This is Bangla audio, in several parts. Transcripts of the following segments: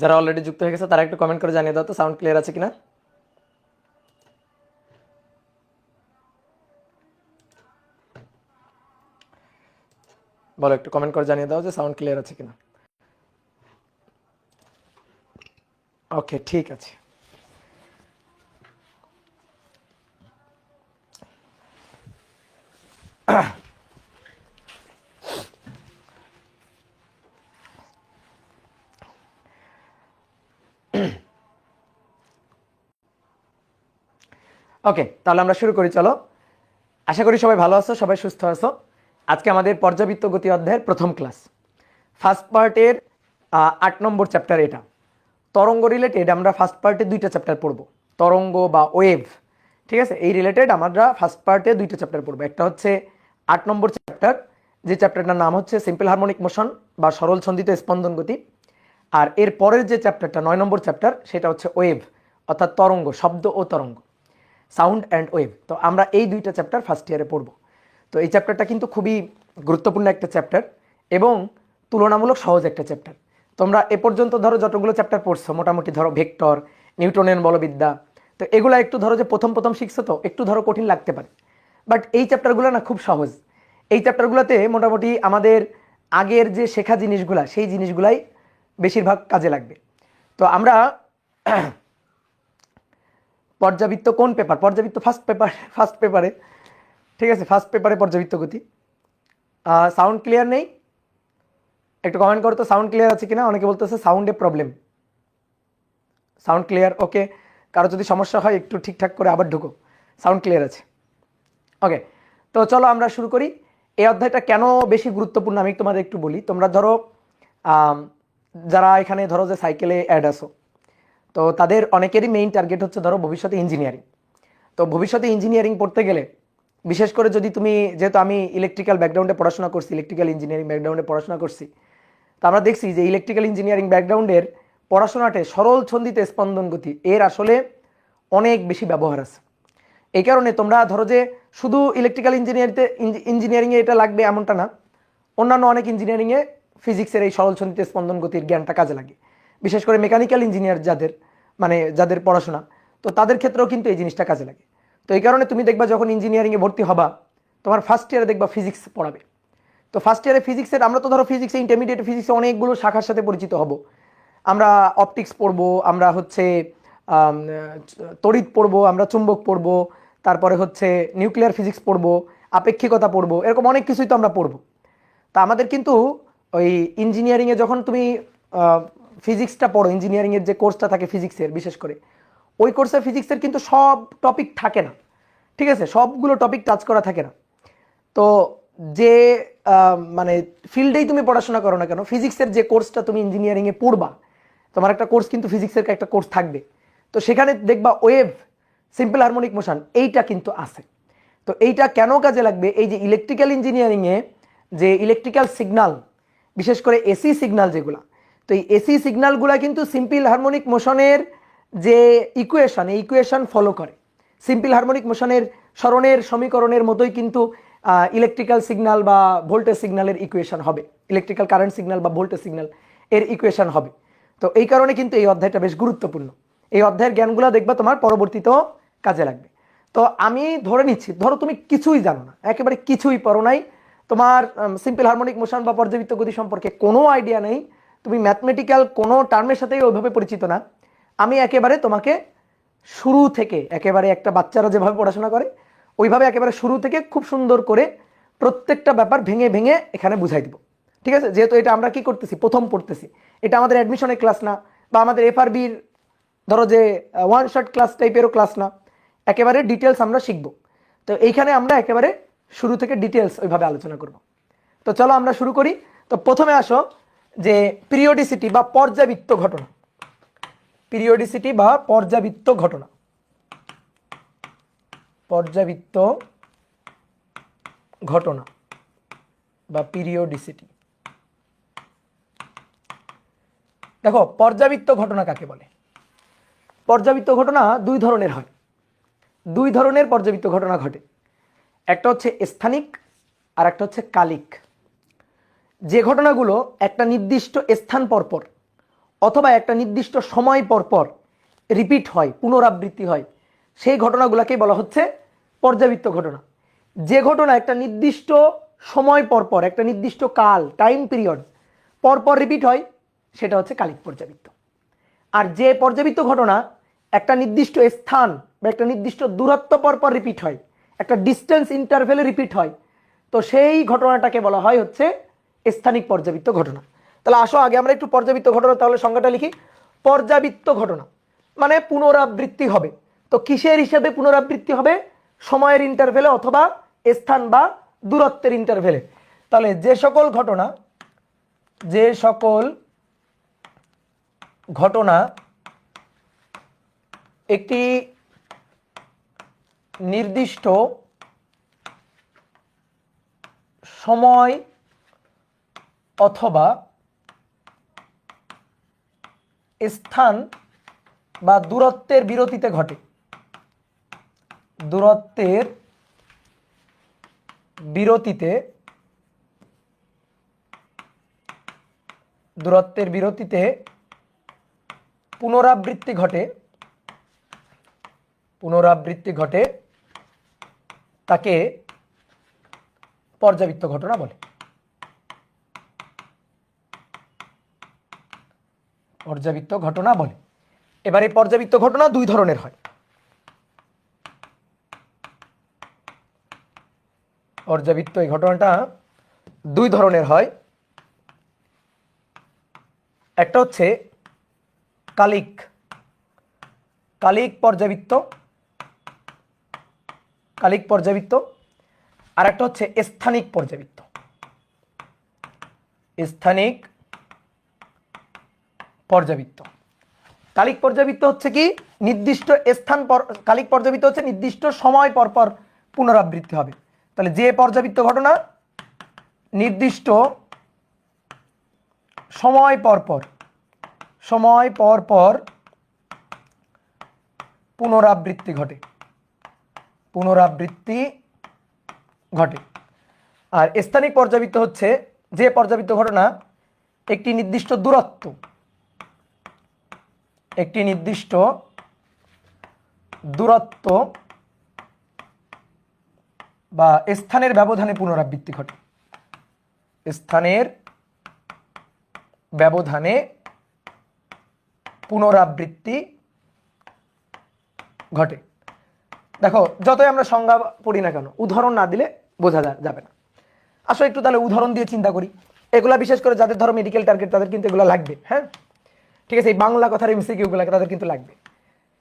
যারা অলরেডি যুক্ত হয়ে গেছে তারা একটু কমেন্ট করে জানিয়ে দাও তো সাউন্ড ক্লিয়ার আছে কিনা। বলো, একটু কমেন্ট করে জানিয়ে দাও যে সাউন্ড ক্লিয়ার আছে কিনা। ওকে, ঠিক আছে। ওকে, তাহলে আমরা শুরু করি। চলো, আশা করি সবাই ভালো আছো, সবাই সুস্থ আছো। আজকে আমাদের পর্যাবৃত্ত গতি অধ্যায়ের প্রথম ক্লাস, ফার্স্ট পার্টের 8 নম্বর চ্যাপ্টার। এটা তরঙ্গ রিলেটেড। আমরা ফার্স্ট পার্টে 2টা চ্যাপ্টার পড়বো, তরঙ্গ বা ওয়েভ। ঠিক আছে, এই রিলেটেড আমরা ফার্স্ট পার্টে 2টা চ্যাপ্টার পড়বো। একটা হচ্ছে 8 নম্বর চ্যাপ্টার, যে চ্যাপ্টারটার নাম হচ্ছে সিম্পল হারমোনিক মোশন বা সরল ছন্দিত স্পন্দন গতি। আর এর পরের যে চ্যাপ্টারটা 9 নম্বর চ্যাপ্টার, সেটা হচ্ছে ওয়েভ, অর্থাৎ তরঙ্গ, শব্দ ও তরঙ্গ, সাউন্ড অ্যান্ড ওয়েভ। তো আমরা এই 2টা চ্যাপ্টার ফার্স্ট ইয়ারে পড়বো। তো এই চ্যাপ্টারটা কিন্তু খুবই গুরুত্বপূর্ণ একটা চ্যাপ্টার এবং তুলনামূলক সহজ একটা চ্যাপ্টার। তোমরা এ পর্যন্ত ধরো যতগুলো চ্যাপ্টার পড়ছো, মোটামুটি ধরো ভেক্টর, নিউটনের বলবিদ্যা, তো এগুলো একটু ধরো যে প্রথম প্রথম শিখছো, তো একটু ধরো কঠিন লাগতে পারে। বাট এই চ্যাপ্টারগুলো না খুব সহজ। এই চ্যাপ্টারগুলোতে মোটামুটি আমাদের আগের যে শেখা জিনিসগুলা, সেই জিনিসগুলাই বেশিরভাগ কাজে লাগবে। তো আমরা পর্যাবৃত্ত কোন পেপার? পর্যাবৃত্ত ফার্স্ট পেপারে। ঠিক আছে, ফার্স্ট পেপারে পর্যাবৃত্ত গতি। সাউন্ড ক্লিয়ার নেই? একটু কমেন্ট করো তো সাউন্ড ক্লিয়ার আছে কিনা। অনেকে বলতেছে সাউন্ডে প্রবলেম। Sound clear? ওকে। কারো যদি সমস্যা হয় একটু ঠিকঠাক করে আবার ঢুকো। সাউন্ড ক্লিয়ার আছে? ওকে, তো চলো আমরা শুরু করি। এই অধ্যায়টা কেন বেশি গুরুত্বপূর্ণ আমি তোমাদের একটু বলি। তোমরা ধরো যারা এখানে ধরো যে সাইকেলে অ্যাড আসো, তো তাদের অনেকেরই মেইন টার্গেট হচ্ছে ধরো ভবিষ্যতে ইঞ্জিনিয়ারিং। তো ভবিষ্যতে ইঞ্জিনিয়ারিং পড়তে গেলে, বিশেষ করে যদি তুমি, যেহেতু আমি ইলেকট্রিক্যাল ব্যাকগ্রাউন্ডে পড়াশোনা করছি, ইলেকট্রিক্যাল ইঞ্জিনিয়ারিং ব্যাকগ্রাউন্ডে পড়াশোনা করছি, তো আমরা দেখছি যে ইলেকট্রিক্যাল ইঞ্জিনিয়ারিং ব্যাকগ্রাউন্ডের পড়াশোনাতে সরল ছন্দিত স্পন্দন গতি এর আসলে অনেক বেশি ব্যবহার আছে। এই কারণে তোমরা ধরো যে শুধু ইলেকট্রিক্যাল ইঞ্জিনিয়ারিংয়ে এটা লাগবে এমনটা না, অন্যান্য অনেক ইঞ্জিনিয়ারিংয়ে ফিজিক্সের এই সরল ছন্দিত স্পন্দন গতির জ্ঞানটা কাজে লাগে। বিশেষ করে মেকানিক্যাল ইঞ্জিনিয়ার যাদের পড়াশোনা, তো তাদের ক্ষেত্রেও কিন্তু এই জিনিসটা কাজে লাগে। তো এই কারণে তুমি দেখবা যখন ইঞ্জিনিয়ারিংয়ে ভর্তি হবা, তোমার ফার্স্ট ইয়ারে দেখবা ফিজিক্স পড়াবে। তো ফার্স্ট ইয়ারে ফিজিক্সের, আমরা তো ধরো ফিজিক্সে ইন্টারমিডিয়েট ফিজিক্সে অনেকগুলো শাখার সাথে পরিচিত হব। আমরা অপটিক্স পড়বো, আমরা হচ্ছে তড়িৎ পড়বো, আমরা চুম্বক পড়বো, তারপরে হচ্ছে নিউক্লিয়ার ফিজিক্স পড়বো, আপেক্ষিকতা পড়বো, এরকম অনেক কিছুই তো আমরা পড়বো। তা আমাদের কিন্তু ওই ইঞ্জিনিয়ারিংয়ে যখন তুমি ফিজিক্সটা পড়ো, ইঞ্জিনিয়ারিংয়ের যে কোর্সটা থাকে ফিজিক্সের, বিশেষ করে ওই কোর্সে ফিজিক্সের কিন্তু সব টপিক থাকে না। ঠিক আছে, সবগুলো টপিক টাচ করা থাকে না। তো যে মানে ফিল্ডেই তুমি পড়াশোনা করো না কেন, ফিজিক্সের যে কোর্সটা তুমি ইঞ্জিনিয়ারিংয়ে পড়বা, তোমার একটা কোর্স কিন্তু ফিজিক্সের একটা কোর্স থাকবে। তো সেখানে দেখবা ওয়েভ, সিম্পল হারমোনিক মোশন, এইটা কিন্তু আছে। তো এইটা কেন কাজে লাগবে? এই যে ইলেকট্রিক্যাল ইঞ্জিনিয়ারিংয়ে যে ইলেকট্রিক্যাল সিগনাল, বিশেষ করে এসি সিগনাল যেগুলো, তো এই এসি সিগনালগুলো কিন্তু সিম্পল হারমোনিক মোশনের যে ইকুয়েশন, এই ইকুয়েশন ফলো করে। সিম্পল হারমোনিক মোশনের সরণের সমীকরণের মতোই কিন্তু ইলেকট্রিক্যাল সিগন্যাল বা ভোল্টেজ সিগন্যালের ইকুয়েশন হবে, ইলেকট্রিক্যাল কারেন্ট সিগন্যাল বা ভোল্টেজ সিগন্যাল এর ইকুয়েশন হবে। তো এই কারণে কিন্তু এই অধ্যায়টা বেশ গুরুত্বপূর্ণ। এই অধ্যায়ের জ্ঞানগুলো দেখবা তোমার পরবর্তীতেও কাজে লাগবে। তো আমি ধরে নিচ্ছি, ধরো তুমি কিছুই জানো না, একেবারে কিছুই পড়ো নাই, তোমার সিম্পল হারমোনিক মোশন বা পর্যাবৃত্ত গতি সম্পর্কে কোনো আইডিয়া নেই, তুমি ম্যাথমেটিক্যাল কোনো টার্মের সাথেই ওইভাবে পরিচিত না। আমি একেবারে তোমাকে শুরু থেকে, একেবারে একটা বাচ্চারা যেভাবে পড়াশোনা করে ওইভাবে একেবারে শুরু থেকে খুব সুন্দর করে প্রত্যেকটা ব্যাপার ভেঙে ভেঙে এখানে বুঝাই দিব। ঠিক আছে, যেহেতু এটা আমরা কি করতেছি, প্রথম পড়তেছি, এটা আমাদের অ্যাডমিশনের ক্লাস না, বা আমাদের এফআরবির ধরো যে ওয়ান শট ক্লাস টাইপেরও ক্লাস না, একেবারে ডিটেলস আমরা শিখব। তো এইখানে আমরা একেবারে শুরু থেকে ডিটেলস ওইভাবে আলোচনা করব। তো চলো আমরা শুরু করি। তো প্রথমে আসো যে পিরিয়ডিসিটি বা পর্যাবৃত্ত ঘটনা, পিরিয়ডিসিটি বা পর্যাবৃত্ত ঘটনা, পর্যাবৃত্ত ঘটনা বা পিরিয়ডিসিটি। দেখো, পর্যাবৃত্ত ঘটনা কাকে বলে? পর্যাবৃত্ত ঘটনা দুই ধরনের হয়, দুই ধরনের পর্যাবৃত্ত ঘটনা ঘটে। একটা হচ্ছে স্থানিক আর একটা হচ্ছে কালিক। যে ঘটনাগুলো একটা নির্দিষ্ট স্থান পরপর অথবা একটা নির্দিষ্ট সময় পর পর রিপিট হয়, পুনরাবৃত্তি হয়, সেই ঘটনাগুলোকেই বলা হচ্ছে পর্যাবৃত্ত ঘটনা। যে ঘটনা একটা নির্দিষ্ট সময় পর পর, একটা নির্দিষ্ট কাল, টাইম পিরিয়ড পর পর রিপিট হয়, সেটা হচ্ছে কালিক পর্যাবৃত্ত। আর যে পর্যাবৃত্ত ঘটনা একটা নির্দিষ্ট স্থান বা একটা নির্দিষ্ট দূরত্ব পর পর রিপিট হয়, একটা ডিস্টেন্স ইন্টারভেলে রিপিট হয়, তো সেই ঘটনাটাকে বলা হয় হচ্ছে স্থানিক পর্যাবৃত্ত ঘটনা। তাহলে আসো আগে আমরা একটু পর্যাবৃত্ত ঘটনা তাহলে সংজ্ঞাটা লিখি। পর্যাবৃত্ত ঘটনা মানে পুনরাবৃত্তি হবে। তো কিসের হিসেবে পুনরাবৃত্তি হবে? সময়ের ইন্টারভেলে অথবা স্থান বা দূরত্বের ইন্টারভেলে। তাহলে যে সকল ঘটনা একটি নির্দিষ্ট সময় অথবা স্থান বা দূরত্বের বিরতিতে ঘটে, দূরত্বের বিরতিতে পুনরাবৃত্তি ঘটে, তাকে পর্যাবৃত্ত ঘটনা বলে। পর্যাবৃত্ত ঘটনা বলে। এবার এই পর্যাবৃত্ত ঘটনা দুই ধরনের হয়। পর্যাবৃত্ত এই ঘটনাটা দুই ধরনের হয়। একটা হচ্ছে কালিক পর্যাবৃত্ত, আর একটা হচ্ছে স্থানিক পর্যাবৃত্ত। কালিক পর্যাবৃত্ত হচ্ছে কি নির্দিষ্ট কালিক পর্যাবৃত্ত হচ্ছে নির্দিষ্ট সময় পর পর পুনরাবৃত্তি হবে। তাহলে যে পর্যাবৃত্ত ঘটনা নির্দিষ্ট সময় পর পর পুনরাবৃত্তি ঘটে। আর স্থানিক পর্যাবৃত্ত হচ্ছে যে পর্যাবৃত্ত ঘটনা একটি নির্দিষ্ট দূরত্ব বা স্থানের ব্যবধানে পুনরাবৃত্তি ঘটে। দেখো যতই আমরা সংজ্ঞা পড়ি না কেন, উদাহরণ না দিলে বোঝা যাবে না। আসো একটু তাহলে উদাহরণ দিয়ে চিন্তা করি। এগুলা বিশেষ করে যাদের ধরো মেডিকেল টার্গেট তাদের কিন্তু এগুলো লাগবে। হ্যাঁ ঠিক আছে, এই বাংলা কথার এমসিকিউগুলো তাদের কিন্তু লাগবে।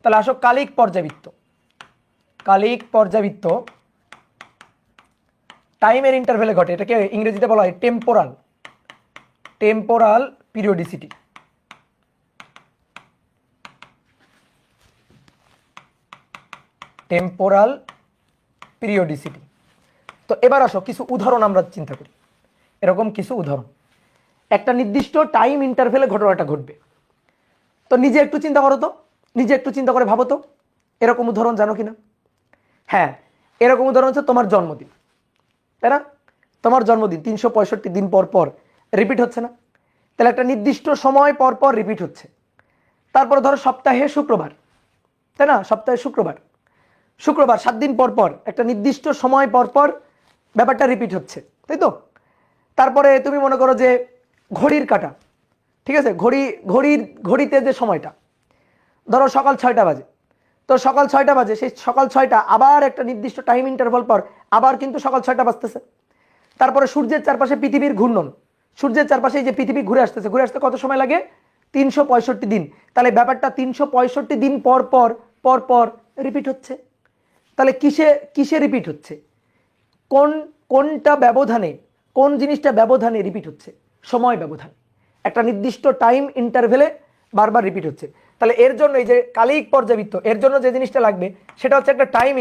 তাহলে আসো কালিক পর্যাবৃত্ত টাইমের ইন্টারভেলে ঘটে। এটাকে ইংরেজিতে বলা হয় টেম্পোরাল পিরিয়ডিসিটি। তো এবার আসো কিছু উদাহরণ আমরা চিন্তা করি। এরকম কিছু উদাহরণ, একটা নির্দিষ্ট টাইম ইন্টারভেলে ঘটনাটা ঘটবে। তো নিজে একটু চিন্তা করে ভাবো তো এরকম উদাহরণ জানো কিনা। হ্যাঁ, এরকম উদাহরণ হচ্ছে তোমার জন্মদিন, তাই না? তোমার জন্মদিন 365 দিন পর পর রিপিট হচ্ছে না? তাহলে একটা নির্দিষ্ট সময় পর পর রিপিট হচ্ছে। তারপরে ধরো সপ্তাহে শুক্রবার, তাই না? সপ্তাহে শুক্রবার 7 দিন পর পর একটা নির্দিষ্ট সময় পর পর ব্যাপারটা রিপিট হচ্ছে, তাই তো? তারপরে তুমি মনে করো যে ঘড়ির কাঁটা, ঠিক আছে, ঘড়িতে যে সময়টা ধরো সকাল 6টা বাজে, তো সকাল 6টা বাজে, সেই সকাল 6টা আবার একটা নির্দিষ্ট টাইম ইন্টারভাল পর আবার কিন্তু সকাল 6টা বাজতেছে। তারপরে সূর্যের চারপাশে পৃথিবীর ঘূর্ণন, সূর্যের চারপাশে যে পৃথিবী ঘুরে আসতে কত সময় লাগে? 365 দিন। তাহলে ব্যাপারটা 365 দিন পর পর রিপিট হচ্ছে। তাহলে কিসে রিপিট হচ্ছে? কোনটা ব্যবধানে, কোন জিনিসটা ব্যবধানে রিপিট হচ্ছে? সময় ব্যবধান, একটা নির্দিষ্ট টাইম ইন্টারভেলে বারবার রিপিট হচ্ছে। তাহলে এর জন্য এই যে কালিক পর্যাবৃত্ত, এর জন্য যে জিনিসটা লাগবে সেটা হচ্ছে একটা টাইম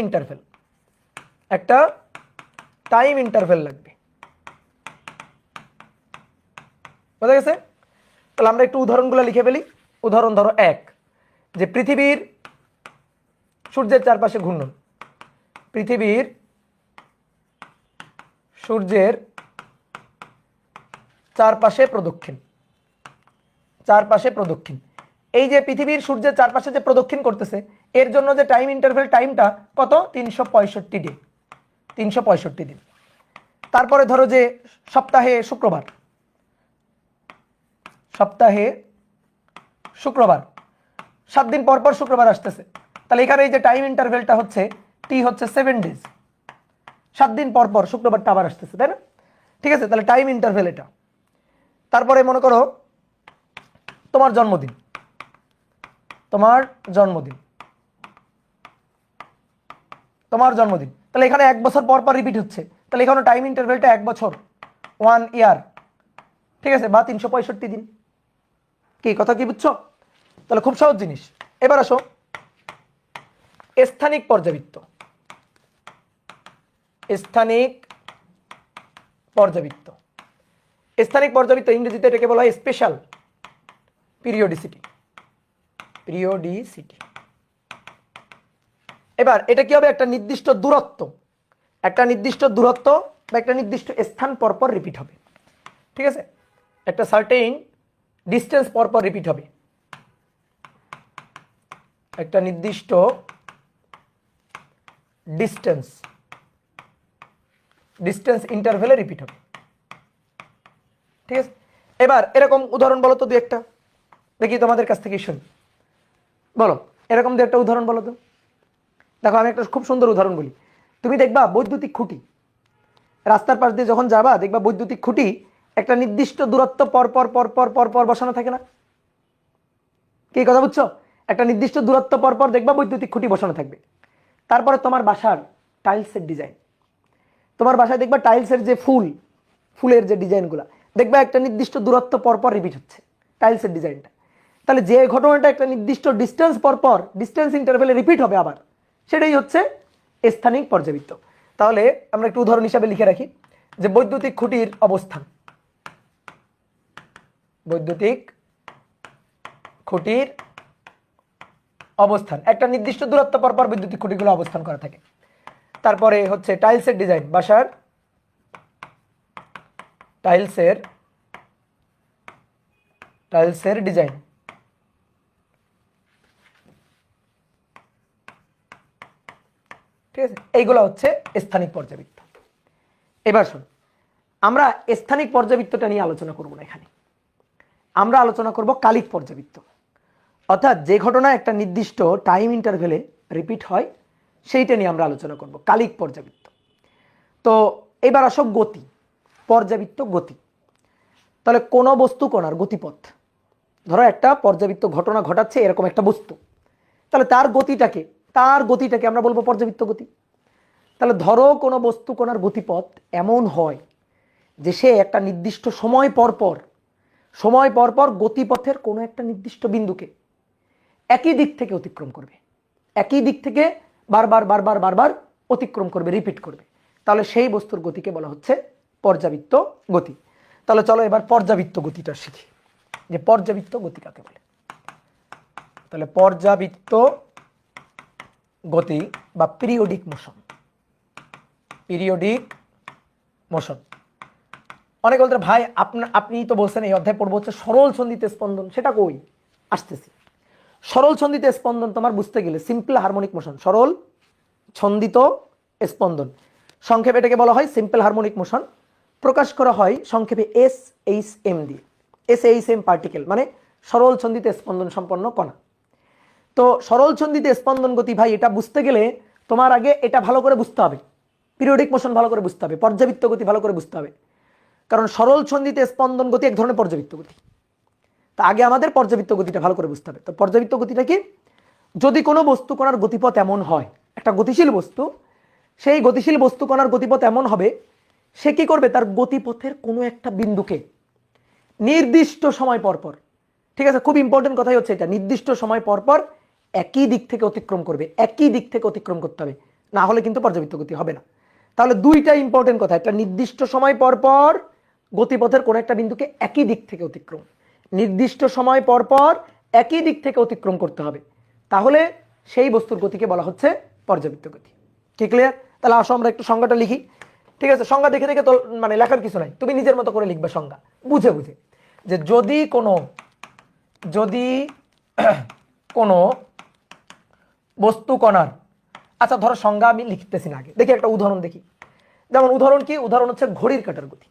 ইন্টারভেল লাগবে। বোঝা গেছে? তাহলে আমরা একটু উদাহরণগুলো লিখে ফেলি। উদাহরণ ধরো 1, যে পৃথিবীর সূর্যের চারপাশে ঘূর্ণন, সূর্যের চারপাশে প্রদক্ষিণ, চারপাশে প্রদক্ষিণ। এই যে পৃথিবীর সূর্যের চারপাশে যে প্রদক্ষিণ করতেছে এর জন্য যে টাইম ইন্টারভ্যাল টাইমটা কত 365 দিন, 365 দিন। তারপরে ধরো যে সপ্তাহে শুক্রবার, সপ্তাহে শুক্রবার 7 দিন পর পর শুক্রবার আসতেছে, তাহলে এখানে এই যে টাইম ইন্টারভ্যালটা হচ্ছে টি হচ্ছে 7 ডেজ, 7 দিন পর পর শুক্রবারটা আবার আসতেছে, তাই না? ঠিক আছে, তাহলে টাইম ইন্টারভ্যাল এটা। তারপরে মনে করো তোমার জন্মদিন, তোমার জন্মদিন, তোমার জন্মদিন, তাহলে এখানে 1 বছর পর পর রিপিট হচ্ছে, তাহলে এখানে টাইম ইন্টারভ্যালটা 1 বছর, 1 ইয়ার, ঠিক আছে, বা 365 দিন। কি কথা কি বুঝছো? তাহলে খুব সহজ জিনিস। এবার আসো স্থানিক পর্যাবৃত্ত। স্থানিক পর্যাবৃত্ত, স্থানিক পর্যাবৃত্ত ইংরেজিতে এটাকে বলা হয় স্পেশাল পিরিয়ডিসিটি, পিরিয়ডিসিটি। এবার এটা কি হবে? একটা নির্দিষ্ট দূরত্ব, একটা নির্দিষ্ট দূরত্ব বা একটা নির্দিষ্ট স্থান পরপর রিপিট হবে, ঠিক আছে, একটা সার্টেইন ডিস্টেন্স পরপর রিপিট হবে, একটা নির্দিষ্ট ডিস্টেন্স, ডিস্টেন্স ইন্টারভ্যালে রিপিট হবে, ঠিক আছে। এবার এরকম উদাহরণ বলো তো দু একটা, দেখি তোমাদের কাছ থেকে শুনি, বলো এরকম দু একটা উদাহরণ বলো তো। দেখো আমি একটা খুব সুন্দর উদাহরণ বলি, তুমি দেখবা বৈদ্যুতিক খুঁটি, রাস্তার পাশ দিয়ে যখন যাবা দেখবা বৈদ্যুতিক খুঁটি একটা নির্দিষ্ট দূরত্ব পর পর পর পর পর পর বসানো থাকে না? কি কথা বুঝছো? একটা নির্দিষ্ট দূরত্ব পর পর দেখবা বৈদ্যুতিক খুঁটি বসানো থাকবে। তারপরে তোমার বাসার টাইলসের ডিজাইন, তোমার বাসায় দেখবা টাইলসের যে ফুলের যে ডিজাইনগুলো দেখবা একটা নির্দিষ্ট দূরত্ব পর পর রিপিট হচ্ছে টাইলসের ডিজাইনটা। তাহলে যে ঘটনাটা একটা নির্দিষ্ট ডিস্টেন্স পর পর ডিস্টেন্স ইন্টারভ্যালে রিপিট হবে আবার, সেটাই হচ্ছে স্থানিক পর্যাবৃত্ত। তাহলে আমরা একটু উদাহরণ হিসাবে লিখে রাখি যে বৈদ্যুতিক খুঁটির অবস্থান, বৈদ্যুতিক খুঁটির অবস্থান একটা নির্দিষ্ট দূরত্ব পর পর বৈদ্যুতিক খুঁটিগুলো অবস্থান করা থাকে। তারপরে হচ্ছে টাইলসের ডিজাইন, বাসার টাইলসের ডিজাইন, ঠিক আছে, এইগুলো হচ্ছে স্থানিক পর্যাবৃত্ত। এবার শুন, আমরা স্থানিক পর্যাবৃত্তটা নিয়ে আলোচনা করব না এখানে, আমরা আলোচনা করব কালিক পর্যাবৃত্ত, অর্থাৎ যে ঘটনা একটা নির্দিষ্ট টাইম ইন্টারভ্যালে রিপিট হয় সেইটা নিয়ে আমরা আলোচনা করব, কালিক পর্যাবৃত্ত। তো এবার আসো গতি, পর্যাবৃত্ত গতি। তাহলে কোন বস্তু কণার গতিপথ, ধরো একটা পর্যাবৃত্ত ঘটনা ঘটাচ্ছে এরকম একটা বস্তু, তাহলে তার গতিটাকে আমরা বলবো পর্যাবৃত্ত গতি। তাহলে ধরো কোনো বস্তু কণার গতিপথ এমন হয় যে সে একটা নির্দিষ্ট সময় পর পর গতিপথের কোনো একটা নির্দিষ্ট বিন্দুকে একই দিক থেকে অতিক্রম করবে, একই দিক থেকে বারবার অতিক্রম করবে, রিপিট করবে, তাহলে সেই বস্তুর গতিকে বলা হচ্ছে পর্যাবৃত্ত গতি। তাহলে চলো এবার পর্যাবৃত্ত গতিটা শিখি, যে পর্যাবৃত্ত গতি কাকে বলে। তাহলে পর্যাবৃত্ত গতি বা পিরিয়ডিক মোশন, পিরিয়ডিক মোশন। অনেক বলতে ভাই আপনি তো বলছেন এই অধ্যায় পড়বো হচ্ছে সরল ছন্দিত স্পন্দন, সেটা কই আসতেছি। সরল ছন্দিত স্পন্দন তোমার বুঝতে গেলে সিম্পল হারমোনিক মোশন, সরল ছন্দিত স্পন্দন, সংক্ষেপে এটাকে বলা হয় সিম্পল হারমোনিক মোশন, প্রকাশ করা হয় সংক্ষেপে SHM দিয়ে, SHM পার্টিকেল মানে সরল ছন্দিত স্পন্দন সম্পন্ন কণা। তো সরল ছন্দিত স্পন্দন গতি ভাই এটা বুঝতে গেলে তোমার আগে এটা ভালো করে বুঝতে হবে, পিরিয়ডিক মোশন ভালো করে বুঝতে হবে, পর্যাবৃত্ত গতি ভালো করে বুঝতে হবে, কারণ সরল ছন্দিত স্পন্দন গতি এক ধরনের পর্যাবৃত্ত গতি। তা আগে আমাদের পর্যাবৃত্ত গতিটা ভালো করে বুঝতে হবে। তো পর্যাবৃত্ত গতিটা কি? যদি কোনো বস্তু কণার গতিপথ এমন হয়, একটা গতিশীল বস্তু, সেই গতিশীল বস্তু কণার গতিপথ এমন হবে সে কি করবে, তার গতিপথের কোনো একটা বিন্দুকে নির্দিষ্ট সময় পরপর, ঠিক আছে, খুব ইম্পর্টেন্ট কথাই হচ্ছে এটা, নির্দিষ্ট সময় পরপর একই দিক থেকে অতিক্রম করবে, একই দিক থেকে অতিক্রম করতে হবে, না হলে কিন্তু পর্যাবৃত্ত গতি হবে না। তাহলে দুইটা ইম্পর্টেন্ট কথা, একটা নির্দিষ্ট সময় পরপর গতিপথের কোনো একটা বিন্দুকে একই দিক থেকে অতিক্রম, নির্দিষ্ট সময় পরপর একই দিক থেকে অতিক্রম করতে হবে, তাহলে সেই বস্তুর গতিকে বলা হচ্ছে পর্যাবৃত্ত গতি। কি ক্লিয়ার? তাহলে আসো আমরা একটু সংজ্ঞাটা লিখি, ঠিক আছে, সংজ্ঞা দেখে দেখে তো মানে লেখার কিছু নাই, তুমি নিজের মতো করে লিখবে সংজ্ঞা বুঝে বুঝে, যে যদি কোনো যদি কোনো বস্তু কণার, আচ্ছা ধরো সংজ্ঞা আমি লিখতেছি না, আগে দেখি একটা উদাহরণ দেখি। যেমন উদাহরণ কি, উদাহরণ হচ্ছে ঘড়ির কাঁটার গতি।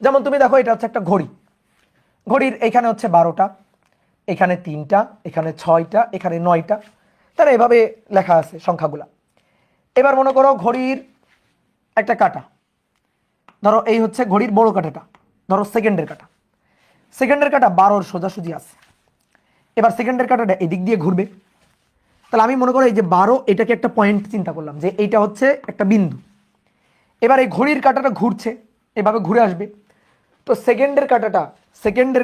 যেমন তুমি দেখো এটা হচ্ছে একটা ঘড়ি, ঘড়ির এখানে হচ্ছে 12টা, এখানে 3টা, এখানে 6টা, এখানে 9টা, তাহলে এভাবে লেখা আছে সংখ্যাগুলা। এবার মনে করো ঘড়ির একটা কাঁটা, ধরো এই হচ্ছে ঘড়ির বড় কাঁটাটা, ধরো সেকেন্ডের কাঁটা, সেকেন্ডের কাঁটা 12-র সোজাসুজি আছে। এবার সেকেন্ডের কাঁটাটা এদিক দিয়ে ঘুরবে, তাহলে আমি মনে করো এই যে 12 এটাকে একটা পয়েন্ট চিন্তা করলাম যে এইটা হচ্ছে একটা বিন্দু। এবার এই ঘড়ির কাঁটাটা ঘুরছে, এভাবে ঘুরে আসবে, তো সেকেন্ডের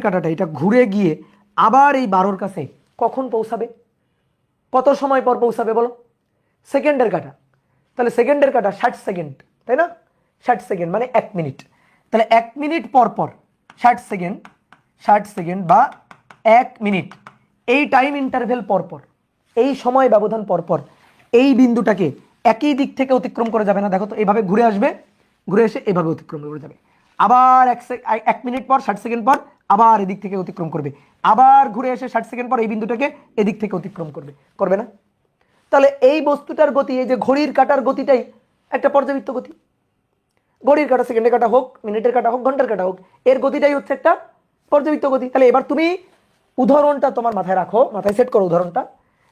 কাঁটাটা এটা ঘুরে গিয়ে আবার এই 12-র কাছে কখন পৌঁছাবে, কত সময় পর পৌঁছাবে বলো? সেকেন্ডের কাঁটা, তাহলে সেকেন্ডের কাঁটা 60 সেকেন্ড, তাই না? 60 সেকেন্ড মানে 1 মিনিট, তাহলে 1 মিনিট পর পর 60 সেকেন্ড বা 1 মিনিট, এই টাইম ইন্টারভেল পর পর, এই সময় ব্যবধান পর পর এই বিন্দুটাকে একই দিক থেকে অতিক্রম করে যাবে না, দেখো তো এইভাবে ঘুরে আসবে, ঘুরে এসে এইভাবে অতিক্রম করে যাবে, আবার 1 মিনিট পর 60 সেকেন্ড পর আবার এদিক থেকে অতিক্রম করবে, আবার ঘুরে এসে 60 সেকেন্ড পর এই বিন্দুটাকে এদিক থেকে অতিক্রম করবে, করবে না? তাহলে এই বস্তুটার গতি, এই যে ঘড়ির কাঁটার গতিটাই একটা পর্যাবৃত্ত গতি। ঘড়ির কাঁটা সেকেন্ডের কাঁটা হোক, মিনিটের কাঁটা হোক, ঘন্টার কাঁটা হোক, এর গতিটাই হচ্ছে একটা পর্যাবৃত্ত গতি। তাহলে এবার তুমি উদাহরণটা তোমার মাথায় রাখো, মাথায় সেট করো উদাহরণটা,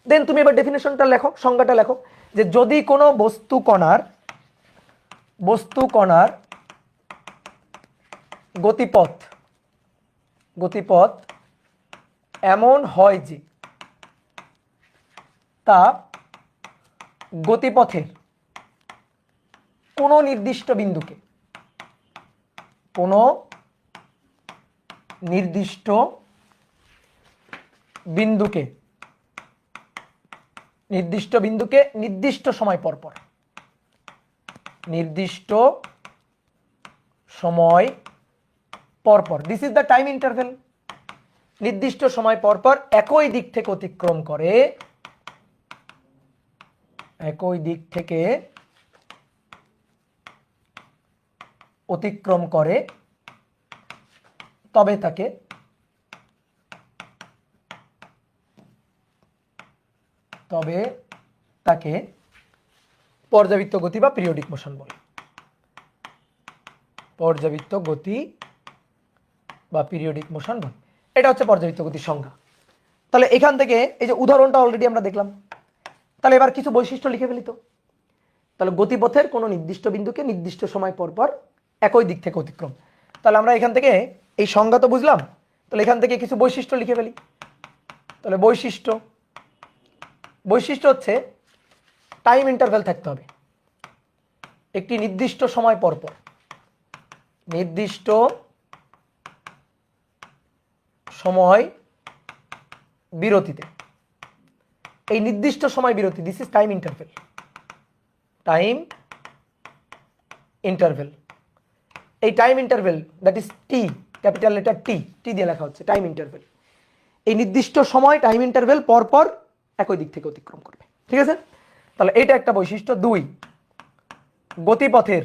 দেন তুমি এবার ডেফিনেশনটা লেখো, সংজ্ঞাটা লেখো, যে যদি কোনো বস্তু কণার গতিপথ এমন হয় যে তা গতিপথের কোনো নির্দিষ্ট বিন্দুকে নির্দিষ্ট সময় পর পর this is the time interval, নির্দিষ্ট সময় পর পর একই দিক থেকে অতিক্রম করে তবে তাকে পর্যাবৃত্ত গতি বা পিরিয়ডিক মোশন বলে। পর্যাবৃত্ত গতি বা পিরিয়ডিক মোশন বলে, এটা হচ্ছে পর্যাবৃত্ত গতির সংজ্ঞা। তাহলে এখান থেকে এই যে উদাহরণটা অলরেডি আমরা দেখলাম, তাহলে এবার কিছু বৈশিষ্ট্য লিখে ফেলি তো। তাহলে গতিপথের কোনো নির্দিষ্ট বিন্দুকে নির্দিষ্ট সময় পর পর একই দিক থেকে অতিক্রম, তাহলে আমরা এখান থেকে এই সংজ্ঞা তো বুঝলাম, তাহলে এখান থেকে কিছু বৈশিষ্ট্য লিখে ফেলি। তাহলে বৈশিষ্ট্য হচ্ছে টাইম ইন্টারভ্যাল থাকতে হবে, একটি নির্দিষ্ট সময় পর পর, নির্দিষ্ট সময় বিরতিতে, এই নির্দিষ্ট সময় বিরতি, দিস ইজ টাইম ইন্টারভেল। এই time interval that is T, capital letter T দিয়ে লেখা হচ্ছে টাইম ইন্টারভেল। এই নির্দিষ্ট সময় টাইম ইন্টারভেল পর পর একই দিক থেকে অতিক্রম করবে, ঠিক আছে? তাহলে এটা একটা বৈশিষ্ট্য। 2, গতিপথের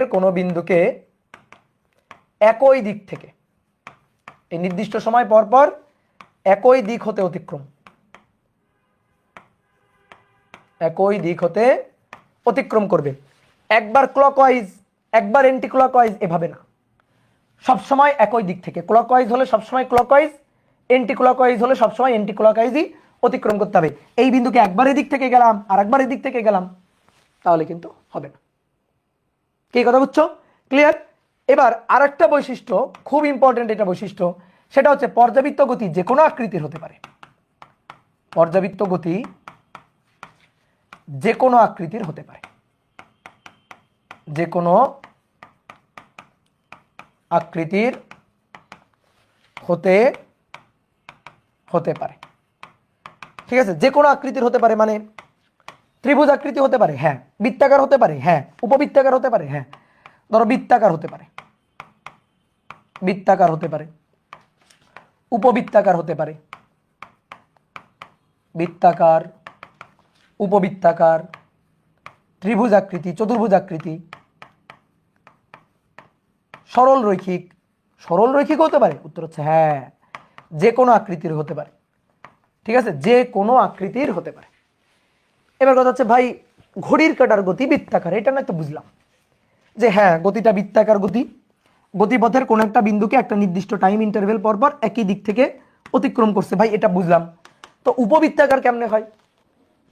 কোনো বিন্দুকে একই দিক থেকে, এই নির্দিষ্ট সময় পর পর একই দিক হতে অতিক্রম করবে, একবার ক্লকওয়াইজ একবার অ্যান্টি ক্লকওয়াইজ, এভাবে না, সবসময় একই দিক থেকে, ক্লকওয়াইজ হলে সবসময় ক্লকওয়াইজ, অ্যান্টি ক্লকওয়াইজ হলে সবসময় অ্যান্টি ক্লকওয়াইজই অতিক্রম করতে হবে। এই বিন্দুকে একবার এদিক থেকে গেলাম আর একবার এদিক থেকে গেলাম, তাহলে কিন্তু হবে না। কি কথা বুঝছো? ক্লিয়ার? এবার আরেকটা বৈশিষ্ট্য খুব ইম্পর্টেন্ট, এটা বৈশিষ্ট্য, সেটা হচ্ছে পর্যাবৃত্ত গতি যে কোনো আকৃতির হতে পারে। পর্যাবৃত্ত গতি যে কোনো আকৃতির হতে পারে, যে কোনো আকৃতির হতে পারে, ঠিক আছে? যে কোনো আকৃতির হতে পারে মানে ত্রিভুজ আকৃতি হতে পারে, হ্যাঁ, বৃত্তাকার হতে পারে, হ্যাঁ, উপবৃত্তাকার হতে পারে, হ্যাঁ, ধরো বৃত্তাকার হতে পারে, উপবৃত্তাকার হতে পারে, বৃত্তাকার, উপবৃত্তাকার, ত্রিভুজ আকৃতি, চতুর্ভুজ আকৃতি, সরল রৈখিক, সরল রৈখিক হতে পারে? উত্তর হচ্ছে হ্যাঁ, যে কোনো আকৃতির হতে পারে। ঠিক আছে, যে কোনো আকৃতির হতে পারে। এবার কথা হচ্ছে ভাই ঘড়ির কাঁটার গতি বৃত্তাকার, এটা নয় তো বুঝলাম যে হ্যাঁ গতিটা বৃত্তাকার গতি, গতিপথের কোন একটা বিন্দুকে একটা নির্দিষ্ট টাইম ইন্টারভেল পর পর একই দিক থেকে অতিক্রম করছে, ভাই এটা বুঝলাম। তো উপবৃত্তাকার কেমনে হয়?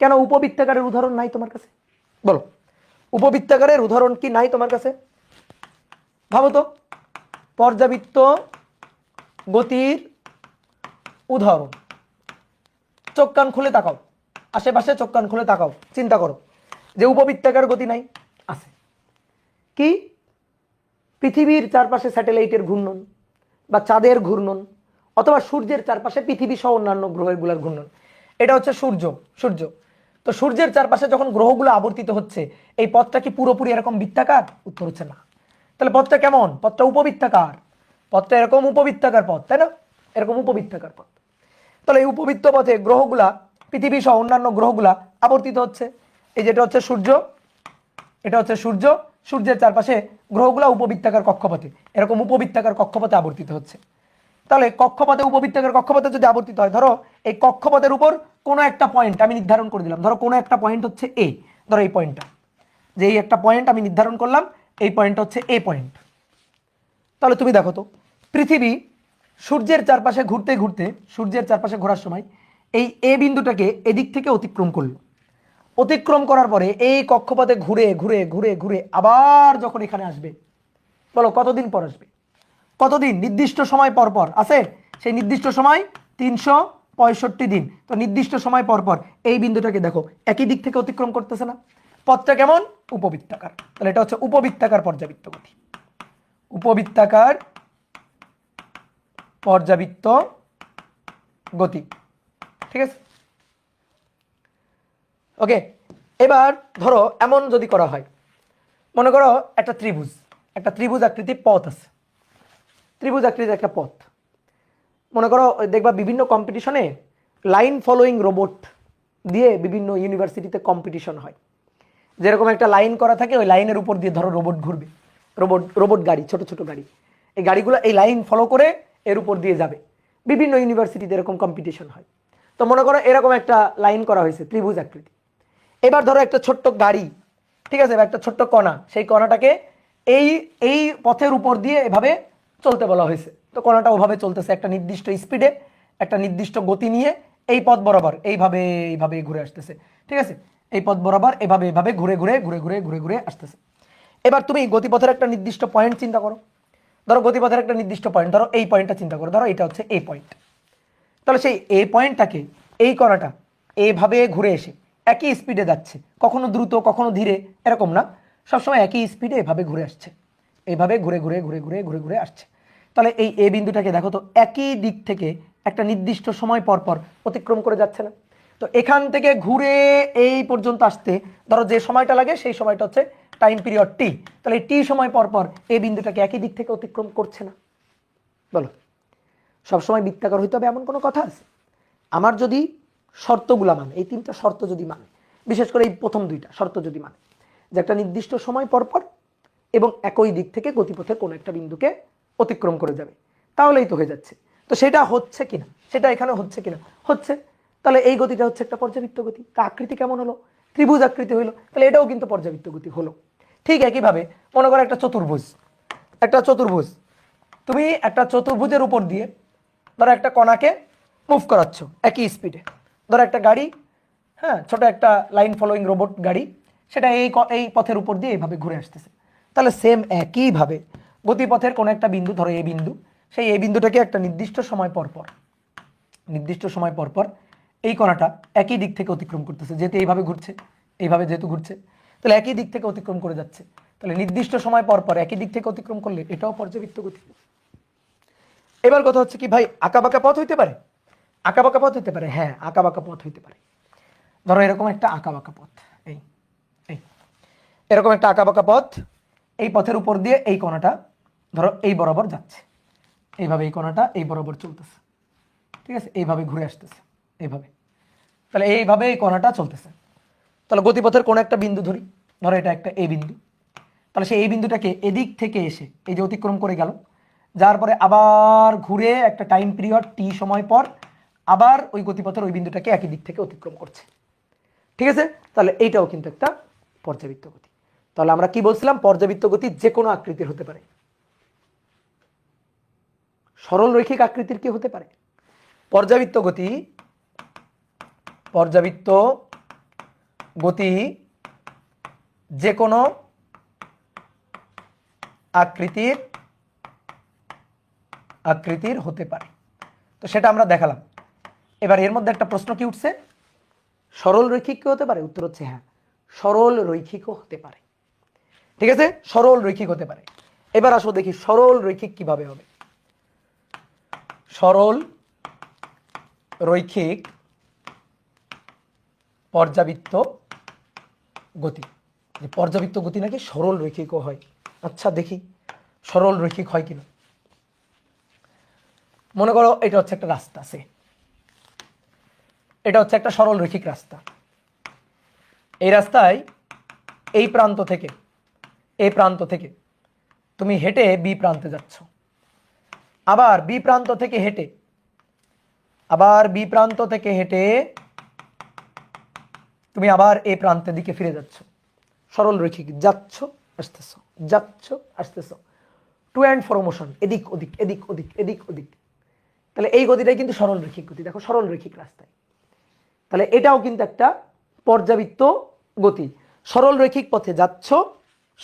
কেন উপবৃত্তাকারের উদাহরণ নাই তোমার কাছে? বলো, উপবৃত্তাকারের উদাহরণ কি নাই তোমার কাছে? ভাবো তো, পর্যাবৃত্ত গতির উদাহরণ। চোখ কান খুলে তাকাও, আশেপাশে চোখ কান খুলে তাকাও, চিন্তা করো যে উপবৃত্তাকার গতি নাই। আছে কি? পৃথিবীর চারপাশে স্যাটেলাইটের ঘূর্ণন বা চাঁদের ঘূর্ণন, অথবা সূর্যের চারপাশে পৃথিবী সহ অন্যান্য গ্রহগুলোর ঘূর্ণন। এটা হচ্ছে সূর্য। সূর্য তো সূর্যের চারপাশে যখন গ্রহগুলো আবর্তিত হচ্ছে, এই পথটা কি পুরোপুরি এরকম বৃত্তাকার? উত্তর হচ্ছে না। তাহলে পথটা কেমন? পথটা উপবৃত্তাকার। পথটা এরকম উপবৃত্তাকার পথ, তাই না? এরকম উপবৃত্তাকার পথ। তাহলে এই উপবৃত্ত পথে গ্রহগুলা পৃথিবী সহ অন্যান্য গ্রহগুলা আবর্তিত হচ্ছে। এই যেটা হচ্ছে সূর্য, এটা হচ্ছে সূর্য, সূর্যের চারপাশে গ্রহগুলা উপবৃত্তাকার কক্ষপথে, এরকম উপবৃত্তাকার কক্ষপথে আবর্তিত হচ্ছে। তাহলে কক্ষপথে, উপবৃত্তাকার কক্ষপথে যদি আবর্তিত হয়, ধরো এই কক্ষপথের উপর কোনো একটা পয়েন্ট আমি নির্ধারণ করে দিলাম, ধরো কোনো একটা পয়েন্ট হচ্ছে এ, ধরো এই পয়েন্টটা, যে এই একটা পয়েন্ট আমি নির্ধারণ করলাম, এই পয়েন্ট হচ্ছে এ পয়েন্ট। তাহলে তুমি দেখো তো, পৃথিবী সূর্যের চারপাশে ঘুরতে ঘুরতে, সূর্যের চারপাশে ঘোরার সময় এই এ বিন্দুটাকে এদিক থেকে অতিক্রম করলো। অতিক্রম করার পরে এই কক্ষপথে ঘুরে ঘুরে ঘুরে ঘুরে আবার যখন এখানে আসবে, বলো কতদিন পর আসবে? কতদিন? নির্দিষ্ট সময় পর পর আছে, সেই নির্দিষ্ট সময় 365 দিন। তো নির্দিষ্ট সময় পর পর এই বিন্দুটাকে দেখো একই দিক থেকে অতিক্রম করতেছে না? পথটা কেমন? উপবৃত্তাকার। তাহলে এটা হচ্ছে উপবৃত্তাকার পর্যাবৃত্ত গতি। উপবৃত্তাকার পর্যাবৃত্ত গতি, ঠিক আছে? ওকে, এবার ধরো এমন যদি করা হয়, মনে করো একটা ত্রিভুজ, একটা ত্রিভুজ আকৃতির পথ আছে, ত্রিভুজ আকৃতির একটা পথ। মনে করো দেখবা বিভিন্ন কম্পিটিশনে লাইন ফলোয়িং রোবট দিয়ে বিভিন্ন ইউনিভার্সিটিতে কম্পিটিশন হয়। যেরকম একটা লাইন করা থাকে, ওই লাইনের উপর দিয়ে ধরো রোবট ঘুরবে, রোবট রোবট গাড়ি, ছোট ছোট গাড়ি, এই গাড়িগুলো এই লাইন ফলো করে এর উপর দিয়ে যাবে। বিভিন্ন ইউনিভার্সিটিতে এরকম কম্পিটিশন হয়। তো মনে করো এরকম একটা লাইন করা হয়েছে ত্রিভুজ আকৃতি। এবার ধরো একটা ছোট্ট গাড়ি, ঠিক আছে, একটা ছোট্ট কণা, সেই কণাটাকে এই এই পথের উপর দিয়ে এভাবে চলতে বলা হয়েছে। তো কণাটা ওভাবে চলতেছে একটা নির্দিষ্ট স্পিডে, একটা নির্দিষ্ট গতি নিয়ে এই পথ বরাবর এইভাবে এইভাবে ঘুরে আসতেছে, ঠিক আছে? এই পথ বরাবর এভাবে এভাবে ঘুরে ঘুরে ঘুরে ঘুরে ঘুরে ঘুরে আসতেছে। এবার তুমি গতিপথের একটা নির্দিষ্ট পয়েন্ট চিন্তা করো, ধরো গতিপথের একটা নির্দিষ্ট পয়েন্ট, ধরো এই পয়েন্টটা চিন্তা করো, ধরো এটা হচ্ছে এই পয়েন্ট। তাহলে সেই এ পয়েন্টটাকে এই কণাটা এইভাবে ঘুরে এসে একই স্পিডে যাচ্ছে, কখনো দ্রুত কখনো ধীরে, এরকম না, সবসময় একই স্পিডে এভাবে ঘুরে আসছে, এইভাবে ঘুরে ঘুরে ঘুরে ঘুরে ঘুরে ঘুরে আসছে। তাহলে এই এ বিন্দুটাকে দেখো তো একই দিক থেকে একটা নির্দিষ্ট সময় পর পর অতিক্রম করে যাচ্ছে না? তো এখান থেকে ঘুরে এই পর্যন্ত আসতে ধরো যে সময়টা লাগে সেই সময়টা হচ্ছে টাইম পিরিয়ড টি। তাহলে এই টি সময় পর পর এই বিন্দুটাকে একই দিক থেকে অতিক্রম করছে না? বলো, সবসময় বৃত্তাকার হইতে হবে এমন কোনো কথা আছে? আমার যদি শর্তগুলা মানে, এই তিনটা শর্ত যদি মানে, বিশেষ করে এই প্রথম দুইটা শর্ত যদি মানে, যে একটা নির্দিষ্ট সময় পর পর এবং একই দিক থেকে গতিপথের কোনো একটা বিন্দুকে অতিক্রম করে যাবে, তাহলেই তো হয়ে যাচ্ছে। তো সেটা হচ্ছে কিনা, সেটা এখানে হচ্ছে কিনা? হচ্ছে। তাহলে এই গতিটা হচ্ছে একটা পর্যাবৃত্ত গতি। তা আকৃতি কেমন হলো? ত্রিভুজ আকৃতি হলো, তাহলে এটাও কিন্তু পর্যাবৃত্ত গতি হলো। ঠিক একইভাবে মনে করো একটা চতুর্ভুজ, একটা চতুর্ভুজ, তুমি একটা চতুর্ভুজের উপর দিয়ে ধরো একটা কণাকে মুভ করাচ্ছ একই স্পিডে, ধরো একটা গাড়ি, হ্যাঁ, ছোট একটা লাইন ফলোয়িং রোবট গাড়ি, সেটা এই পথের উপর দিয়ে এইভাবে ঘুরে আসতেছে। তাহলে সেম একইভাবে গতিপথের কোনো একটা বিন্দু, ধরো এই বিন্দু, সেই এই বিন্দুটাকে একটা নির্দিষ্ট সময় পর পর, নির্দিষ্ট সময় পর পর এই কণাটা একই দিক থেকে অতিক্রম করতেছে, যেহেতু এইভাবে ঘুরছে, এইভাবে যেহেতু ঘুরছে, তাহলে একই দিক থেকে অতিক্রম করে যাচ্ছে। তাহলে নির্দিষ্ট সময় পর পর একই দিক থেকে অতিক্রম করলে এটাও পর্যাবৃত্ত গতি। এবার কথা হচ্ছে কি ভাই, আঁকাবাঁকা পথ হইতে পারে? আঁকাবাঁকা পথ হইতে পারে, হ্যাঁ আঁকাবাঁকা পথ হইতে পারে। ধরো এরকম একটা আঁকাবাঁকা পথ, এই এই এরকম একটা আঁকাবাঁকা পথ, এই পথের উপর দিয়ে এই কণাটা ধরো এই বরাবর যাচ্ছে, এইভাবে এই কণাটা এই বরাবর চলতেছে, ঠিক আছে, এইভাবে ঘুরে আসতেছে এইভাবে। তাহলে এইভাবে এই কণাটা চলতেছে। তাহলে গতিপথের কোনো একটা বিন্দু ধরি, ধরো এটা একটা এ বিন্দু, তাহলে সে এই বিন্দুটাকে এদিক থেকে এসে এই যে অতিক্রম করে গেল, যার পরে আবার ঘুরে একটা টাইম পিরিয়ড টি সময় পর আবার ওই গতিপথের ওই বিন্দুটাকে একই দিক থেকে অতিক্রম করছে। ঠিক আছে, তাহলে এইটাও কিন্তু একটা পর্যাবৃত্ত গতি। তাহলে আমরা কি বলছিলাম, পর্যাবৃত্ত গতি যে কোনো আকৃতির হতে পারে। সরল রৈখিক আকৃতির কি হতে পারে? পর্যাবৃত্ত গতি, পর্যাবৃত্ত গতি যে কোনো আকৃতির হতে পারে। তো সেটা আমরা দেখালাম। এবার এর মধ্যে একটা প্রশ্ন কি উঠছে, সরল রৈখিক কি হতে পারে? উত্তর হচ্ছে হ্যাঁ, সরল রৈখিকও হতে পারে। ঠিক আছে, সরল রৈখিক হতে পারে। এবার আসো দেখি সরল রৈখিক কিভাবে হবে। সরল রৈখিক পর্যাবৃত্ত গতি, যে পর্যাবৃত্ত গতি নাকি সরল রৈখিকও হয়। আচ্ছা দেখি সরল রৈখিক হয় কিনা। মনে করো এটা হচ্ছে একটা রাস্তা আছে, এটা হচ্ছে একটা সরল রৈখিক রাস্তা। এই রাস্তায় এই প্রান্ত থেকে তুমি হেঁটে বি প্রান্তে যাচ্ছ, আবার বি প্রান্ত থেকে হেঁটে তুমি আবার এই প্রান্তের দিকে ফিরে যাচ্ছ। সরল রৈখিক, যাচ্ছ আসতেছ, টু অ্যান্ড ফ্রো মোশন, এদিক ওদিক এদিক ওদিক এদিক ওদিক। তাহলে এই গতিটাই কিন্তু সরল রৈখিক গতি। দেখো সরল রৈখিক রাস্তায়, তাহলে এটাও কিন্তু একটা পর্যাবৃত্ত গতি। সরল রৈখিক পথে যাচ্ছ,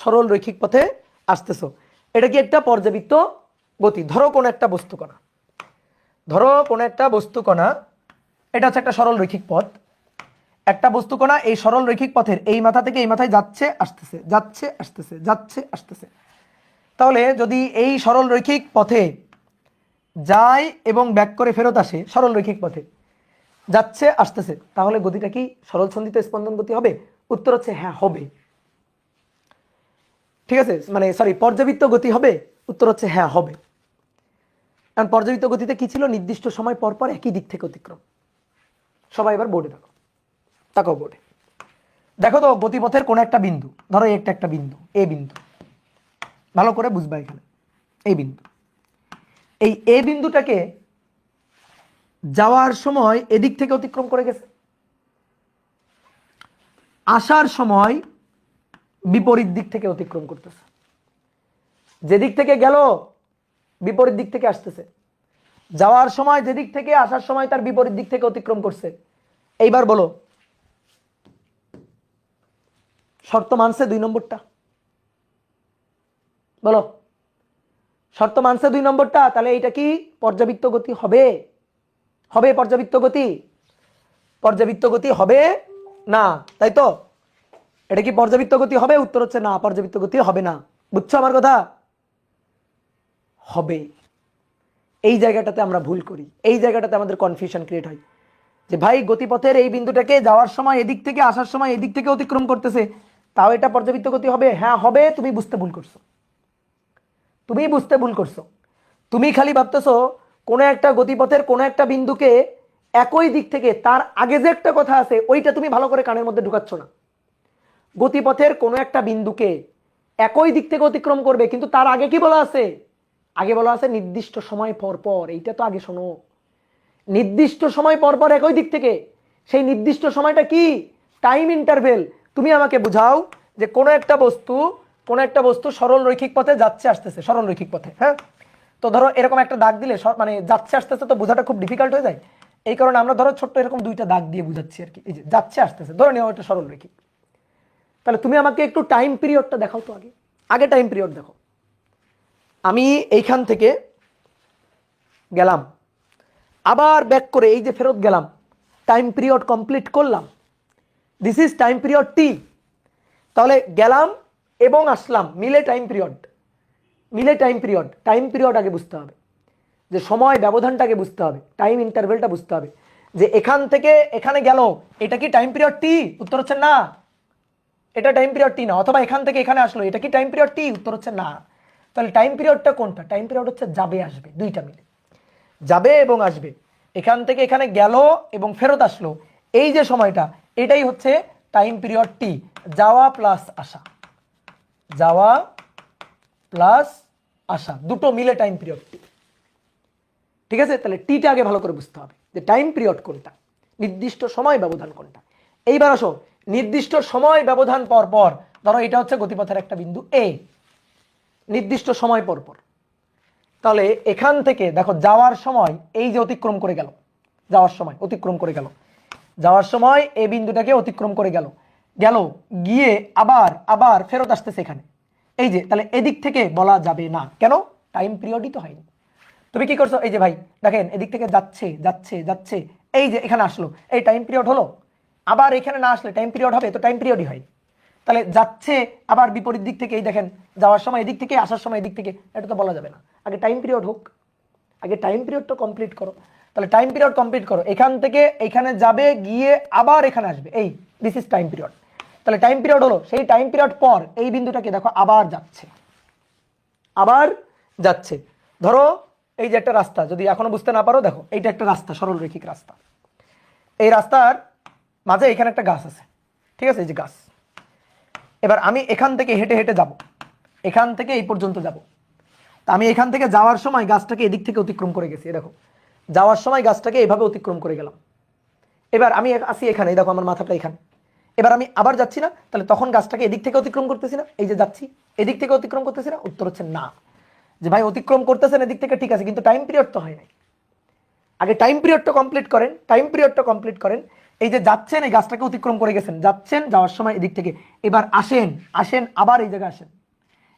সরল রৈখিক পথে আসতেছ, এটা কি একটা পর্যাবৃত্ত গতি। ধরো কোনো একটা বস্তুকণা, এটা হচ্ছে একটা সরল রৈখিক পথ। একটা বস্তুকণা এই সরল রৈখিক পথের এই মাথা থেকে এই মাথায় যাচ্ছে আসতেছে। তাহলে যদি এই সরল রৈখিক পথে যায় এবং ব্যাক করে ফেরত আসে, সরল রৈখিক পথে যাচ্ছে আসতেছে, তাহলে গতিটা কি সরল সন্ধিত স্পন্দন গতি হবে? উত্তর হচ্ছে হ্যাঁ হবে। ঠিক আছে, মানে সরি, পর্যাবৃত্ত গতি হবে? উত্তর হচ্ছে হ্যাঁ হবে। কারণ পর্যাবৃত্ত গতিতে কি ছিল, নির্দিষ্ট সময় পর পর একই দিক থেকে অতিক্রম। সবাই এবার বোর্ডে তাকাও বোর্ডে দেখো তো গতিপথের কোন একটা বিন্দু, ধরো একটা বিন্দু, এ বিন্দু, ভালো করে বুঝবা এখানে এই বিন্দু, এই এ বিন্দুটাকে যাওয়ার সময় এদিক থেকে অতিক্রম করে গেছে, আসার সময় বিপরীত দিক থেকে অতিক্রম করতেছে। যেদিক থেকে গেল বিপরীত দিক থেকে আসতেছে, যাওয়ার সময় যেদিক থেকে, আসার সময় তার বিপরীত দিক থেকে অতিক্রম করছে। এইবার বলো শর্ত মানছে 2 নম্বরটা? বলো শর্ত মানছে 2 নম্বরটা? তাহলে এটা কি পর্যাবৃত্ত গতি হবে? পর্যাবৃত্ত গতি হবে না, তাই তো? এটা কি পর্যাবৃত্ত গতি হবে? উত্তর হচ্ছে না, পর্যাবৃত্ত গতি হবে না। বুঝছো আমার কথা? হবে। এই জায়গাটাতে আমরা ভুল করি, এই জায়গাটাতে আমাদের কনফিউশন ক্রিয়েট হয় যে ভাই গতিপথের এই বিন্দুটাকে যাওয়ার সময় এদিক থেকে, আসার সময় এদিক থেকে অতিক্রম করতেছে, তাও এটা পর্যাবৃত্ত গতি হবে? হ্যাঁ হবে। তুমি বুঝতে ভুল করছো। তুমি খালি ভাবতেছো কোনো একটা গতিপথের কোনো একটা বিন্দুকে একই দিক থেকে, তার আগে যে একটা কথা আছে ওইটা তুমি ভালো করে কানের মধ্যে ঢুকাচ্ছ না। গতিপথের কোনো একটা বিন্দুকে একই দিক থেকে অতিক্রম করবে, কিন্তু তার আগে কি বলা আছে? আগে বলা আছে নির্দিষ্ট সময় পর পর। এইটা তো আগে শোনো, নির্দিষ্ট সময় পর পর একই দিক থেকে, সেই নির্দিষ্ট সময়টা কি? Time interval. তুমি আমাকে বুঝাও যে কোনো একটা বস্তু সরল রৈখিক পথে যাচ্ছে আসতেছে, সরল রৈখিক পথে, হ্যাঁ। তো ধরো এরকম একটা দাগ দিলে মানে যাচ্ছে আসতেছে তো বোঝাটা খুব ডিফিকাল্ট হয়ে যায়। এই কারণে আমরা ধরো ছোট্ট এরকম 2টা দাগ দিয়ে বুঝাচ্ছি আর কি। এই যে যাচ্ছে আসতেছে, ধরে নেওয়া এটা সরল রৈখিক। তাহলে তুমি আমাকে একটু টাইম পিরিয়ডটা দেখাও তো। আগে টাইম পিরিয়ড দেখো। আমি এইখান থেকে গেলাম, আবার ব্যাক করে এই যে ফেরত গেলাম, টাইম পিরিয়ড কমপ্লিট করলাম, দিস ইজ টাইম পিরিয়ড টি। তাহলে গেলাম এবং আসলাম মিলে টাইম পিরিয়ড আগে বুঝতে হবে, যে সময় ব্যবধানটাকে বুঝতে হবে, টাইম ইন্টারভেলটা বুঝতে হবে, যে এখান থেকে এখানে গেল, এটা কি টাইম পিরিয়ড টি? উত্তর হচ্ছে না, এটা টাইম পিরিয়ড টি না। অথবা এখান থেকে এখানে আসলো, এটা কি টাইম পিরিয়ড টি? উত্তর হচ্ছে না। তাহলে টাইম পিরিয়ডটা কোনটা? টাইম পিরিয়ড হচ্ছে যাবে আসবে, দুইটা মিলে, যাবে এবং আসবে। এখান থেকে এখানে গেল এবং ফেরত আসলো, এই যে সময়টা, এটাই হচ্ছে টাইম পিরিয়ড টি। যাওয়া প্লাস আসা, যাওয়া প্লাস আসা দুটো মিলে টাইম পিরিয়ড টি। ঠিক আছে, তাহলে টিটা আগে ভালো করে বুঝতে হবে যে টাইম পিরিয়ড কোনটা, নির্দিষ্ট সময় ব্যবধান কোনটা। এইবার আসো, নির্দিষ্ট সময় ব্যবধান পর পর, ধরো এটা হচ্ছে গতিপথের একটা বিন্দু এ, নির্দিষ্ট সময় পর পর। তাহলে এখান থেকে দেখো যাওয়ার সময় এই যে অতিক্রম করে গেল, যাওয়ার সময় অতিক্রম করে গেল, যাওয়ার সময় এই বিন্দুটাকে অতিক্রম করে গেল, গেল গিয়ে আবার আবার ফেরত আসতেছে এখানে, এই যে, তাহলে এদিক থেকে বলা যাবে না, কেন? টাইম পিরিয়ডই তো হয়নি। তুমি কি করছো, এই যে ভাই দেখেন এদিক থেকে যাচ্ছে যাচ্ছে যাচ্ছে, এই যে এখানে আসলো, এই টাইম পিরিয়ড হলো। আবার এখানে না আসলে টাইম পিরিয়ড হবে? তো টাইম পিরিয়ডই হয়। তাহলে যাচ্ছে আবার বিপরীত দিক থেকে, এই দেখেন যাওয়ার সময় এদিক থেকে, আসার সময় এদিক থেকে, এটা তো বলা যাবে না। আগে টাইম পিরিয়ড হোক, আগে টাইম পিরিয়ডটা কমপ্লিট করো। তাহলে টাইম পিরিয়ড কমপ্লিট করো, এখান থেকে এখানে যাবে, গিয়ে আবার এখানে আসবে, এই দিস ইজ টাইম পিরিয়ড। তাহলে টাইম পিরিয়ড হলো, সেই টাইম পিরিয়ড পর এই বিন্দুটাকে দেখো আবার যাচ্ছে, আবার যাচ্ছে। ধরো এই যে একটা রাস্তা, যদি এখনো বুঝতে না পারো, দেখো এইটা একটা রাস্তা, সরল রৈখিক রাস্তা। এই রাস্তার মাঝে এখানে একটা গাছ আছে, ঠিক আছে, এই যে গাছ। এবার আমি এখান থেকে হেঁটে হেঁটে যাব, এখান থেকে এই পর্যন্ত যাব। তা আমি এখান থেকে যাওয়ার সময় গাছটাকে এদিক থেকে অতিক্রম করে গেছি, দেখো যাওয়ার সময় গাছটাকে এইভাবে অতিক্রম করে গেলাম। এবার আমি আসি এখানে, দেখো আমার মাথাটা এখানে। এবার আমি আবার যাচ্ছি না, তাহলে তখন গাছটাকে এদিক থেকে অতিক্রম করতেছি না? এই যে যাচ্ছি, এদিক থেকে অতিক্রম করতেছি না? উত্তর হচ্ছে না। যে ভাই অতিক্রম করতেছেন এদিক থেকে, ঠিক আছে, কিন্তু টাইম পিরিয়ড তো হয় নাই। আগে টাইম পিরিয়ডটা কমপ্লিট করেন, টাইম পিরিয়ডটা কমপ্লিট করেন। এই যে যাচ্ছেন, এই গাছটাকে অতিক্রম করে গেছেন, যাচ্ছেন, যাওয়ার সময় এদিক থেকে, এবার আসেন, আসেন আবার এই জায়গায় আসেন,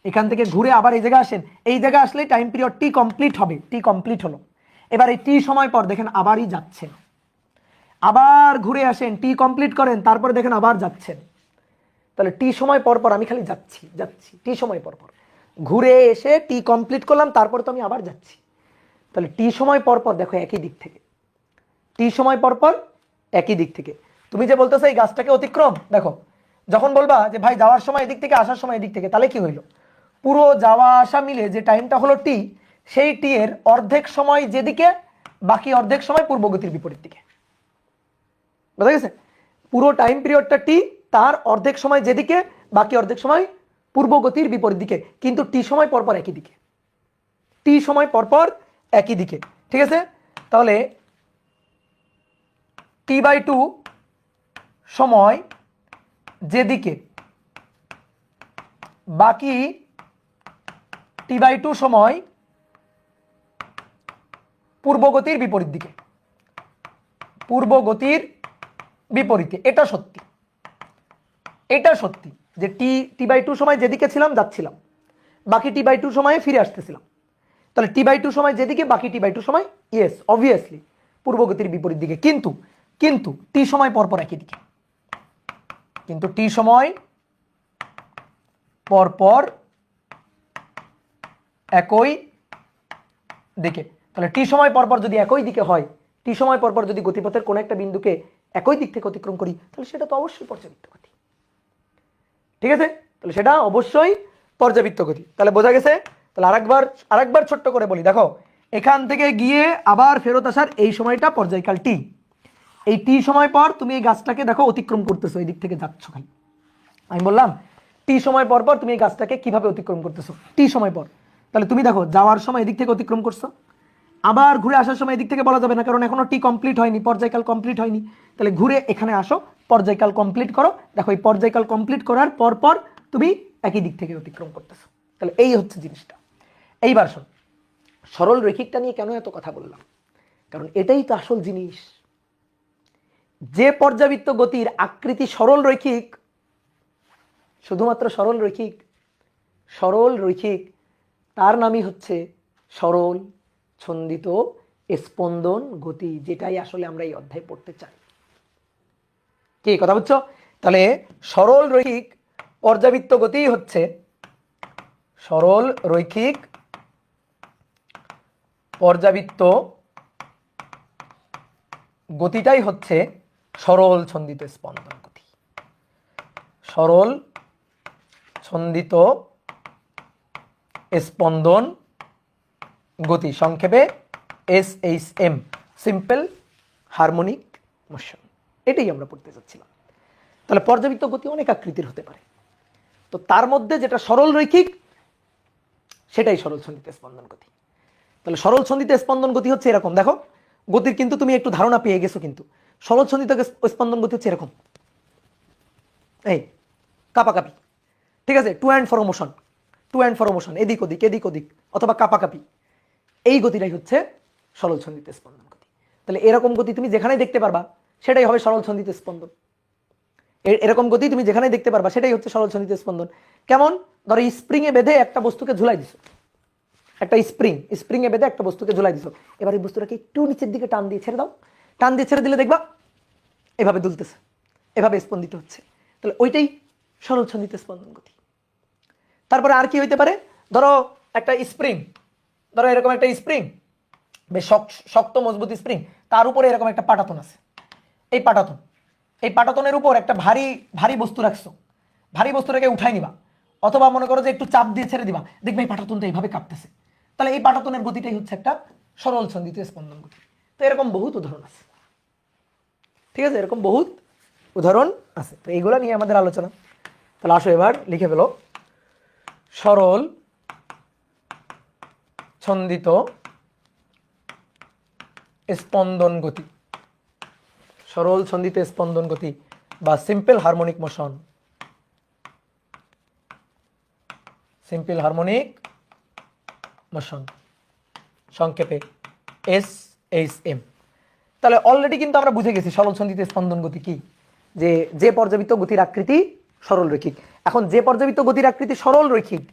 এখান থেকে ঘুরে আবার এই জায়গায় আসেন, এই জায়গায় আসলে টাইম পিরিয়ড টি কমপ্লিট হবে, টি কমপ্লিট হলো। এবার এই টি সময় পর দেখেন আবারই যাচ্ছেন, আবার ঘুরে আসেন, টি কমপ্লিট করেন, তারপরে দেখেন আবার যাচ্ছেন। তাহলে টি সময় পর পর আমি খালি যাচ্ছি যাচ্ছি, টি সময় পর পর ঘুরে এসে টি কমপ্লিট করলাম, তারপরে তো আমি আবার যাচ্ছি। তাহলে টি সময় পর পর দেখো একই দিক থেকে, টি সময় পর পর একই দিক থেকে। তুমি যে বলতেছো এই গাছটাকে অতিক্রম, দেখো যখন বলবা যে ভাই যাওয়ার সময় এদিক থেকে, আসার সময় এদিক থেকে, তাহলে কি হইলো? পুরো যাওয়া আসা মিলে যে টাইমটা হলো টি, সেই টি এর অর্ধেক সময় যেদিকে, বাকি অর্ধেক সময় পূর্বগতির বিপরীত দিকে। বুঝা গেছে? পুরো টাইম পিরিয়ডটা টি, তার অর্ধেক সময় যেদিকে, বাকি অর্ধেক সময় পূর্বগতির বিপরীত দিকে, কিন্তু টি সময় পরপর একই দিকে, টি সময় পরপর একই দিকে। ঠিক আছে, তাহলে T/2 সময় যেদিকে, বাকি T/2 সময় পূর্বগতির বিপরীত দিকে, পূর্বগতির বিপরীতে। এটা সত্যি, এটা সত্যি যে T/2 সময় যেদিকে ছিলাম যাচ্ছিলাম, বাকি T/2 সময়ে ফিরে আসতেছিলাম। তাহলে T/2 সময় যেদিকে, বাকি T/2 সময়, ইয়েস অবভিয়াসলি পূর্বগতির বিপরীত দিকে। কিন্তু কিন্তু টি সময় পরপর একই দিকে, কিন্তু টি সময় পরপর একই দিকে। তাহলে টি সময় পরপর যদি একই দিকে হয়, টি সময় পরপর যদি গতিপথের কোনো একটা বিন্দুকে একই দিক থেকে অতিক্রম করি, তাহলে সেটা তো অবশ্যই পর্যাবৃত্ত গতি। ঠিক আছে, তাহলে সেটা অবশ্যই পর্যাবৃত্ত গতি। তাহলে বোঝা গেছে? তাহলে আরেকবার ছোট্ট করে বলি, দেখো এখান থেকে গিয়ে আবার ফেরত আসার এই সময়টা পর্যায়কাল টি। এই টি সময় পর তুমি এই গাছটাকে দেখো অতিক্রম করতেছো, এই দিক থেকে যাচ্ছ খালি। আমি বললাম টি সময় পর পর তুমি এই গাছটাকে কিভাবে অতিক্রম করতেছো, টি সময় পর। তাহলে তুমি দেখো যাওয়ার সময় এদিক থেকে অতিক্রম করছো, আবার ঘুরে আসার সময় এদিক থেকে বলা যাবে না, কারণ এখনো টি কমপ্লিট হয়নি, পর্যায়কাল কমপ্লিট হয়নি। তাহলে ঘুরে এখানে আসো, পর্যায়কাল কমপ্লিট করো। দেখো এই পর্যায়কাল কমপ্লিট করার পর পর তুমি একই দিক থেকে অতিক্রম করতেছো। তাহলে এই হচ্ছে জিনিসটা। এইবার শোন, সরল রৈখিকটা নিয়ে কেন এত কথা বললাম, কারণ এটাই তো আসল জিনিস। যে পর্যাবৃত্ত গতির আকৃতি সরল রৈখিক, শুধুমাত্র সরল রৈখিক, সরল রৈখিক, তার নামই হচ্ছে সরল ছন্দিত স্পন্দন গতি, যেটাই আসলে আমরা এই অধ্যায়ে পড়তে চাই। কি কথা বুঝছো? তাহলে সরল রৈখিক পর্যাবৃত্ত গতি হচ্ছে, সরল রৈখিক পর্যাবৃত্ত গতিটাই হচ্ছে সরল ছন্দিত স্পন্দন গতি। সরল ছন্দিত স্পন্দন গতি, সংক্ষেপে SHM, সিম্পল হারমোনিক মোশন। এটাই আমরা পড়তে চাচ্ছিলাম। তাহলে পর্যাবৃত্ত গতি অনেক আকৃতির হতে পারে। তো তার মধ্যে যেটা সরল রৈখিক সেটাই সরল ছন্দিত স্পন্দন গতি। তাহলে সরল ছন্দিত স্পন্দন গতি হচ্ছে এরকম, দেখো গতির কিন্তু তুমি একটু ধারণা পেয়ে গেছো, কিন্তু সরল ছন্দিত স্পন্দন গতি হচ্ছে এরকম, এই কাপাকাপি, ঠিক আছে, to and fro motion, to and fro motion, এদিক ওদিক অথবা কাপাকাপি, এই গতিটাই হচ্ছে সরল ছন্দিত স্পন্দন গতি। তাহলে এরকম গতি তুমি যেখানেই দেখতে পারবা সেটাই হবে সরল ছন্দিত স্পন্দন। এরকম গতি তুমি যেখানেই দেখতে পারবা সেটাই হচ্ছে সরল ছন্দিত স্পন্দন। কেমন? ধরো স্প্রিং এ বেঁধে একটা বস্তুকে ঝুলাই দিছো, একটা স্প্রিং এ বেঁধে একটা বস্তুকে ঝুলাই দিছো, এবার এই বস্তুটাকে একটু নিচের দিকে টান দিয়ে ছেড়ে দাও, টান দিয়ে ছেড়ে দিলে দেখবা এভাবে দুলতেছে, এভাবে স্পন্দিত হচ্ছে। তাহলে ওইটাই সরল ছন্দিত স্পন্দন গতি। তারপরে আর কি হইতে পারে? ধরো একটা স্প্রিং, ধরো এরকম একটা স্প্রিং, বেশ শক্ত মজবুত স্প্রিং, তার উপরে এরকম একটা পাটাতন আছে, এই পাটাতনের উপর একটা ভারী ভারী বস্তু রাখছো, ভারী বস্তুটাকে উঠাই নিবা, অথবা মনে করো যে একটু চাপ দিয়ে ছেড়ে দিবা, দেখবে এই পাটাতনটা এইভাবে কাঁপতেছে। তাহলে এই পাটাতনের গতিটাই হচ্ছে একটা সরল ছন্দিত স্পন্দন গতি। তো এরকম বহুত উদাহরণ আছে, ঠিক আছে, এরকম বহুত উদাহরণ আছে। তো এইগুলা নিয়ে আমাদের আলোচনা। তাহলে আসো এবার লিখে ফেলো, সরল ছন্দিত স্পন্দন গতি, সরল ছন্দিত স্পন্দন গতি বা simple harmonic motion, simple harmonic motion, সংক্ষেপে SHM। তাহলে অলরেডি কিন্তু আমরা বুঝে গেছি সরল ছন্দিত স্পন্দন গতি কি, যে পর্যাবৃত্ত গতির আকৃতি সরল রৈখিক। এখন যে পর্যাবৃত্ত গতির আকৃতি সরল রৈখিক,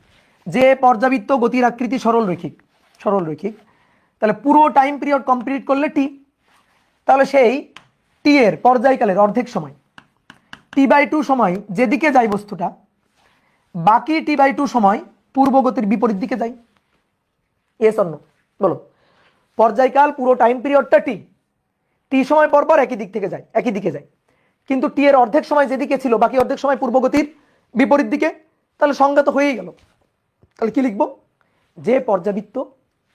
যে পর্যাবৃত্ত গতির আকৃতি সরল রৈখিক, তাহলে পুরো টাইম পিরিয়ড কমপ্লিট করলে টি, তাহলে সেই টি এর পর্যায়কালের অর্ধেক সময় T/2 সময় যেদিকে যায় বস্তুটা, বাকি T/2 সময় পূর্ব গতির বিপরীত দিকে যায়। এস অন্য বলো, পর্যায়কাল পুরো টাইম পিরিয়ডটা টি সময় পর পর একই দিকে যায়, কিন্তু টি এর অর্ধেক সময় যেদিকে ছিল বাকি অর্ধেক সময় পূর্ব গতির বিপরীত দিকে। তাহলে সংজ্ঞা তো হয়েই গেল। তাহলে কি লিখবো? যে পর্যাবৃত্ত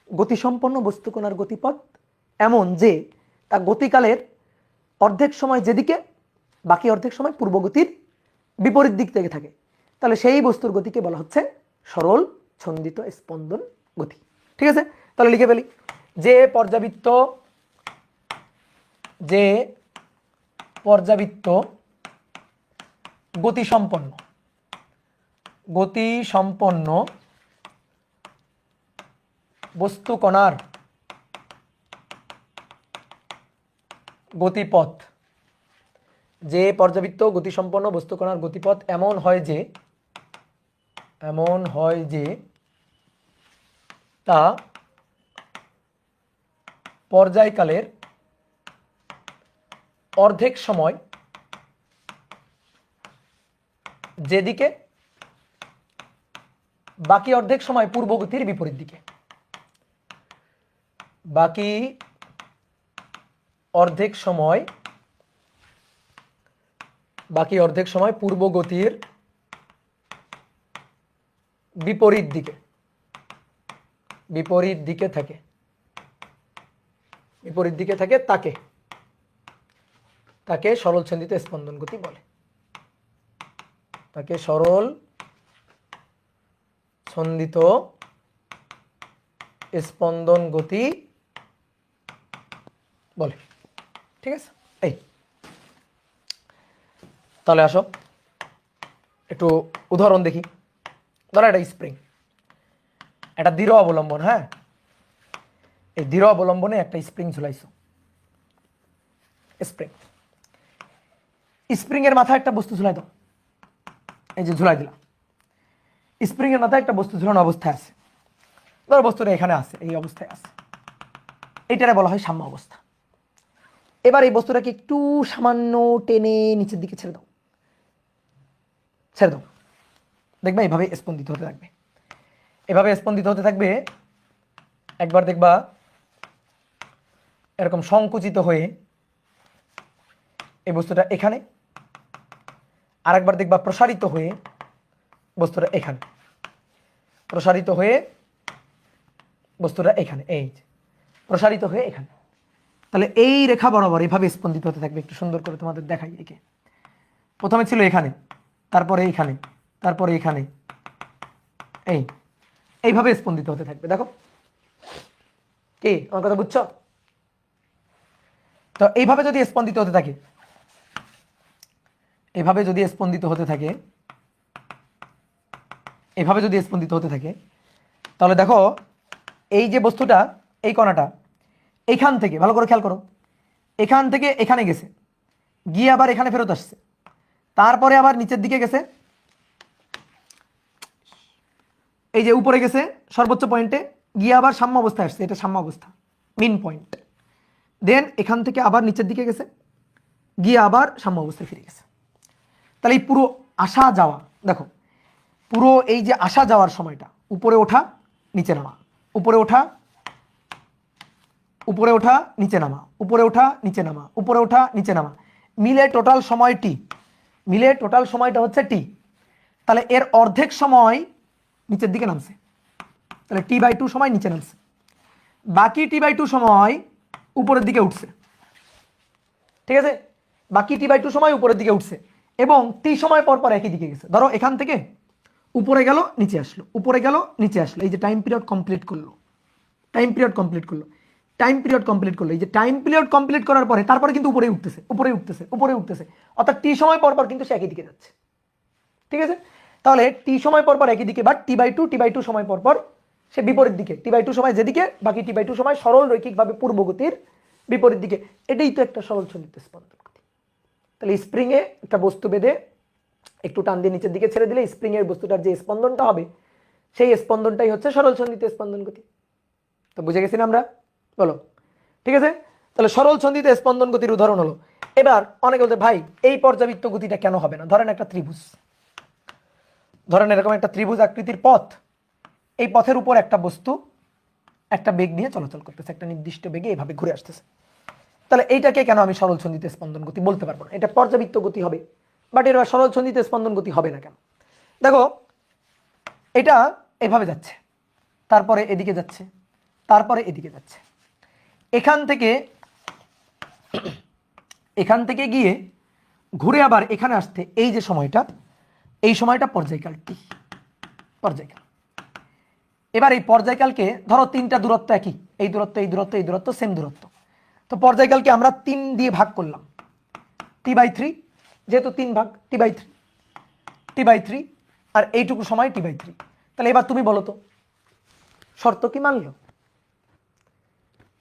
গতিসম্পন্ন বস্তুকণার গতিপথ এমন যে তা গতিকালের অর্ধেক সময় যেদিকে বাকি অর্ধেক সময় পূর্ব গতির বিপরীত দিক থেকে থাকে, তাহলে সেই বস্তুর গতিকে বলা হচ্ছে সরল ছন্দিত স্পন্দন গতি। ঠিক আছে, তাহলে লিখে ফেলি, যে পর্যাবৃত্ত গতিসম্পন্ন বস্তুকণার গতিপথ, যে পর্যাবৃত্ত গতিসম্পন্ন বস্তুকণার গতিপথ এমন হয় যে তা পর্যায়কালের অর্ধেক সময় যেদিকে বাকি অর্ধেক সময় পূর্ব গতির বিপরীত দিকে, বাকি অর্ধেক সময় পূর্ব গতির বিপরীত দিকে থাকে, তাকে সরল ছন্দিত স্পন্দন গতি বলে, তাকে সরল ছন্দিত স্পন্দন গতি বলে। ঠিক আছে, এই তাহলে আসো একটু উদাহরণ দেখি। ধরো একটা স্প্রিং, একটা দৃঢ় অবলম্বন, হ্যাঁ, এই দৃঢ় অবলম্বনে একটা স্প্রিং ঝুলাইছো, স্প্রিং এর মাথায় একটা বস্তু ঝুলাই দাও, এই যে ঝুলাই দিলাম, স্প্রিং এর মাথায় একটা বস্তু ঝুলানো অবস্থায় আছে, ধরো বস্তুটা এখানে আছে, এই অবস্থায় আছে, এইটারে বলা হয় সাম্য অবস্থা। এবার এই বস্তুটাকে একটু সামান্য টেনে নিচের দিকে ছেড়ে দাও, দেখবা এইভাবে স্পন্দিত হতে থাকবে, একবার দেখবা এরকম সংকুচিত হয়ে এই বস্তুটা এখানে, আর একবার দেখবা প্রসারিত হয়ে বস্তুটা এখানে, প্রসারিত হয়ে বস্তুটা এখানে, এই প্রসারিত হয়ে এখানে। তাহলে এই রেখা বরাবর এভাবে স্পন্দিত হতে থাকবে। একটু সুন্দর করে তোমাদের দেখাই, একে প্রথমে ছিল এখানে, তারপরে এইখানে, তারপরে এখানে এইভাবে স্পন্দিত হতে থাকবে। দেখো কি আমার কথা বুঝছো? তো এইভাবে যদি স্পন্দিত হতে থাকে, এভাবে যদি স্পন্দিত হতে থাকে, এভাবে যদি স্পন্দিত হতে থাকে, তাহলে দেখো এই যে বস্তুটা, এই কণাটা এইখান থেকে, ভালো করে খেয়াল করো, এখান থেকে এখানে গেছে, গিয়ে আবার এখানে ফেরত আসছে, তারপরে আবার নিচের দিকে গেছে, এই যে উপরে গেছে সর্বোচ্চ পয়েন্টে, গিয়ে আবার সাম্য অবস্থায় আসছে, এটা সাম্য অবস্থা, মিন পয়েন্ট। দেন এখান থেকে আবার নিচের দিকে গেছে, গিয়ে আবার সাম্য অবস্থায় ফিরে গেছে। তাহলে এই পুরো আসা যাওয়া, দেখো পুরো এই যে আসা যাওয়ার সময়টা, উপরে ওঠা নিচে নামা, উপরে ওঠা, উপরে ওঠা নিচে নামা, উপরে ওঠা নিচে নামা, উপরে ওঠা নিচে নামা, মিলে টোটাল সময় টি, মিলে টোটাল সময়টা হচ্ছে টি। তাহলে এর অর্ধেক সময় নিচের দিকে নামছে, তাহলে T/2 সময় নিচে নামছে, বাকি T/2 সময় উপরের দিকে উঠছে। ঠিক আছে, বাকি T/2 সময় উপরের দিকে উঠছে এবং টি সময় পর পর একই দিকে গেছে। ধরো এখান থেকে উপরে গেল, নিচে আসলো, উপরে গেল, নিচে আসলো, এই যে টাইম পিরিয়ড কমপ্লিট করলো, টাইম পিরিয়ড কমপ্লিট করলো, টাইম পিরিয়ড কমপ্লিট করলো, এই যে টাইম পিরিয়ড কমপ্লিট করার পরে তারপরে কিন্তু উপরে উঠতেছে, উপরে উঠতেছে, উপরে উঠতেছে, অর্থাৎ টি সময় পর পর কিন্তু সে একই দিকে যাচ্ছে। ঠিক আছে, তাহলে টি সময় পর পর একই দিকে, বাট T/2 সময় পর পর সে বিপরীত দিকে, T/2 সময় যেদিকে, বাকি T/2 সময় সরল রৈখিকভাবে পূর্বগতির বিপরীত দিকে। এটাই তো একটা সরল ছন্দিত স্পন্দন গতি। তাহলে স্প্রিং এ একটা বস্তু বেঁধে একটু টান দিয়ে নিচের দিকে ছেড়ে দিলে স্প্রিং এর বস্তুটার যে স্পন্দনটা হবে, সেই স্পন্দনটাই হচ্ছে সরল ছন্দিত স্পন্দন গতি। তো বুঝে গেছি না আমরা? বলো, ঠিক আছে। তাহলে সরল ছন্দিত স্পন্দন গতির উদাহরণ হলো। এবার অনেকে বলতে ভাই এই পর্যাবৃত্ত গতিটা কেন হবে না? ধরেন একটা ত্রিভুজ, ধরেন এরকম একটা ত্রিভুজ আকৃতির পথ, এই পথের উপর একটা বস্তু একটা বেগ নিয়ে চলাচল করতেছে, একটা নির্দিষ্ট বেগে এইভাবে ঘুরে আসতেছে। তাহলে এইটাকে কেন আমি সরল ছন্দিত স্পন্দন গতি বলতে পারবো না? এটা পর্যাবৃত্ত গতি হবে, বাট এর সরল ছন্দিত স্পন্দন গতি হবে না কেন? দেখো এটা এভাবে যাচ্ছে, তারপরে এদিকে যাচ্ছে, তারপরে এদিকে যাচ্ছে, এখান থেকে গিয়ে ঘুরে আবার এখানে আসতে এই যে সময়টা, এই সময়টা পর্যায়কাল টি, পর্যায়কাল। এবার এই পর্যায়কালকে ধরো তিনটা দূরত্ব একই, এই দূরত্ব, এই দূরত্ব, এই দূরত্ব সেম দূরত্ব। তো পর্যায়কালকে আমরা 3 দিয়ে ভাগ করলাম, T/3, যেহেতু 3 ভাগ, T/3 আর এইটুকু সময় T/3। তাহলে এবার তুমি বলো তো শর্ত কি মানলো?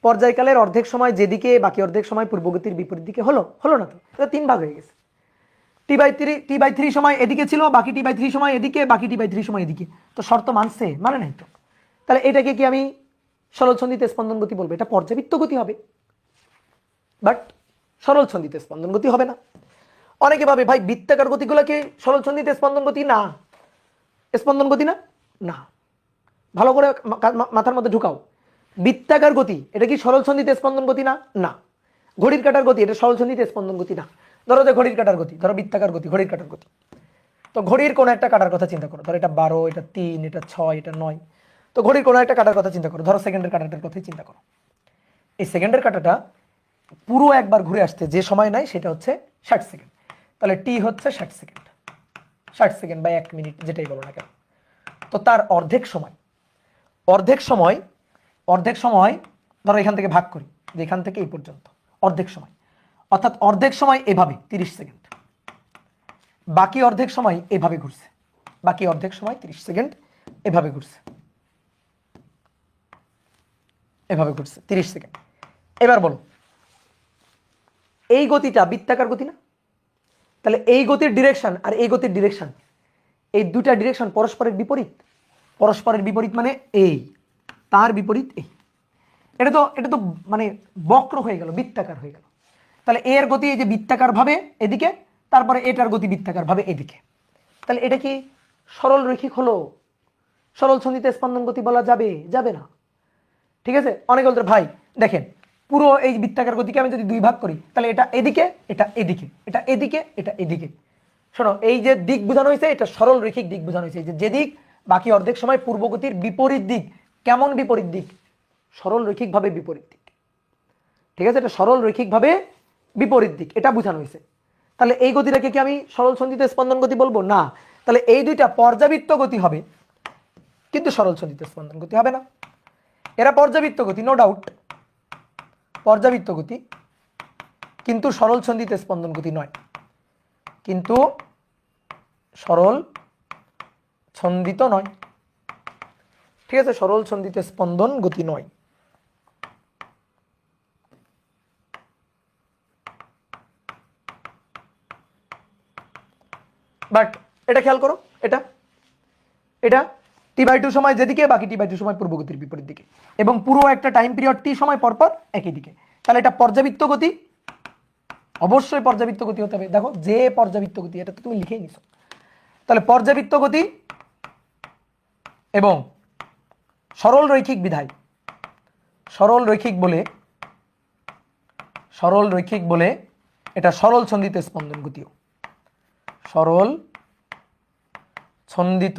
পর্যায়কালের অর্ধেক সময় যেদিকে, বাকি অর্ধেক সময় পূর্বগতির বিপরীত দিকে হলো, হলো না তো? এটা 3 ভাগ হয়ে গেছে। T/3 সময় এদিকে ছিল, বাকি T/3 সময় এদিকে, বাকি T/3 সময় এদিকে। তো শর্ত মানছে? মানে নাই তো। তাহলে এটাকে কি আমি সরল ছন্দিত স্পন্দন গতি বলবো? এটা পর্যাবৃত্ত গতি হবে, বাট সরল ছন্দিত স্পন্দন গতি হবে না। অনেকে ভাবে ভাই বৃত্তাকার গতিগুলোকে সরল ছন্দিত স্পন্দন গতি না, স্পন্দন গতি না, না। ভালো করে মাথার মধ্যে ঢুকাও, বৃত্তাকার গতি এটা কি সরল ছন্দিত স্পন্দন গতি না? না। ঘড়ির কাঁটার গতি এটা সরল ছন্দিত স্পন্দন গতি না। ধরো যে ঘড়ির কাঁটার গতি, ধরো বৃত্তাকার গতি, ঘড়ির কাঁটার গতি। তো ঘড়ির কোনো একটা কাঁটার কথা চিন্তা করো, ধরো এটা 12, এটা 3, এটা 6, এটা 9। তো ঘড়ির কোনো একটা কাঁটার কথা চিন্তা করো, ধরো সেকেন্ডের কাঁটাটার কথাই চিন্তা করো। এই সেকেন্ডের কাঁটাটা পুরো একবার ঘুরে আসতে যে সময় নাই সেটা হচ্ছে 60 সেকেন্ড। তাহলে টি হচ্ছে 60 সেকেন্ড, 60 সেকেন্ড বা 1 মিনিট যেটাই বলো না কেন। তো তার অর্ধেক সময়, অর্ধেক সময়, অর্ধেক সময় ধরো এখান থেকে ভাগ করি, যে এখান থেকে এই পর্যন্ত অর্ধেক সময়, অর্থাৎ অর্ধেক সময় এভাবে 30 সেকেন্ড, বাকি অর্ধেক সময় এভাবে ঘুরছে, বাকি অর্ধেক সময় 30 সেকেন্ড এভাবে ঘুরছে, এভাবে ঘুরছে 30 সেকেন্ড। এবার বলো এই গতিটা বৃত্তাকার গতি না? তাহলে এই গতির ডিরেকশন আর এই গতির ডিরেকশন, এই দুটা ডিরেকশন পরস্পরের বিপরীত। পরস্পরের বিপরীত মানে এই, তার বিপরীত এই। এটা তো মানে বক্র হয়ে গেল, বৃত্তাকার হয়ে গেল। তাহলে এর গতি এই যে বৃত্তাকার ভাবে এদিকে, তারপরে এটার গতি বৃত্তাকার ভাবে এদিকে। তাহলে এটা কি সরল রৈখিক হলো? সরল ছন্দিত স্পন্দন গতি বলা যাবে? যাবে না। ঠিক আছে, অনেকে বলতে ভাই দেখেন পুরো এই বৃত্তাকার গতিকে আমি যদি 2 ভাগ করি, তাহলে এটা এদিকে, এটা এদিকে, এটা এদিকে, এটা এদিকে। শোনো, এই যে দিক বোঝানো হয়েছে এটা সরল রৈখিক দিক বোঝানো হয়েছে, যে দিক বাকি অর্ধেক সময় পূর্বগতির বিপরীত দিক। কেমন বিপরীত দিক? সরল রৈখিকভাবে বিপরীত দিক। ঠিক আছে, এটা সরল রৈখিকভাবে বিপরীত দিক, এটা বোঝানো হয়েছে। তাহলে এই গতিটাকে কি আমি সরল ছন্দিত স্পন্দন গতি বলবো? না। তাহলে এই দুইটা পর্যাবৃত্ত গতি হবে, কিন্তু সরল ছন্দিত স্পন্দন গতি হবে না। এরা পর্যাবৃত্ত গতি, নো ডাউট, পর্যাবৃত্ত গতি, কিন্তু সরল ছন্দিত স্পন্দন গতি নয়, কিন্তু সরল ছন্দিত নয়। ঠিক আছে, সরল ছন্দিত স্পন্দন গতি নয়। বাট এটা খেয়াল করো, এটা এটা t/2 সময় যেদিকে, বাকি t/2 সময় পূর্বগতির বিপরীত দিকে, এবং পুরো একটা টাইম পিরিয়ড t সময় পরপর একই দিকে। তাহলে এটা পর্যাবৃত্ত গতি, অবশ্যই পর্যাবৃত্ত গতি হতে হবে। দেখো যে পর্যাবৃত্ত গতি, এটা তো তুমি লিখেই নিছো। তাহলে পর্যাবৃত্ত গতি এবং সরল রৈখিক বিধায়, সরল রৈখিক বলে এটা সরল ছন্দিত স্পন্দন গতিও, সরল ছন্দিত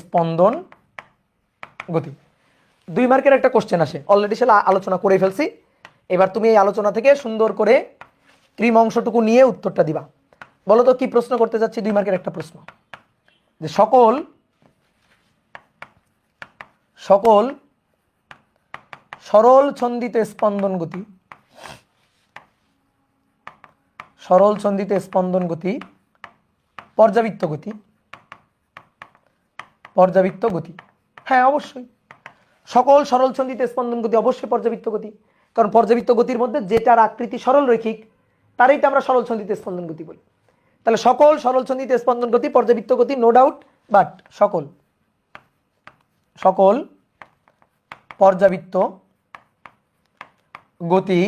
স্পন্দন গতি। 2 মার্কের একটা কোশ্চেন আসে, অলরেডি সেটা আলোচনা করে ফেলছি। এবার তুমি এই আলোচনা থেকে সুন্দর করে ক্রিম অংশটুকু নিয়ে উত্তরটা দিবা। বলো তো কি প্রশ্ন করতে যাচ্ছি? 2 মার্কের একটা প্রশ্ন, যে সকল সরল ছন্দিত স্পন্দন গতি, সরল ছন্দিত স্পন্দন গতি পর্যাবৃত্ত গতি, পর্যাবৃত্ত গতি। হ্যাঁ অবশ্যই, সকল সরল ছন্দিত স্পন্দন গতি অবশ্যই পর্যাবৃত্ত গতি, কারণ পর্যাবৃত্ত গতির মধ্যে যেটার আকৃতি সরল রৈখিক তারই তো আমরা সরল ছন্দিত স্পন্দন গতি বলি। তাহলে সকল সরল ছন্দিত স্পন্দন গতি পর্যাবৃত্ত গতি, নো ডাউট। বাট সকল পর্যাবৃত্ত গতি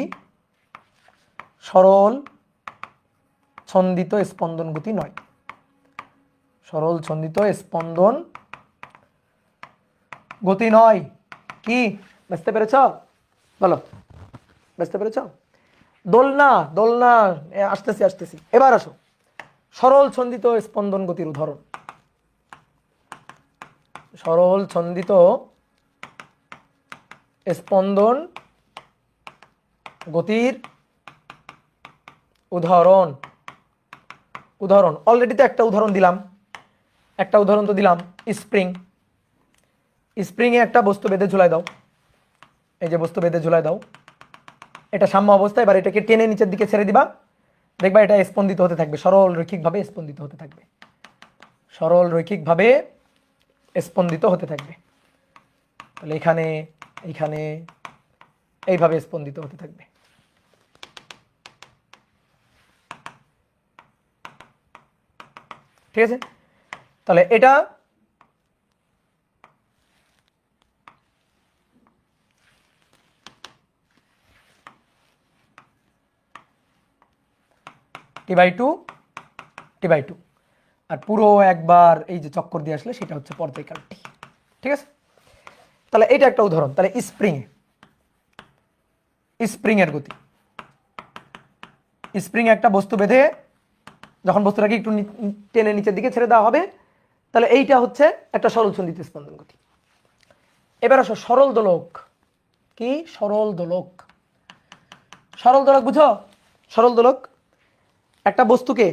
সরল ছন্দিত স্পন্দন গতি নয়, সরল ছন্দিত স্পন্দন গতি নয়। কি বুঝতে পেরেছ? বলো, বুঝতে পেরেছ? দোলনা, আসতেছি। এবার আসো সরল ছন্দিত স্পন্দন গতির উদাহরণ, সরল ছন্দিত স্পন্দন গতির উদাহরণ। অলরেডি তো একটা উদাহরণ দিলাম, স্প্রিংয়ে একটা বস্তু বেঁধে ঝুলাই দাও, এই যে বস্তু বেঁধে ঝুলাই দাও, এটা সাম্য অবস্থা। এবার এটাকে টেনে নিচের দিকে ছেড়ে দিবা, দেখবা এটা স্পন্দিত হতে থাকবে, সরল রৈখিকভাবে স্পন্দিত হতে থাকবে, সরল রৈখিকভাবে স্পন্দিত হতে থাকবে। তাহলে এইখানে এইভাবে স্পন্দিত হতে থাকবে। ঠিক আছে, তাহলে এটা t/2 আর পুরো একবার এই যে চক্কর দিয়ে আসলে সেটা হচ্ছে পর্যায়কাল টি। ঠিক আছে, তাহলে এটা একটা উদাহরণ। তাহলে স্প্রিংয়ের গতি, স্প্রিং একটা বস্তু বেঁধে যখন বস্তুটাকে একটু টেনে নিচের দিকে ছেড়ে দেওয়া হবে, তাহলে এইটা হচ্ছে একটা সরল ছন্দিত স্পন্দন গতি। এবার আসো সরল দোলক। কি সরল দোলক? বুঝো? সরল দোলক একটা বস্তুকে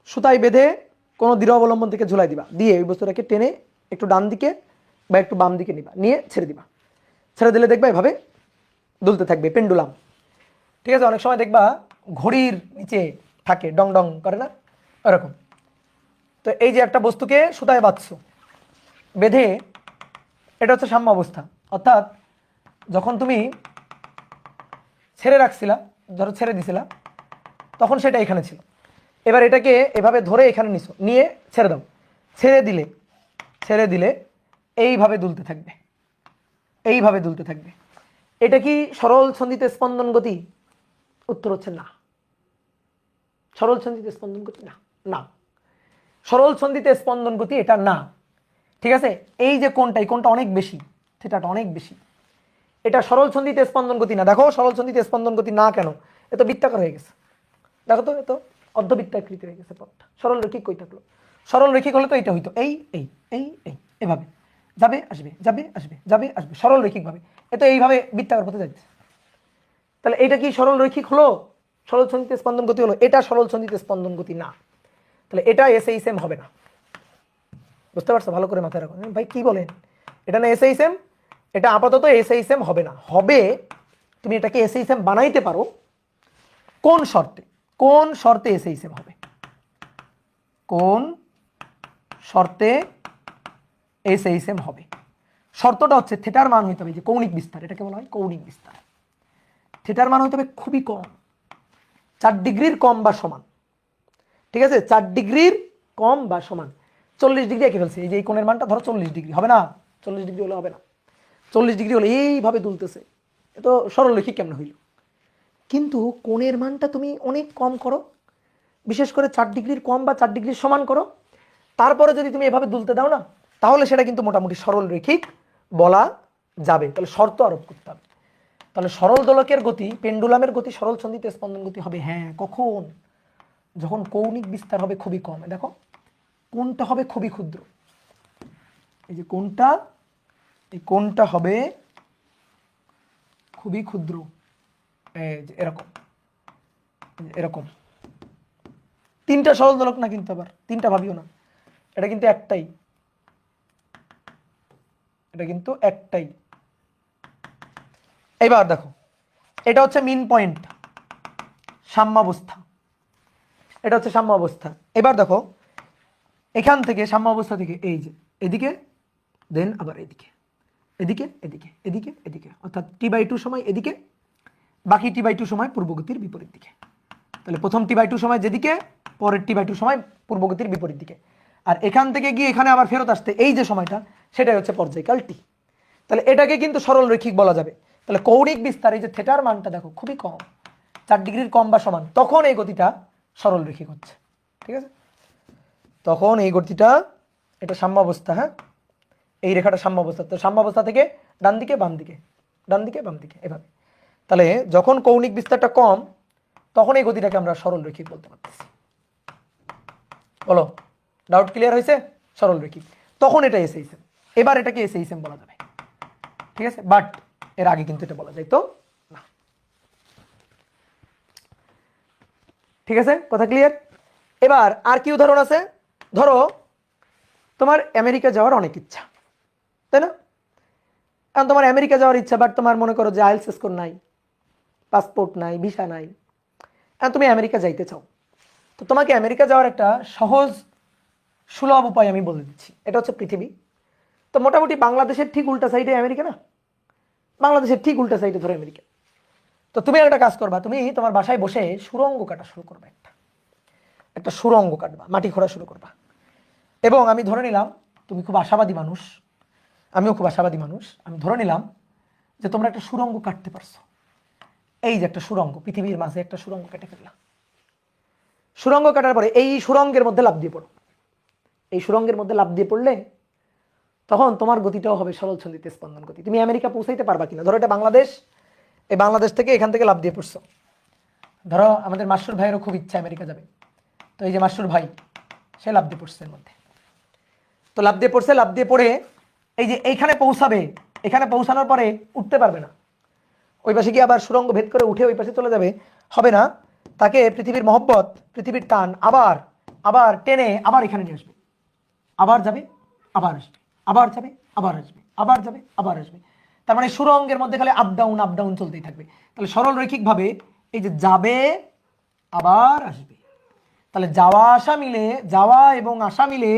সুতায় বেঁধে কোনো দৃঢ় অবলম্বন থেকে ঝুলাই দিবা, দিয়ে ওই বস্তুটাকে টেনে একটু ডান দিকে বা একটু বাম দিকে নিবা, নিয়ে ছেড়ে দিবা। ছেড়ে দিলে দেখবা এভাবে দুলতে থাকবে, পেন্ডুলাম। ঠিক আছে, অনেক সময় দেখবা ঘড়ির নিচে থাকে, ডং ডং করে না, এরকম। তো এই যে একটা বস্তুকে সুতায় বাঁধছো, বেঁধে, এটা হচ্ছে সাম্য অবস্থা। অর্থাৎ যখন তুমি ছেড়ে রাখছিলা, ধরো ছেড়ে দিছিলা, তখন সেটা এখানে ছিল। এবার এটাকে এভাবে ধরে এখানে নিছো, নিয়ে ছেড়ে দাও, ছেড়ে দিলে এইভাবে দুলতে থাকবে, এটা কি সরল ছন্দিত স্পন্দন গতি? উত্তর হচ্ছে না, সরল ছন্দিত স্পন্দন গতি না, সরল ছন্দিত স্পন্দন গতি এটা না। ঠিক আছে, এই যে কোনটা অনেক বেশি, থিটাটা অনেক বেশি, এটা সরল ছন্দিত স্পন্দন গতি না। দেখো সরল ছন্দিত স্পন্দন গতি না কেন? এত বৃত্তাকার হয়ে গেছে, দেখো তো, এত অর্ধবৃত্তাকৃতি হয়ে গেছে পথটা। সরল রৈখিক কই থাকলো? সরল রৈখিক হলে তো এটা হইতো এই এভাবে যাবে আসবে, সরল রৈখিক ভাবে। এত এইভাবে বৃত্তাকার পথে যাচ্ছে। তাহলে এটা কি সরল রৈখিক হলো? সরল ছন্দিত স্পন্দন গতি হলো? এটা সরল ছন্দিত স্পন্দন গতি না। তাহলে এটা এসএইচএম হবে না। বুঝতে পারছো? ভালো করে মাথায় রাখো। ভাই কি বলেন, এটা না এসএইচএম, এটা আপাতত এসএইচএম হবে না। হবে, তুমি এটাকে এসএইচএম বানাইতে পারো কোন শর্তে? কোন শর্তে এসএইচএম হবে? কোন শর্তে এসএইচএম হবে? শর্তটা হচ্ছে থিটার মান হইতে হবে, যে কৌণিক বিস্তার, এটাকে বলা হয় কৌণিক বিস্তার। থিটার মান হইতে হবে খুবই কম, 4 ডিগ্রির কম বা সমান। ঠিক আছে, 4 ডিগ্রির কম বা সমান। 40 ডিগ্রি এঁকে ফেলছে, এই যে এই কোণের মানটা ধরো 40 ডিগ্রি, হবে না? 40 ডিগ্রি হলে হবে না। 40 ডিগ্রি হলে এইভাবে দুলতেছে, এ তো সরলরৈখিক কেমন হইল? কিন্তু কোণের মানটা তুমি অনেক কম করো, বিশেষ করে 4 ডিগ্রির কম বা 4 ডিগ্রির সমান করো, তারপরে যদি তুমি এভাবে দুলতে দাও না, তাহলে সেটা কিন্তু মোটামুটি সরলরৈখিক বলা যাবে। তাহলে শর্ত আরোপ করতে হবে। তাহলে সরল দোলকের গতি, পেন্ডুলামের গতি সরল সন্ধিত স্পন্দন গতি হবে। হ্যাঁ, কখন? যখন কৌণিক বিস্তার হবে খুবই কম। দেখো কোণটা হবে খুবই ক্ষুদ্র, এই যে কোণটা, এই কোণটা হবে খুবই ক্ষুদ্র, এই যে এরকম, এরকম। 3টা সরল দোলক না কিন্তু, আবার 3টা ভাবিও না, এটা কিন্তু একটাই, এটা কিন্তু একটাই। এবার দেখো, এটা হচ্ছে মিন পয়েন্ট, সাম্যাবস্থা, এটা হচ্ছে সাম্যাবস্থা। এবার দেখো এখান থেকে সাম্যাবস্থা থেকে এই যে এদিকে, দেন আবার এদিকে, এদিকে এদিকে, এদিকে এদিকে, অর্থাৎ t/2 সময় এদিকে, বাকি t/2 সময় পূর্বগতির বিপরীত দিকে। তাহলে প্রথম t/2 সময় যেদিকে, পরের t/2 সময় পূর্বগতির বিপরীত দিকে। আর এখান থেকে গিয়ে এখানে আবার ফেরত আসতে এই যে সময়টা, সেটাই হচ্ছে পর্যায়কাল টি। তাহলে এটাকে কিন্তু সরলরৈখিক বলা যাবে। তাহলে কৌণিক বিস্তার, এই যে থিটার মানটা দেখো খুবই কম, 4 ডিগ্রির কম বা সমান, তখন এই গতিটা সরলরৈখিক হচ্ছে। ঠিক আছে, তখন এই গতিটা, এটা সাম্যাবস্থা। হ্যাঁ, এই রেখাটা সাম্যাবস্থা। তো সাম্যাবস্থা থেকে ডান দিকে বাম দিকে, ডান দিকে বাম দিকে, এভাবে। তাহলে যখন কৌণিক বিস্তারটা কম, তখন এই গতিটাকে আমরা সরলরৈখিক বলতে পারতেছি। বলো, ডাউট ক্লিয়ার হয়েছে? সরলরৈখিক, তখন এটা এসএইচএম। এবার এটাকে এসএইচএম বলা যাবে। ঠিক আছে, বাট এর আগে কিন্তু এটা বলা যাইতো না। ঠিক আছে, কথা ক্লিয়ার? এবার আর কি উদাহরণ আছে? ধরো তোমার আমেরিকা যাওয়ার অনেক ইচ্ছা, তাই না? কারণ তোমার আমেরিকা যাওয়ার ইচ্ছা, বাট তোমার মনে করো যে আইএলটিএস স্কোর নাই, পাসপোর্ট নাই, ভিসা নাই, আর তুমি আমেরিকা যাইতে চাও। তো তোমাকে আমেরিকা যাওয়ার একটা সহজ সুলভ উপায় আমি বলে দিচ্ছি। এটা হচ্ছে পৃথিবী। তো মোটামুটি বাংলাদেশের ঠিক উল্টা সাইডে আমেরিকা না, বাংলাদেশের ঠিক উল্টা সাইডে ধরো আমেরিকা। তো তুমি একটা কাজ করবা, তুমি তোমার বাসায় বসে সুড়ঙ্গ কাটা শুরু করবে, একটা সুড়ঙ্গ কাটবা, মাটি খোঁড়া শুরু করবা। এবং আমি ধরে নিলাম তুমি খুব আশাবাদী মানুষ, আমিও খুব আশাবাদী মানুষ, আমি ধরে নিলাম যে তোমরা একটা সুড়ঙ্গ কাটতে পারছো। এই যে একটা সুড়ঙ্গ, পৃথিবীর মাঝে একটা সুড়ঙ্গ কেটে ফেললাম। সুড়ঙ্গ কাটার পরে এই সুড়ঙ্গের মধ্যে লাফ দিয়ে পড়ো। এই সুড়ঙ্গের মধ্যে লাফ দিয়ে পড়লে তখন তোমার গতিটাও হবে সরল সন্ধিত স্পন্দন গতি। তুমি আমেরিকা পৌঁছাইতে পারবা কিনা? ধরো এটা বাংলাদেশ, এই বাংলাদেশ থেকে এখান থেকে লাফ দিয়ে পড়ছো। ধরো আমাদের মাসুর ভাইয়েরও খুব ইচ্ছা আমেরিকা যাবে, তো এই যে মাসুর ভাই, সে লাফ দিয়ে পড়ছে এর মধ্যে। তো লাফ দিয়ে পড়ছে, লাফ দিয়ে পড়ে এই যে এইখানে পৌঁছাবে, এখানে পৌঁছানোর পরে উঠতে পারবে না, ওই পাশে গিয়ে আবার সুড়ঙ্গ ভেদ করে উঠে ওই পাশে চলে যাবে, হবে না। তাকে পৃথিবীর মহব্বত, পৃথিবীর টান আবার আবার টেনে আবার এখানে নিয়ে আসবে, আবার যাবে আবার আসবে, আবার যাবে আবার আসবে, আবার যাবে আবার আসবে। তার মানে সুড়ঙ্গের মধ্যে খালি আপ ডাউন চলতেই থাকবে। তাহলে সরল রৈখিকভাবে এই যে যাবে আবার আসবে, তাহলে যাওয়া আসা মিলে, যাওয়া এবং আসা মিলে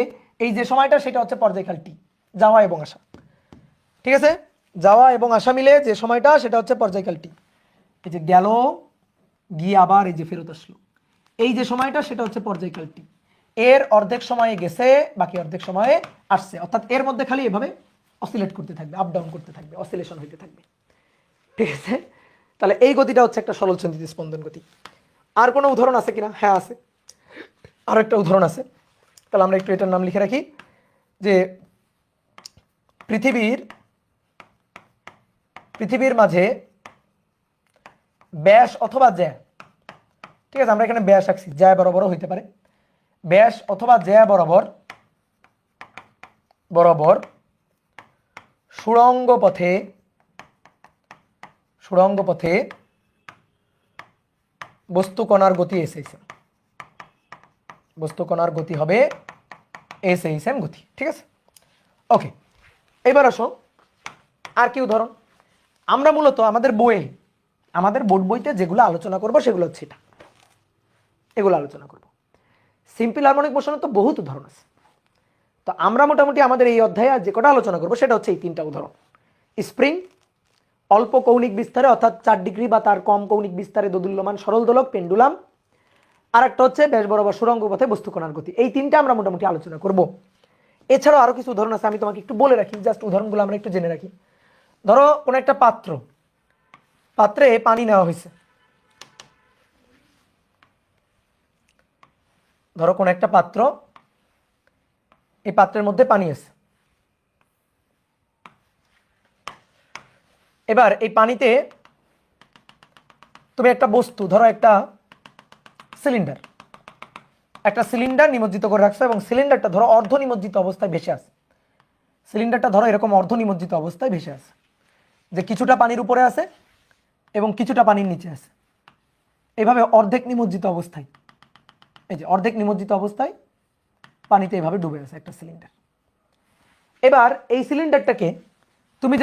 এই যে সময়টা, সেটা হচ্ছে পর্যায়কাল টি, যাওয়া এবং আসা। ঠিক আছে, যাওয়া এবং আসা মিলে যে সময়টা, সেটা হচ্ছে পর্যায়কাল টি। এই যে গেল, গিয়ে আবার এই যে ফেরত আসলো, এই যে সময়টা, সেটা হচ্ছে পর্যায়কাল টি। এর অর্ধেক সময়ে গেছে, বাকি অর্ধেক সময়ে আসছে, অর্থাৎ এর মধ্যে খালি এভাবে অসিলেট করতে থাকবে, আপ ডাউন করতে থাকবে, অসিলেশন হইতে থাকবে। ঠিক আছে, তাহলে এই গতিটা হচ্ছে একটা সরল সন্ধিত স্পন্দন গতি। আর কোনো উদাহরণ আছে কিনা? হ্যাঁ আছে, আরো একটা উদাহরণ আছে। তাহলে আমরা একটু এটার নাম লিখে রাখি, যে পৃথিবীর মাঝে ব্যাস অথবা জ্যা, ঠিক আছে, আমরা এখানে ব্যাস রাখছি, জ্যা বরাবরও হইতে পারে, ব্যাস অথবা জ্যা বরাবর বরাবর সুড়ঙ্গ পথে বস্তু কণার গতি এসেছে। বস্তু কণার গতি হবে এস এই সেম গতি, ঠিক আছে। ওকে, এবার আসো আর কি উদাহরণ। আমরা মূলত আমাদের বইয়ে, আমাদের বোর্ড বইতে যেগুলো আলোচনা করব সেগুলো হচ্ছে এটা, এগুলো আলোচনা করব। সিম্পল হারমোনিক মোশনের তো বহুত উদাহরণ আছে, তো আমরা মোটামুটি আমাদের এই অধ্যায়ে যে কটা আলোচনা করব সেটা হচ্ছে এই 3টা উদাহরণ। স্প্রিং, অল্প কৌণিক বিস্তারে অর্থাৎ 4 ডিগ্রি বা তার কম কৌণিক বিস্তারে দোদুল্যমান সরল দোলক পেন্ডুলাম, আর একটা হচ্ছে ব্যাস বরাবর সুড়ঙ্গ পথে বস্তু কণার গতি। এই 3টা আমরা মোটামুটি আলোচনা করব। এছাড়াও আরো কিছু উদাহরণ আছে, আমি তোমাকে একটু বলে রাখি, জাস্ট উদাহরণগুলো আমরা একটু জেনে রাখি। ধরো কোন একটা পাত্রে পানি নেওয়া হয়েছে, ধরো কোন একটা পাত্র, এই পাত্রের মধ্যে পানি আছে। এবার এই পানিতে তুমি একটা বস্তু, ধরো একটা সিলিন্ডার নিমজ্জিত করে রাখছো, এবং সিলিন্ডারটা ধরো অর্ধ নিমজ্জিত অবস্থায় ভেসে আছে। সিলিন্ডারটা ধরো এরকম অর্ধ নিমজ্জিত অবস্থায় ভেসে আছে, যে কিছুটা পানির উপরে আছে এবং কিছুটা পানির নিচে আছে, এভাবে অর্ধেক নিমজ্জিত অবস্থায়, এই যে অর্ধেক নিমজ্জিত অবস্থায় পানিতে এভাবে ডুবে আছে একটা সিলিন্ডার। এবার এই সিলিন্ডারটাকে তুমি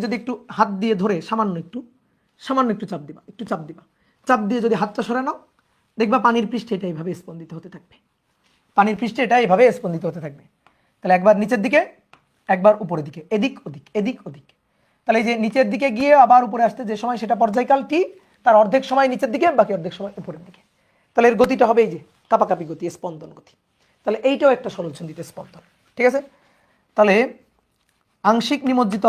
যদি একটু হাত দিয়ে ধরে সামান্য একটু চাপ দিবা, চাপ দিয়ে যদি হাতটা সরে নাও, দেখবা পানির পৃষ্ঠে এটা এইভাবে স্পন্দিত হতে থাকবে, তাহলে একবার নিচের দিকে, একবার উপরের দিকে, এদিক ওদিক। তাহলে এই যে নিচের দিকে গিয়ে আবার উপরে আসতে যে সময় সেটা পর্যায়কাল টি, তার অর্ধেক সময় নিচের দিকে, বাকি অর্ধেক সময় উপরের দিকে। তাহলে এর গতিটা হবে এই যে কাপাকাপি গতি, স্পন্দন গতি। তাহলে এইটাও একটা সরলসন্ধিত স্পন্দন, ঠিক আছে। তাহলে আংশিক নিমজ্জিত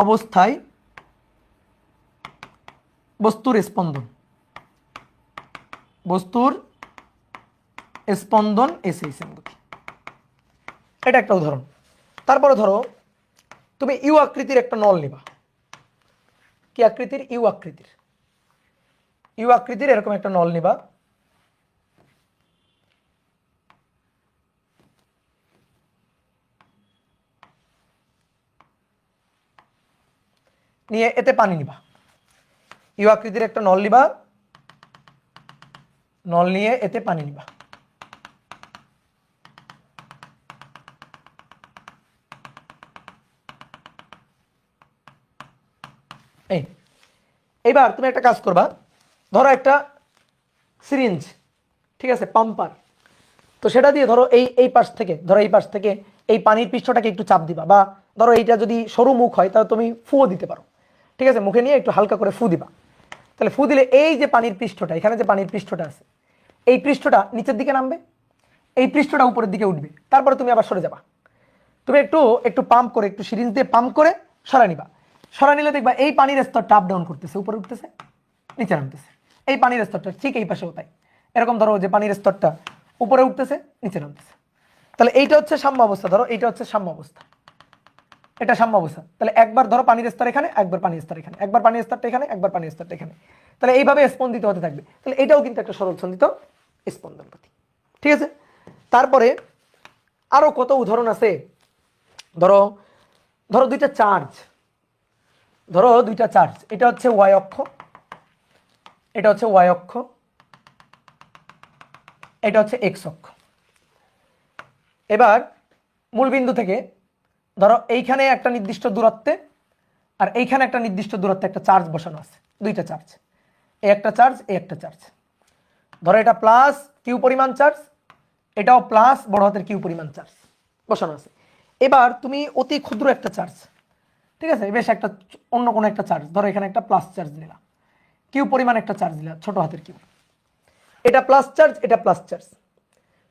অবস্থায় বস্তুর স্পন্দন এস এই সেম গতি, এটা একটা উদাহরণ। তারপরে ধরো তুমি ইউ আকৃতির একটা নল নিবা, কি আকৃতির? ইউ আকৃতির এরকম একটা নল নিবা, নিয়ে এতে পানি নিবা। ইউ আকৃতির একটা নল নিবা, নল নিয়ে এতে পানি নিবা। এইবার তুমি একটা কাজ করবা, ধরো একটা সিরিঞ্জ, ঠিক আছে, পাম্পার, তো সেটা দিয়ে ধরো এই পাশ থেকে এই পানির পৃষ্ঠটাকে একটু চাপ দিবা, বা ধরো এইটা যদি সরু মুখ হয় তাহলে তুমি ফুও দিতে পারো, ঠিক আছে, মুখে নিয়ে একটু হালকা করে ফু দিবা। তাহলে ফু দিলে এই যে পানির পৃষ্ঠটা, এখানে যে পানির পৃষ্ঠটা আছে, এই পৃষ্ঠটা নিচের দিকে নামবে, এই পৃষ্ঠটা উপরের দিকে উঠবে। তারপরে তুমি আবার সরে যাবা, তুমি একটু পাম্প করে, একটু সিরিঞ্জ দিয়ে পাম্প করে সরা নিবা। সরা নিলে দেখবা এই পানির স্তরটা আপ ডাউন করতেছে, উপরে উঠতেছে, নিচে নামতেছে। এই পানির স্তরটা ঠিক এই পাশেও তাই, এরকম ধরো যে পানির স্তরটা উপরে উঠতেছে, নিচে নামতেছে। তাহলে এইটা হচ্ছে সাম্য অবস্থা, ধরো এইটা হচ্ছে সাম্য অবস্থা, এটা সাম্য অবস্থা। তাহলে একবার ধরো পানির স্তর এখানে, একবার পানির স্তর এখানে, একবার পানির স্তরটা এখানে, একবার পানির স্তরটা এখানে, তাহলে এইভাবে স্পন্দিত হতে থাকবে। তাহলে এটাও কিন্তু একটা সরল সন্ধিত স্পন্দন গতি, ঠিক আছে। তারপরে আরো কত উদাহরণ আছে। ধরো দুইটা চার্জ, এটা হচ্ছে ওয়াই অক্ষ, এটা হচ্ছে ওয়াই অক্ষ, এটা হচ্ছে এক্স অক্ষ। এবার মূল বিন্দু থেকে ধরো এইখানে একটা নির্দিষ্ট দূরত্বে আর এইখানে একটা নির্দিষ্ট দূরত্বে একটা চার্জ বসানো আছে, দুইটা চার্জ, এই একটা চার্জ, এই একটা চার্জ। ধরো এটা প্লাস কিউ পরিমাণ চার্জ, এটাও প্লাস বড় হাতের কিউ পরিমাণ চার্জ বসানো আছে। এবার তুমি অতি ক্ষুদ্র একটা চার্জ, ঠিক আছে, বেশ একটা অন্য কোনো একটা চার্জ, ধরো এখানে একটা প্লাস চার্জ নিলাম, কিউ পরিমাণ একটা চার্জ দিলাম, ছোট হাতের কিউ, এটা প্লাস চার্জ, এটা প্লাস চার্জ,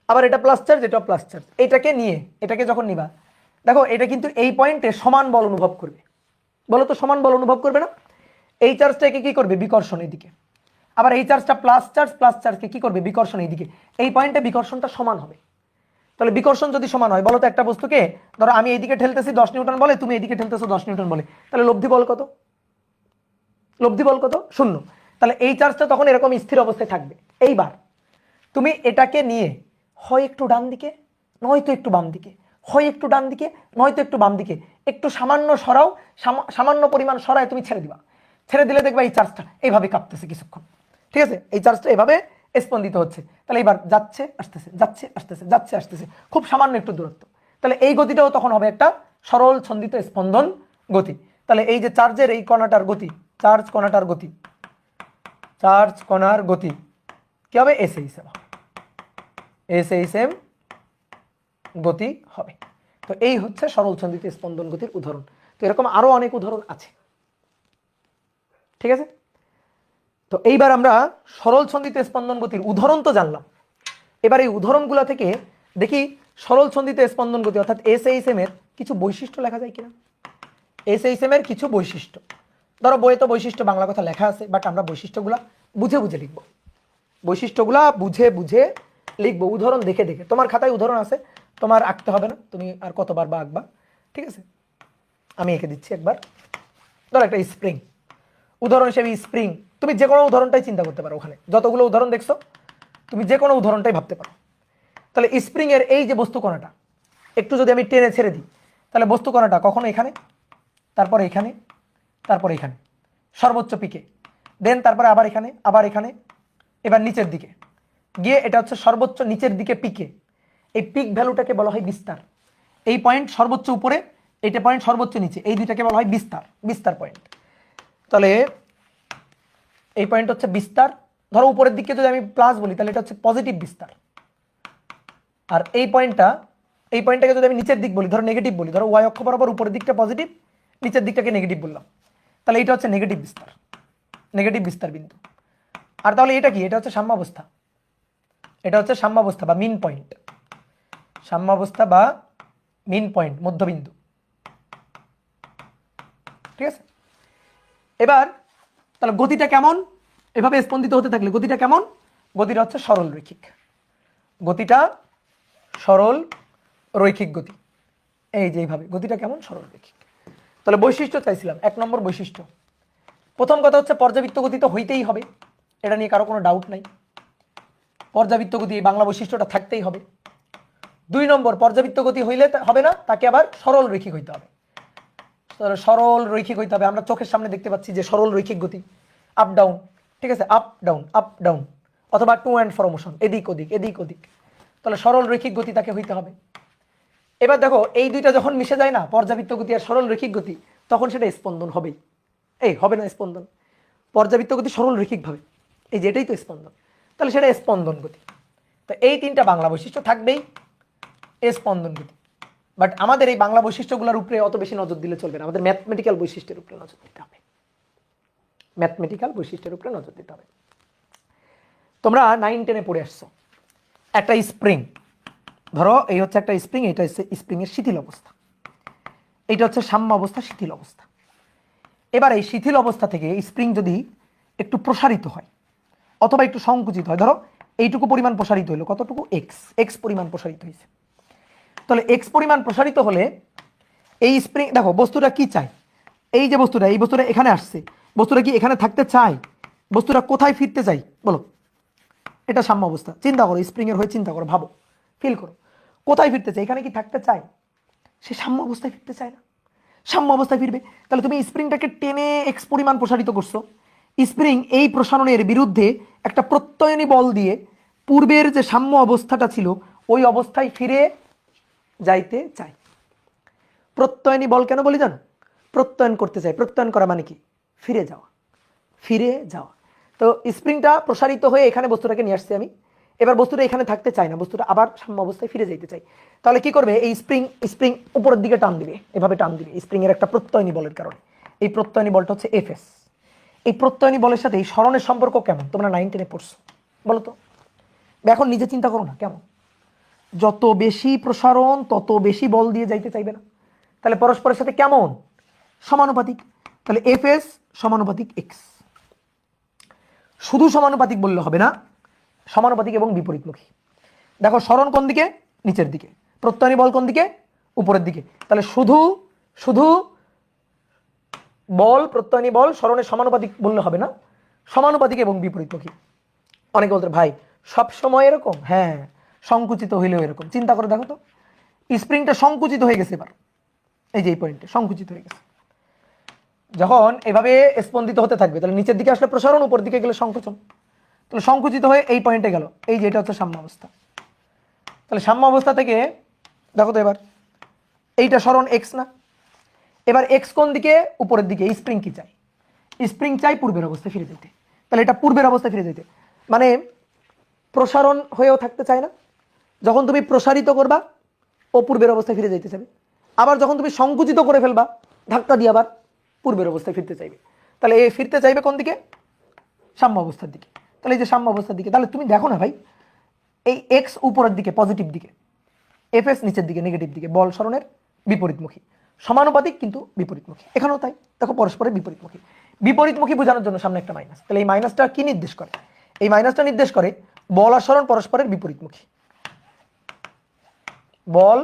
আবার এটা প্লাস চার্জ, এটাও প্লাস চার্জ। এটাকে যখন নিবা, দেখো এটা কিন্তু এই পয়েন্টে সমান বল অনুভব করবে, বলো তো সমান বল অনুভব করবে না? এই চার্জটাকে কি করবে? বিকর্ষণ এইদিকে। আবার এই চার্জটা প্লাস চার্জকে কি করবে? বিকর্ষণ এইদিকে। এই পয়েন্টে বিকর্ষণটা সমান হবে। তাহলে বিকর্ষণ যদি সমান হয়, বলো তো একটা বস্তুকে, ধরো আমি এইদিকে ঠেলতেছি 10 নিউটন বলে, তুমি এইদিকে ঠেলতেছো 10 নিউটন বলে, তাহলে লব্ধি বল কত? 0। তাহলে এই চার্জটা তখন এরকম স্থির অবস্থায় থাকবে। এইবার তুমি এটাকে নিয়ে হয় একটু ডান দিকে নয়তো একটু বাম দিকে, হয় একটু ডান দিকে নয়তো একটু বাম দিকে, একটু সামান্য সরাও, সামান্য পরিমাণ সরায় তুমি ছেড়ে দিবা, ছেড়ে দিলে দেখবা এই চার্জটা এইভাবে কাঁপতেছে কিছুক্ষণ। ঠিক আছে, এই চার্জটা এভাবে স্পন্দিত হচ্ছে। তাহলে এবার যাচ্ছে আসতেছে, যাচ্ছে আসতেছে, যাচ্ছে আসতেছে, খুব সামান্য একটু দূরত্ব। তাহলে এই গতিটাও তখন হবে একটা সরল ছন্দিত স্পন্দন গতি। তাহলে এই যে চার্জের এই কণাটার গতি, চার্জ কণাটার গতি, চার্জ কণার গতি কি হবে? এসএইচএম গতি হবে। তো এই হচ্ছে সরল ছন্দিত স্পন্দন গতির উদাহরণ। তো এরকম আরো অনেক উদাহরণ আছে। ঠিক আছে, তো এইবার আমরা সরল ছন্দিত স্পন্দন গতির উদাহরণ তো জানলাম। এবার এই উদাহরণগুলো থেকে দেখি সরল ছন্দিত স্পন্দন গতি অর্থাৎ এসএইচএম এর কিছু বৈশিষ্ট্য লেখা যায় কিনা। এসএইচএম এর কিছু বৈশিষ্ট্য, ধরো বইয়ে তো বৈশিষ্ট্য বাংলা কথা লেখা আছে, বাট আমরা বৈশিষ্ট্যগুলা বুঝে বুঝে লিখবো, বৈশিষ্ট্যগুলা বুঝে বুঝে লিখবো, উদাহরণ দেখে দেখে। তোমার খাতায় উদাহরণ আছে, তোমার আঁকতে হবে না, তুমি আর কতবার বা আঁকবা। ঠিক আছে, আমি এঁকে দিচ্ছি একবার। ধরো একটা স্প্রিং, উদাহরণ হিসেবে স্প্রিং, তুমি যে কোনো উদাহরণটাই চিন্তা করতে পারো, ওখানে যতগুলো উদাহরণ দেখছো তুমি যে কোনো উদাহরণটাই ভাবতে পারো। তাহলে স্প্রিং এর এই যে বস্তু কণাটা একটু যদি আমি টেনে ছেড়ে দিই, তাহলে বস্তু কণাটা কখনো এখানে, তারপরে এখানে, তারপরে এখানে সর্বোচ্চ পিকে, দেন তারপরে আবার এখানে, আবার এখানে, এবার নিচের দিকে গিয়ে এটা হচ্ছে সর্বোচ্চ নিচের দিকে পিকে। এই পিক ভ্যালুটাকে বলা হয় বিস্তার। এই পয়েন্ট সর্বোচ্চ উপরে, এইটা পয়েন্ট সর্বোচ্চ নিচে, এই দুইটাকে বলা হয় বিস্তার, বিস্তার পয়েন্ট। তাহলে এই পয়েন্ট হচ্ছে বিস্তার। ধরো উপরের দিকে যদি আমি প্লাস বলি তাহলে এটা হচ্ছে পজিটিভ বিস্তার। আর এই পয়েন্টটা, এই পয়েন্টটাকে যদি আমি নিচের দিক বলি, ধরো নেগেটিভ বলি, ধরো ওয়াই অক্ষ বরাবর উপরের দিকটা পজিটিভ, নিচের দিকটাকে নেগেটিভ বললাম, তাহলে এটা হচ্ছে নেগেটিভ বিস্তার, নেগেটিভ বিস্তার বিন্দু। আর তাহলে এটা কি? এটা হচ্ছে সাম্যাবস্থা, এটা হচ্ছে সাম্যাবস্থা বা মিন পয়েন্ট, সাম্যাবস্থা বা মিন পয়েন্ট, মধ্যবিন্দু। ঠিক আছে, এবার তাহলে গতিটা কেমন? এভাবে স্পন্দিত হতে থাকলে গতিটা কেমন? গতিটা হচ্ছে সরল রৈখিক, গতিটা সরল রৈখিক গতি। এই যে এইভাবে গতিটা কেমন? সরল রৈখিক। তাহলে বৈশিষ্ট্য চাইছিলাম, 1 নম্বর বৈশিষ্ট্য, প্রথম কথা হচ্ছে পর্যাবৃত্ত গতি তো হইতেই হবে, এটা নিয়ে কারো কোনো ডাউট নাই। পর্যাবৃত্ত গতি এই বাংলা বৈশিষ্ট্যটা থাকতেই হবে। 2 নম্বর, পর্যাবৃত্ত গতি হইলে হবে না, তাকে আবার সরল রৈখিক হইতে হবে। সরল রৈখিক হইতে হবে, আমরা চোখের সামনে দেখতে পাচ্ছি যে সরল রৈখিক গতি, আপ ডাউন। ঠিক আছে, আপ ডাউন, আপ ডাউন, অথবা টু অ্যান্ড ফ্রো মোশন, এদিক ওদিক, এদিক ওদিক। তাহলে সরল রৈখিক গতি তাকে হইতে হবে। এবার দেখো এই দুইটা যখন মিশে যায় না, পর্যাবৃত্ত গতি আর সরল রৈখিক গতি, তখন সেটা স্পন্দন হবেই। এই হবে না স্পন্দন, পর্যাবৃত্ত গতি সরল রৈখিক ভাবে, এই যে এটাই তো স্পন্দন, তাহলে সেটা স্পন্দন গতি। তো এই 3টা বাংলা বৈশিষ্ট্য থাকবেই, স্পন্দন গতি। বাট আমাদের এই বাংলা বৈশিষ্ট্যগুলোর উপরে অত বেশি নজর দিলে চলবে না, আমাদের ম্যাথমেটিক্যাল বৈশিষ্ট্যের উপরে নজর দিতে হবে, ম্যাথমেটিক্যাল বৈশিষ্ট্যের উপরে নজর দিতে হবে। তোমরা 9-10-এ পড়ে আসছো, একটা স্প্রিং, ধরো এই হচ্ছে একটা স্প্রিং, এটা হচ্ছে স্প্রিং এর শিথিল অবস্থা, এইটা হচ্ছে সাম্য অবস্থা, শিথিল অবস্থা। এবার এই শিথিল অবস্থা থেকে স্প্রিং যদি একটু প্রসারিত হয় অথবা একটু সংকুচিত হয়, ধরো এইটুকু পরিমাণ প্রসারিত হলো, কতটুকু? এক্স পরিমাণ প্রসারিত হয়েছে। তাহলে এক্স পরিমাণ প্রসারিত হলে এই স্প্রিং, দেখো বস্তুটা কি চাই, এই যে বস্তুটা, এই বস্তুটা এখানে আসছে, বস্তুটা কি এখানে থাকতে চায়? বস্তুটা কোথায় ফিরতে চাই বলো? এটা সাম্য অবস্থা, চিন্তা করো, স্প্রিং এর হয়ে চিন্তা করো, ভাবো, ফিল করো, কোথায় ফিরতে চাই? এখানে কি থাকতে চায়? সে সাম্য অবস্থায় ফিরতে চায় না, সাম্য অবস্থায় ফিরবে। তাহলে তুমি স্প্রিংটাকে টেনে এক্স পরিমাণ প্রসারিত করছো, স্প্রিং এই প্রসারণের বিরুদ্ধে একটা প্রত্যয়নী বল দিয়ে পূর্বের যে সাম্য অবস্থাটা ছিল ওই অবস্থায় ফিরে যাইতে চায়। প্রত্যয়নী বল কেন বলি জানো? প্রত্যয়ন করতে চাই, প্রত্যয়ন করা মানে কি? ফিরে যাওয়া, ফিরে যাওয়া। তো স্প্রিংটা প্রসারিত হয়ে এখানে বস্তুটাকে নিয়ে আসছি আমি, এবার বস্তুটা এখানে থাকতে চায় না, বস্তুটা আবার সাম্য অবস্থায় ফিরে যেতে চাই। তাহলে কি করবে? এই স্প্রিং উপরের দিকে টান দিবে, এভাবে টান দিবে স্প্রিং এর একটা প্রত্যয়নী বলের কারণে। এই প্রত্যয়নী বলটা হচ্ছে এফএস। এই প্রত্যয়নী বলের সাথে এই সরণের সম্পর্ক কেমন? তোমরা 9-10-এ পড়ছো, বলো তো। এখন নিজে চিন্তা করো না, কেমন? যত বেশি প্রসারণ তত বেশি বল দিয়ে যাইতে চাইবে না, তাহলে পরস্পরের সাথে কেমন? সমানুপাতিক। তাহলে এফএস সমানুপাতিক এক্স। শুধু সমানুপাতিক বললে হবে না, সমানুপাতিক এবং বিপরীতমুখী। দেখো সরণ কোন দিকে? নিচের দিকে। প্রত্যয়নী বল কোন দিকে? উপরের দিকে। তাহলে শুধু শুধু বল, প্রত্যয়নী বল সরণের সমানুপাতিক বললে হবে না, সমানুপাতিক এবং বিপরীতমুখী। অনেকে বলতে ভাই সব সময় এরকম? হ্যাঁ, সংকুচিত হইলেও এরকম। চিন্তা করে দেখো তো, স্প্রিংটা সংকুচিত হয়ে গেছে, এবার এই যে এই পয়েন্টে সংকুচিত হয়ে গেছে। যখন এভাবে স্পন্দিত হতে থাকবে তাহলে নিচের দিকে আসলে প্রসারণ, উপর দিকে গেলে সংকোচন, তাহলে সংকুচিত হয়ে এই পয়েন্টে গেল, এই যে এটা হচ্ছে সাম্য অবস্থা। তাহলে সাম্য অবস্থা থেকে দেখো তো এবার এইটা সরণ এক্স না, এবার এক্স কোন দিকে, উপরের দিকে। স্প্রিং কি চাই? স্প্রিং চাই পূর্বের অবস্থায় ফিরে যেতে, তাহলে এটা পূর্বের অবস্থায় ফিরে যেতে, মানে প্রসারণ হয়েও থাকতে চায় না। যখন তুমি প্রসারিত করবা ও পূর্বের অবস্থায় ফিরে যেতে চাইবে, আবার যখন তুমি সংকুচিত করে ফেলবা ধাক্কা দিয়ে আবার পূর্বের অবস্থায় ফিরতে চাইবে। তাহলে এ ফিরতে চাইবে কোন দিকে? সাম্য অবস্থার দিকে। তাহলে এই যে সাম্য অবস্থার দিকে, তাহলে তুমি দেখো না ভাই, এই এক্স উপরের দিকে পজিটিভ দিকে, এফ এস নিচের দিকে নেগেটিভ দিকে, বল সরণের বিপরীতমুখী, সমানুপাতিক কিন্তু বিপরীতমুখী। এখানেও তাই, দেখো পরস্পরের বিপরীতমুখী। বিপরীতমুখী বোঝানোর জন্য সামনে একটা মাইনাস, তাহলে এই মাইনাসটা কি নির্দেশ করে? এই মাইনাসটা নির্দেশ করে বল আর সরণ পরস্পরের বিপরীতমুখী। বল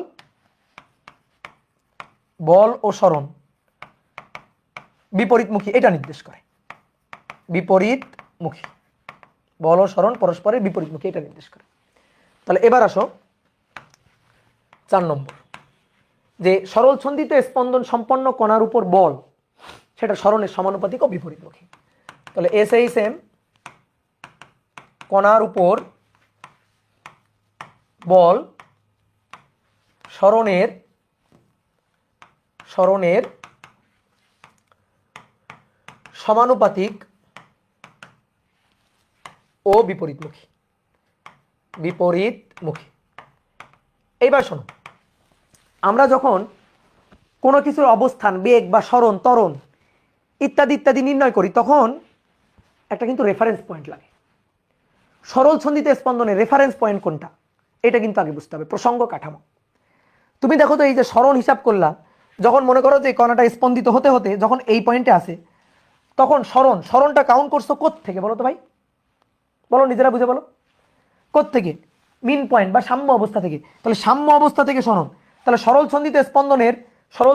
ও সরণ বিপরীতমুখী, এটা নির্দেশ করে। বিপরীতমুখী, বল ও সরণ পরস্পরের বিপরীতমুখী, এটা নির্দেশ করে। তাহলে এবার আসো 4 নম্বর, যে সরল ছন্দিত স্পন্দন সম্পন্ন কণার উপর বল সেটা সরণের সমানুপাতিক ও বিপরীতমুখী। তাহলে এস এই সেম কণার উপর বল সরণের সমানুপাতিক ও বিপরীতমুখী। এইবার শোনো, আমরা যখন কোনো কিছুর অবস্থান, বেগ বা সরণ, ত্বরণ ইত্যাদি ইত্যাদি নির্ণয় করি তখন একটা কিন্তু রেফারেন্স পয়েন্ট লাগে। সরল ছন্দিত স্পন্দনের রেফারেন্স পয়েন্ট কোনটা এটা কিন্তু আগে বুঝতে হবে। প্রসঙ্গ কাঠামো, তুমি দেখো তো এই যে সরণ হিসাব করলা, যখন মনে করো যে কণাটা স্পন্দিত হতে হতে যখন এই পয়েন্টে আসে তখন সরণটা কাউন্ট করছো থেকে বলো তো ভাই, বলো নিজেরা বুঝে বলো, থেকে? মিন পয়েন্ট বা সাম্য অবস্থা থেকে। তাহলে সাম্য অবস্থা থেকে সরণ, তাহলে সরল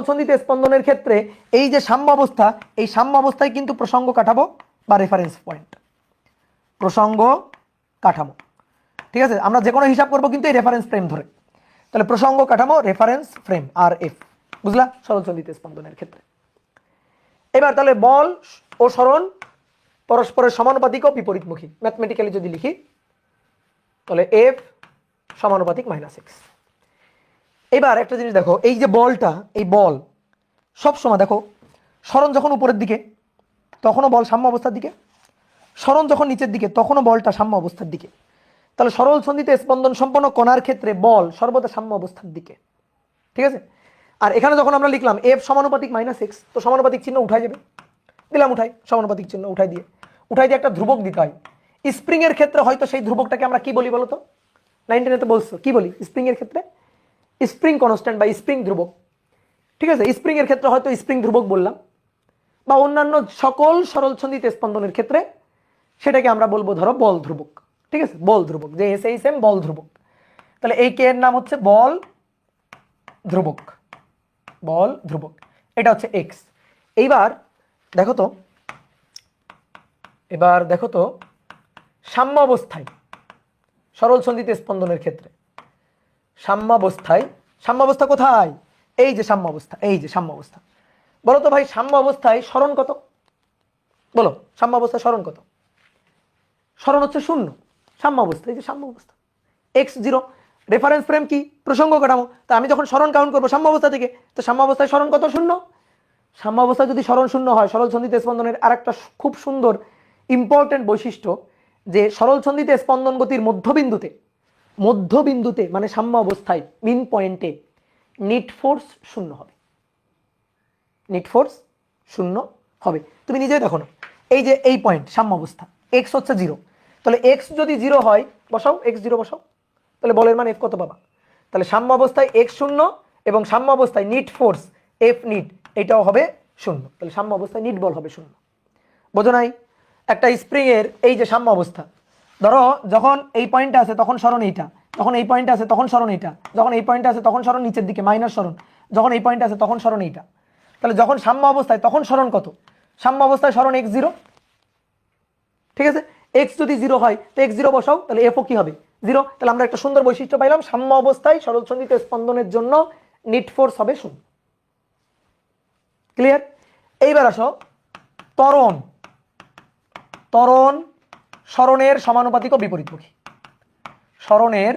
ছন্দিত স্পন্দনের ক্ষেত্রে এই যে সাম্য অবস্থা, এই সাম্য অবস্থায় কিন্তু প্রসঙ্গ কাঠামো বা রেফারেন্স পয়েন্ট, প্রসঙ্গ কাঠামো। ঠিক আছে, আমরা যে কোনো হিসাব করবো কিন্তু এই রেফারেন্স ফ্রেম ধরে। তাহলে প্রসঙ্গ কাঠামো, রেফারেন্স ফ্রেম, আর এফ, বুঝলা সরল ছন্দিত স্পন্দনের ক্ষেত্রে। এবার তাহলে বল ও সরণ পরস্পরের সমানুপাতিক ও বিপরীতমুখী, ম্যাথমেটিক্যালি যদি লিখি তাহলে এফ সমানুপাতিক -x। এবার একটা জিনিস দেখো, এই যে বলটা, এই বল সবসময় দেখো, সরণ যখন উপরের দিকে তখনও বল সাম্য অবস্থার দিকে, সরণ যখন নিচের দিকে তখনও বলটা সাম্য অবস্থার দিকে। তাহলে সরল ছন্দিতে স্পন্দন সম্পন্ন কণার ক্ষেত্রে বল সর্বদা সাম্য অবস্থার দিকে। ঠিক আছে, আর এখানে যখন আমরা লিখলাম এফ সমানুপাতিক -x, তো সমানুপাতিক চিহ্ন উঠাই যাবে, দিলাম উঠাই, সমানুপাতিক চিহ্ন উঠাই দিয়ে একটা ধ্রুবক দিতে হয়। স্প্রিং এর ক্ষেত্রে হয়তো সেই ধ্রুবকটাকে আমরা কি বলি বলতো? 19 বলছো কি বলি স্প্রিং এর ক্ষেত্রে? স্প্রিং কনস্ট্যান্ট বা স্প্রিং ধ্রুবক। ঠিক আছে, স্প্রিং এর ক্ষেত্রে হয়তো স্প্রিং ধ্রুবক বললাম, বা অন্যান্য সকল সরল ছন্দিত স্পন্দনের ক্ষেত্রে সেটাকে আমরা বলবো ধরো বল ধ্রুবক। ঠিক আছে, বল ধ্রুবক, যে এস এই সেম বল ধ্রুবক। তাহলে এই কে এর নাম হচ্ছে বল ধ্রুবক, এটা হচ্ছে এক্স। এইবার দেখো তো সাম্য অবস্থায় সরল ছন্দিত স্পন্দনের ক্ষেত্রে সাম্য অবস্থা কোথায়? এই যে সাম্য অবস্থা, বলো তো ভাই সাম্য অবস্থায় সরণ কত? বলো সাম্য অবস্থায় সরণ কত? সরণ হচ্ছে 0 সাম্য অবস্থা, এই যে সাম্য অবস্থা x0। রেফারেন্স ফ্রেম কি? প্রসঙ্গ কাঠামো। তা আমি যখন সরণ কাউন্ট করবো সাম্য অবস্থা থেকে, তো সাম্য অবস্থায় সরণ কত? 0। সাম্য অবস্থায় যদি সরণ 0 হয়, সরল ছন্দিত স্পন্দনের আরেকটা খুব সুন্দর ইম্পর্টেন্ট বৈশিষ্ট্য, যে সরল ছন্দিত স্পন্দন গতির মধ্যবিন্দুতে মানে সাম্য অবস্থায় মিন পয়েন্টে নিট ফোর্স 0 হবে। তুমি নিজেই দেখো না, এই যে এই পয়েন্ট সাম্য অবস্থা, x হচ্ছে 0, তাহলে x যদি 0 হয় বসাও, x0 বসাও, তাহলে বলের মান f কত পাবা? তাহলে সাম্য অবস্থায় x0 এবং সাম্য অবস্থায় নিট ফোর্স f নিট এটাও হবে 0, তাহলে সাম্য অবস্থায় নিট বল হবে 0। বোঝো নাই? একটা স্প্রিং এর এই যে সাম্য অবস্থা, ধরো যখন এই পয়েন্টে আছে তখন সরণ এইটা, যখন এই পয়েন্টে আছে তখন সরণ এইটা, যখন এই পয়েন্টে আছে তখন সরণ নিচের দিকে মাইনাস সরণ, যখন এই পয়েন্টে আছে তখন সরণ এইটা। তাহলে যখন সাম্য অবস্থায় তখন সরণ কত? সাম্য অবস্থায় সরণ x0। ঠিক আছে, x যদি 0 হয় তো x0 বসাও, তাহলে f ও কি হবে 0। তাহলে আমরা একটা সুন্দর বৈশিষ্ট্য পাইলাম, সাম্য অবস্থায় সরল সন্ধিত স্পন্দনের জন্য নিট ফোর্স হবে 0। ক্লিয়ার? এইবার আসো ত্বরণ। ত্বরণ সরণের সমানুপাতিক ও বিপরীতমুখী। সরণের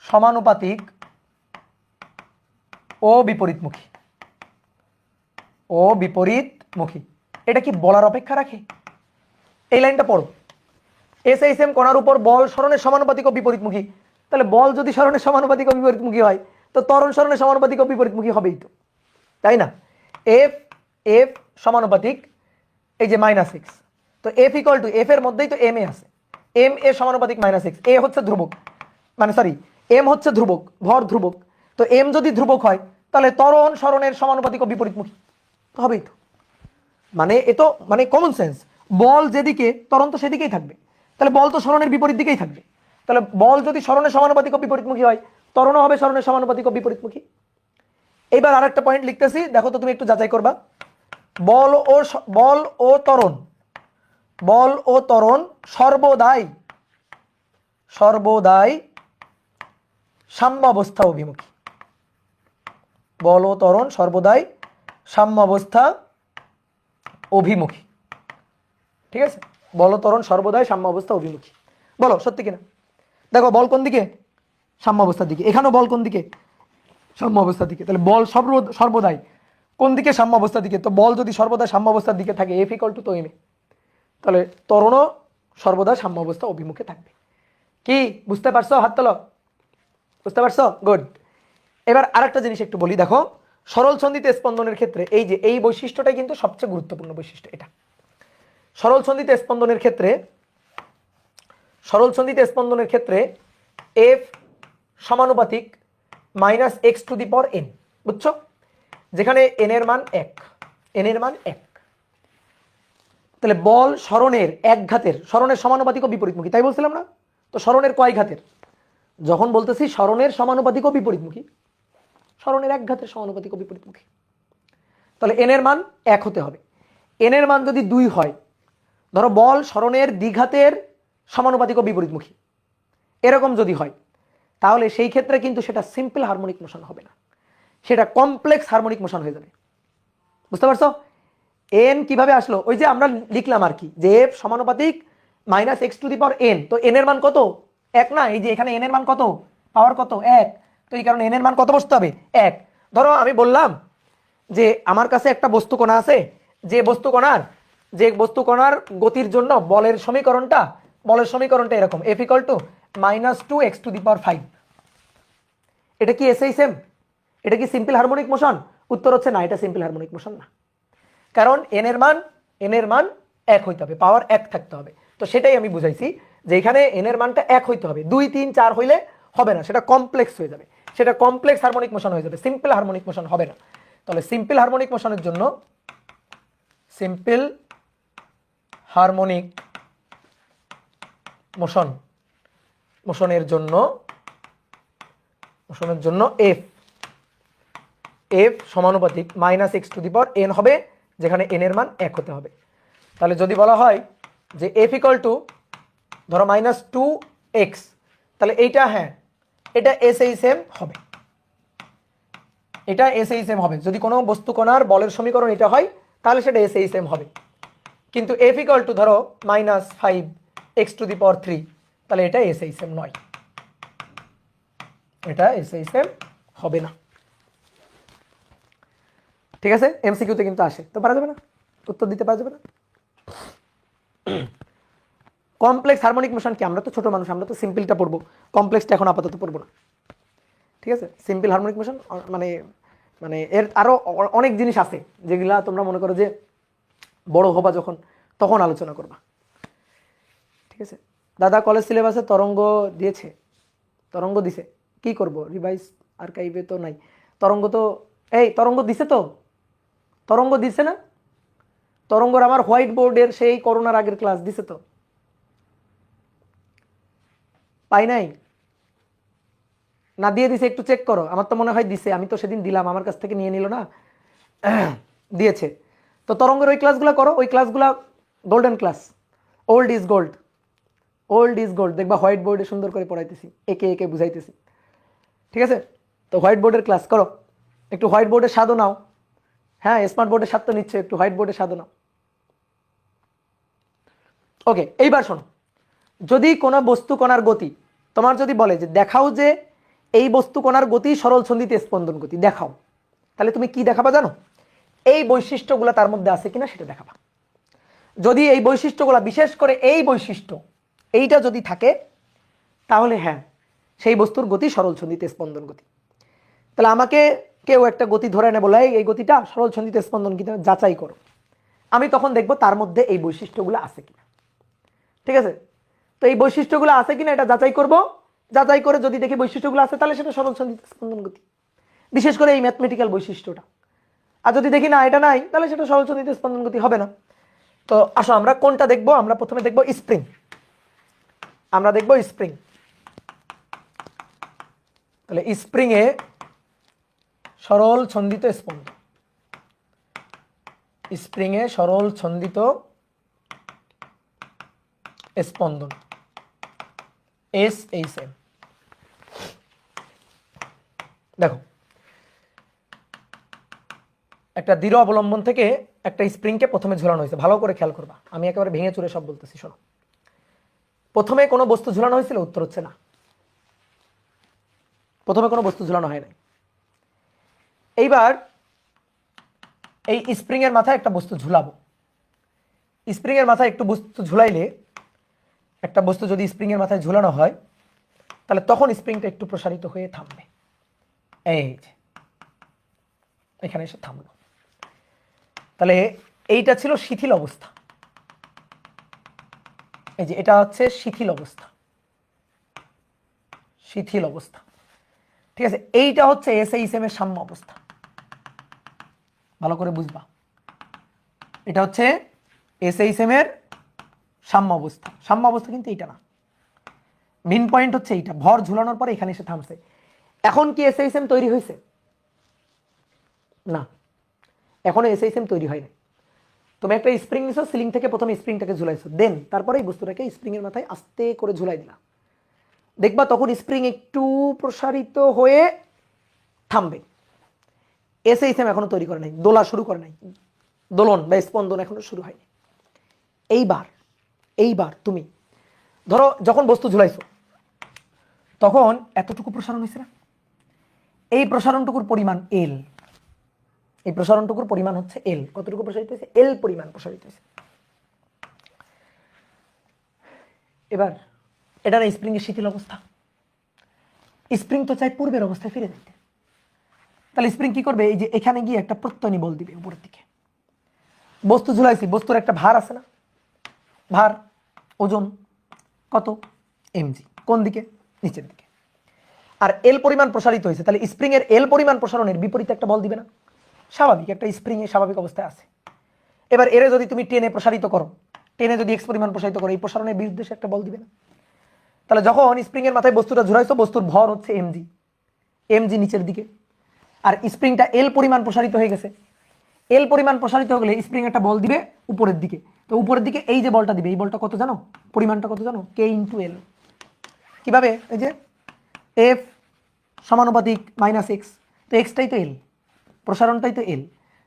সমানুপাতিক ও বিপরীতমুখী। ও বিপরীতমুখী, এটা কি বলার অপেক্ষা রাখে? এই লাইনটা পড়ো, এসএইচএম কণার উপর বল সরণের সমানুপাতিক ও বিপরীতমুখী। তাহলে বল যদি সরণের সমানুপাতিক ও বিপরীতমুখী হয় তো ত্বরণ সরণের সমানুপাতিক ও বিপরীতমুখী হবেই তো, তাই না? এফ এফ সমানুপাতিক এই যে -6, তো এফ ইকুয়াল টু এফ এর মধ্যেই তো এম এ আছে, এম এর সমানুপাতিক -6, এ হচ্ছে ধ্রুবক, মানে সরি এম হচ্ছে ধ্রুবক, ভর ধ্রুবক। তো এম যদি ধ্রুবক হয় তাহলে ত্বরণ সরণের সমানুপাতিক ও বিপরীতমুখী হবেই তো। মানে এ তো মানে কমন সেন্স, বল যেদিকে ত্বরণ তো সেদিকেই থাকবে, তাহলে বল তো সরণের বিপরীত দিকেই থাকবে। তাহলে বল যদি সরণের সমানুপাতিক ও বিপরীতমুখী হয়, ত্বরণও হবে সরণের সমানুপাতিক ও বিপরীতমুখী। এইবার আরেকটা পয়েন্ট লিখতেছি, দেখো তো তুমি একটু যাচাই করবা। বল ও ত্বরণ, বল ও ত্বরণ সর্বদাই সাম্য অবস্থা অভিমুখী। বল ও ত্বরণ সর্বদাই সাম্য অবস্থা অভিমুখী। ঠিক আছে, বল ও ত্বরণ সর্বদাই সাম্য অবস্থা অভিমুখী। বলো সত্যি কিনা? দেখো বল কোন দিকে? সাম্য অবস্থার দিকে। এখানেও বল কোন দিকে? সাম্য অবস্থার দিকে। তাহলে বল সর্বদাই কোন দিকে? সাম্য অবস্থার দিকে। তো বল যদি সর্বদা সাম্য অবস্থার দিকে থাকে, এফ ইকুয়াল টু তো এম এ, তাহলে ত্বরণও সর্বদা সাম্য অবস্থা অভিমুখে থাকবে। কি বুঝতে পারছো? হাত তোলো, বুঝতে পারছো? গুড। এবার আরেকটা জিনিস একটু বলি, দেখো সরল সন্ধিত স্পন্দনের ক্ষেত্রে এই যে এই বৈশিষ্ট্যটাই কিন্তু সবচেয়ে গুরুত্বপূর্ণ বৈশিষ্ট্য। এটা সরল সন্ধিত স্পন্দনের ক্ষেত্রে, সরল সন্ধিত স্পন্দনের ক্ষেত্রে এফ সমানুপাতিক -x⁴n, বুঝছো? যেখানে n এর মান 1, n এর মান 1, তাহলে বল সরণের এক ঘাতের, সরণের সমানুপাতিক ও বিপরীতমুখী, তাই বলছিলাম না? তো সরণের কয় ঘাতের? যখন বলতেছি সরণের সমানুপাতিক ও বিপরীতমুখী, সরণের এক ঘাতের সমানুপাতিক ও বিপরীতমুখী, তাহলে n এর মান 1 হতে হবে। n এর মান যদি 2 হয়, ধরো বল সরণের দ্বিঘাতের সমানুপাতিক ও বিপরীতমুখী, এরকম যদি হয়, তাহলে সেই ক্ষেত্রে কিন্তু সেটা সিম্পল হারমোনিক মোশন হবে না, সেটা কমপ্লেক্স হারমোনিক মোশন হয়ে যাবে। বুঝতে পারছো? এন কিভাবে আসলো? ওই যে আমরা লিখলাম আর কি, যে এফ সমানুপাতিক -x⁴n, তো এন এর মান কত? 1 না? এই যে এখানে এন এর মান কত? পাওয়ার কত? 1। তো এই কারণে এন এর মান কত বসতে হবে? 1। ধরো আমি বললাম যে আমার কাছে একটা বস্তুকণা আছে, যে বস্তুকণার গতির জন্য বলের সমীকরণটা এরকম, এফ ইকুয়াল টু -2x⁵। এটা কি এসএইচএম? এটা কি সিম্পল হারমোনিক মোশন? উত্তর হচ্ছে না, এটা সিম্পল হারমোনিক মোশন না, কারণ এন এর মান 1 হইতে হবে, পাওয়ার 1 থাকতে হবে। তো সেটাই আমি বুঝাইছি যে এখানে এন এর মানটা 1 হইতে হবে, 2 3 4 হইলে হবে না, সেটা কমপ্লেক্স হয়ে যাবে, সেটা কমপ্লেক্স হারমোনিক মোশন হয়ে যাবে, সিম্পল হারমোনিক মোশন হবে না। তাহলে সিম্পল হারমোনিক মোশনের জন্য, সিম্পল হারমোনিক মোশনের জন্য এফ সমানুপাতিক -x⁴n হবে, যেখানে n এর মান 1 হতে হবে। তাহলে যদি বলা হয় যে এফ ইকুয়াল টু ধরো -2x, তাহলে এইটা, হ্যাঁ এটা এসএইচএম হবে, এটা এসএইচএম হবে। যদি কোনো বস্তু কণার বলের সমীকরণ এটা হয় তাহলে সেটা এসএইচএম হবে। কিন্তু এফ ইকুয়াল টু ধরো -5x⁴, তাহলে এটা এসএইচএম নয়, এটা এসএইচএম হবে না। ঠিক আছে, এমসিকিউতে কিন্তু আসে, তো পারা যাবে না, উত্তর দিতে পারা যাবে না। কমপ্লেক্স হারমোনিক মোশন কি? আমরা তো ছোট মানুষ, আমরা তো সিম্পলটা পড়বো, কমপ্লেক্সটা এখন আপাতত পড়বো না। ঠিক আছে, সিম্পল হারমোনিক মোশন মানে মানে এর আরো অনেক জিনিস আছে যেগুলা তোমরা মনে করো যে বড় হবা যখন, তখন আলোচনা করবা। ঠিক আছে, দাদা কলেজ সিলেবাসে তরঙ্গ দিয়েছে, তরঙ্গ দিছে, কি করব? রিভাইজ আর্কাইভে তো নাই তরঙ্গ, তো এই তরঙ্গ দিছে, তো তরঙ্গ দিছে না? তরঙ্গর আমার হোয়াইট বোর্ডের সেই করোনার আগের ক্লাস দিছে, তো পাই নাই না? দিয়ে দিছে, একটু চেক করো, আমার তো মনে হয় দিছে, আমি তো সেদিন দিলাম, আমার কাছ থেকে নিয়ে নিল না, দিয়েছে। তো তরঙ্গের ওই ক্লাসগুলো করো, ওই ক্লাসগুলো golden class, old is gold, old is gold, দেখবা হোয়াইট বোর্ডে সুন্দর করে পড়াইতেছি, একে একে বুঝাইতেছি, ঠিক আছে? তো হোয়াইট বোর্ডের ক্লাস করো, একটু হোয়াইট বোর্ডের স্বাদও নাও। হ্যাঁ, স্মার্ট বোর্ডের স্বাদ তো নিচ্ছে, একটু হোয়াইট বোর্ডের স্বাদও নাও। ওকে, এইবার শোনো, যদি কোনো বস্তু কণার গতি তোমার যদি বলে যে দেখাও যে এই বস্তু কণার গতি সরল সন্ধিতে স্পন্দন গতি দেখাও, তাহলে তুমি কি দেখাবা জানো? এই বৈশিষ্ট্যগুলো তার মধ্যে আছে কিনা সেটা দেখাবা। যদি এই বৈশিষ্ট্যগুলো, বিশেষ করে এই বৈশিষ্ট্য এইটা যদি থাকে, তাহলে হ্যাঁ সেই বস্তুর গতি সরল সন্ধিতে স্পন্দন গতি। তাহলে আমাকে কেউ একটা গতি ধরে এনে বলে এই গতিটা সরল সন্ধিতে স্পন্দন গতি, যাচাই করো। আমি তখন দেখবো তার মধ্যে এই বৈশিষ্ট্যগুলো আছে কিনা, ঠিক আছে? তো এই বৈশিষ্ট্যগুলো আছে কিনা এটা যাচাই করব, যাচাই করে যদি দেখি বৈশিষ্ট্যগুলো আছে তাহলে সেটা সরল সন্ধিতে স্পন্দন গতি, বিশেষ করে এই ম্যাথমেটিক্যাল বৈশিষ্ট্যটা। আর যদি দেখি না এটা নাই, তাহলে সেটা সরল সন্ধিতে স্পন্দন গতি হবে না। তো আসো আমরা কোনটা দেখবো, আমরা প্রথমে দেখবো স্প্রিং, আমরা দেখবো স্প্রিং। তাহলে স্প্রিং এ সরল ছন্দিত স্পন্দন, স্প্রিং এ সরল ছন্দিত স্পন্দন SHM। দেখো, একটা দৃঢ় অবলম্বন থেকে একটা স্প্রিংকে প্রথমে ঝুলানো হয়েছে, ভালো করে খেয়াল করবা, আমি একেবারে ভেঙে চুরে সব বলতেছি। শোনো, প্রথমে কোনো বস্তু ঝুলানো হয়েছিল? উত্তর হচ্ছে না, প্রথমে কোনো বস্তু ঝুলানো হয় নাই। এইবার এই স্প্রিং এর মাথায় একটা বস্তু ঝুলাবো। স্প্রিং এর মাথায় একটু বস্তু ঝুলাইলে, একটা বস্তু যদি স্প্রিং এর মাথায় ঝুলানো হয়, তাহলে তখন স্প্রিংটা একটু প্রসারিত হয়ে থামবে। এই যে এখানে এসে থামলো। তাহলে এইটা ছিল শিথিল অবস্থা, এই যে এটা হচ্ছে শিথিল অবস্থা, শিথিল অবস্থা, ঠিক আছে? এইটা হচ্ছে SHM এর সাম্য অবস্থা, ভালো করে বুঝবা। এটা হচ্ছে SHM এর সাম্য অবস্থা। সাম্য অবস্থা কিন্তু এইটা না, মেইন পয়েন্ট হচ্ছে এইটা, ভর ঝুলানোর পরে এখানে এসে থামছে। এখন কি SHM তৈরি হয়েছে? না, এখনো SHM তৈরি হয়নি। তুমি একটা স্প্রিং নিছো, সিলিং থেকে প্রথমে স্প্রিংটাকে ঝুলাইছো, দেন তারপরে এই বস্তুটাকে স্প্রিং এর মাথায় আস্তে করে ঝুলাই দিলা। দেখবা তখন স্প্রিং একটু প্রসারিত হয়ে থামবে। SHM এখনো তৈরি করে নাই, দোলা শুরু করে নাই, দোলন বা স্পন্দন এখনো শুরু হয়নি। এইবার তুমি ধরো যখন বস্তু ঝুলাইছো তখন এতটুকু প্রসারণ হয়েছে না? এই প্রসারণটুকুর পরিমাণ L, এই প্রসারণটুকুর পরিমাণ হচ্ছে L। কতটুকু প্রসারিত হয়েছে? L পরিমাণ প্রসারিত হয়েছে। এবার এটা না স্প্রিং এর শিথিল অবস্থা, স্প্রিং তো চাই পূর্বের অবস্থায় ফিরে যেতে। তাহলে স্প্রিং কি করবে? এই যে এখানে গিয়ে একটা প্রত্যয়নী বল দিবে উপরের দিকে। বস্তু ঝুলাইছি, বস্তুর একটা ভার আছে না, ভার, ওজন কত? mg। কোন দিকে? নিচের দিকে। আর L পরিমাণ প্রসারিত হয়েছে, তাহলে স্প্রিং এর L পরিমাণ প্রসারণের বিপরীতে একটা বল দিবে না? স্বাভাবিক, একটা স্প্রিং এর স্বাভাবিক অবস্থায় আছে। এবার এর যদি তুমি টেনে প্রসারিত করো, টেনে যদি x পরিমাণ প্রসারিত করো, এই প্রসারণের বিরুদ্ধে একটা বল দিবে না? তাহলে যখন স্প্রিং এর মাথায় বস্তুটা ঝুলাইছো, বস্তুর ভর হচ্ছে mg নিচের দিকে, আর স্প্রিংটা L পরিমাণ প্রসারিত হয়ে গেছে। L পরিমাণ প্রসারিত হয়ে গেলে স্প্রিং একটা বল দিবে উপরের দিকে। তো উপরের দিকে এই যে বলটা দিবে, এই বলটা কত জানো? পরিমাণটা কত জানো? K × L। কিভাবে? এই যে F সমানুপাতিক -x, তো এক্সটাই তো L, প্রসারণটাই তো L,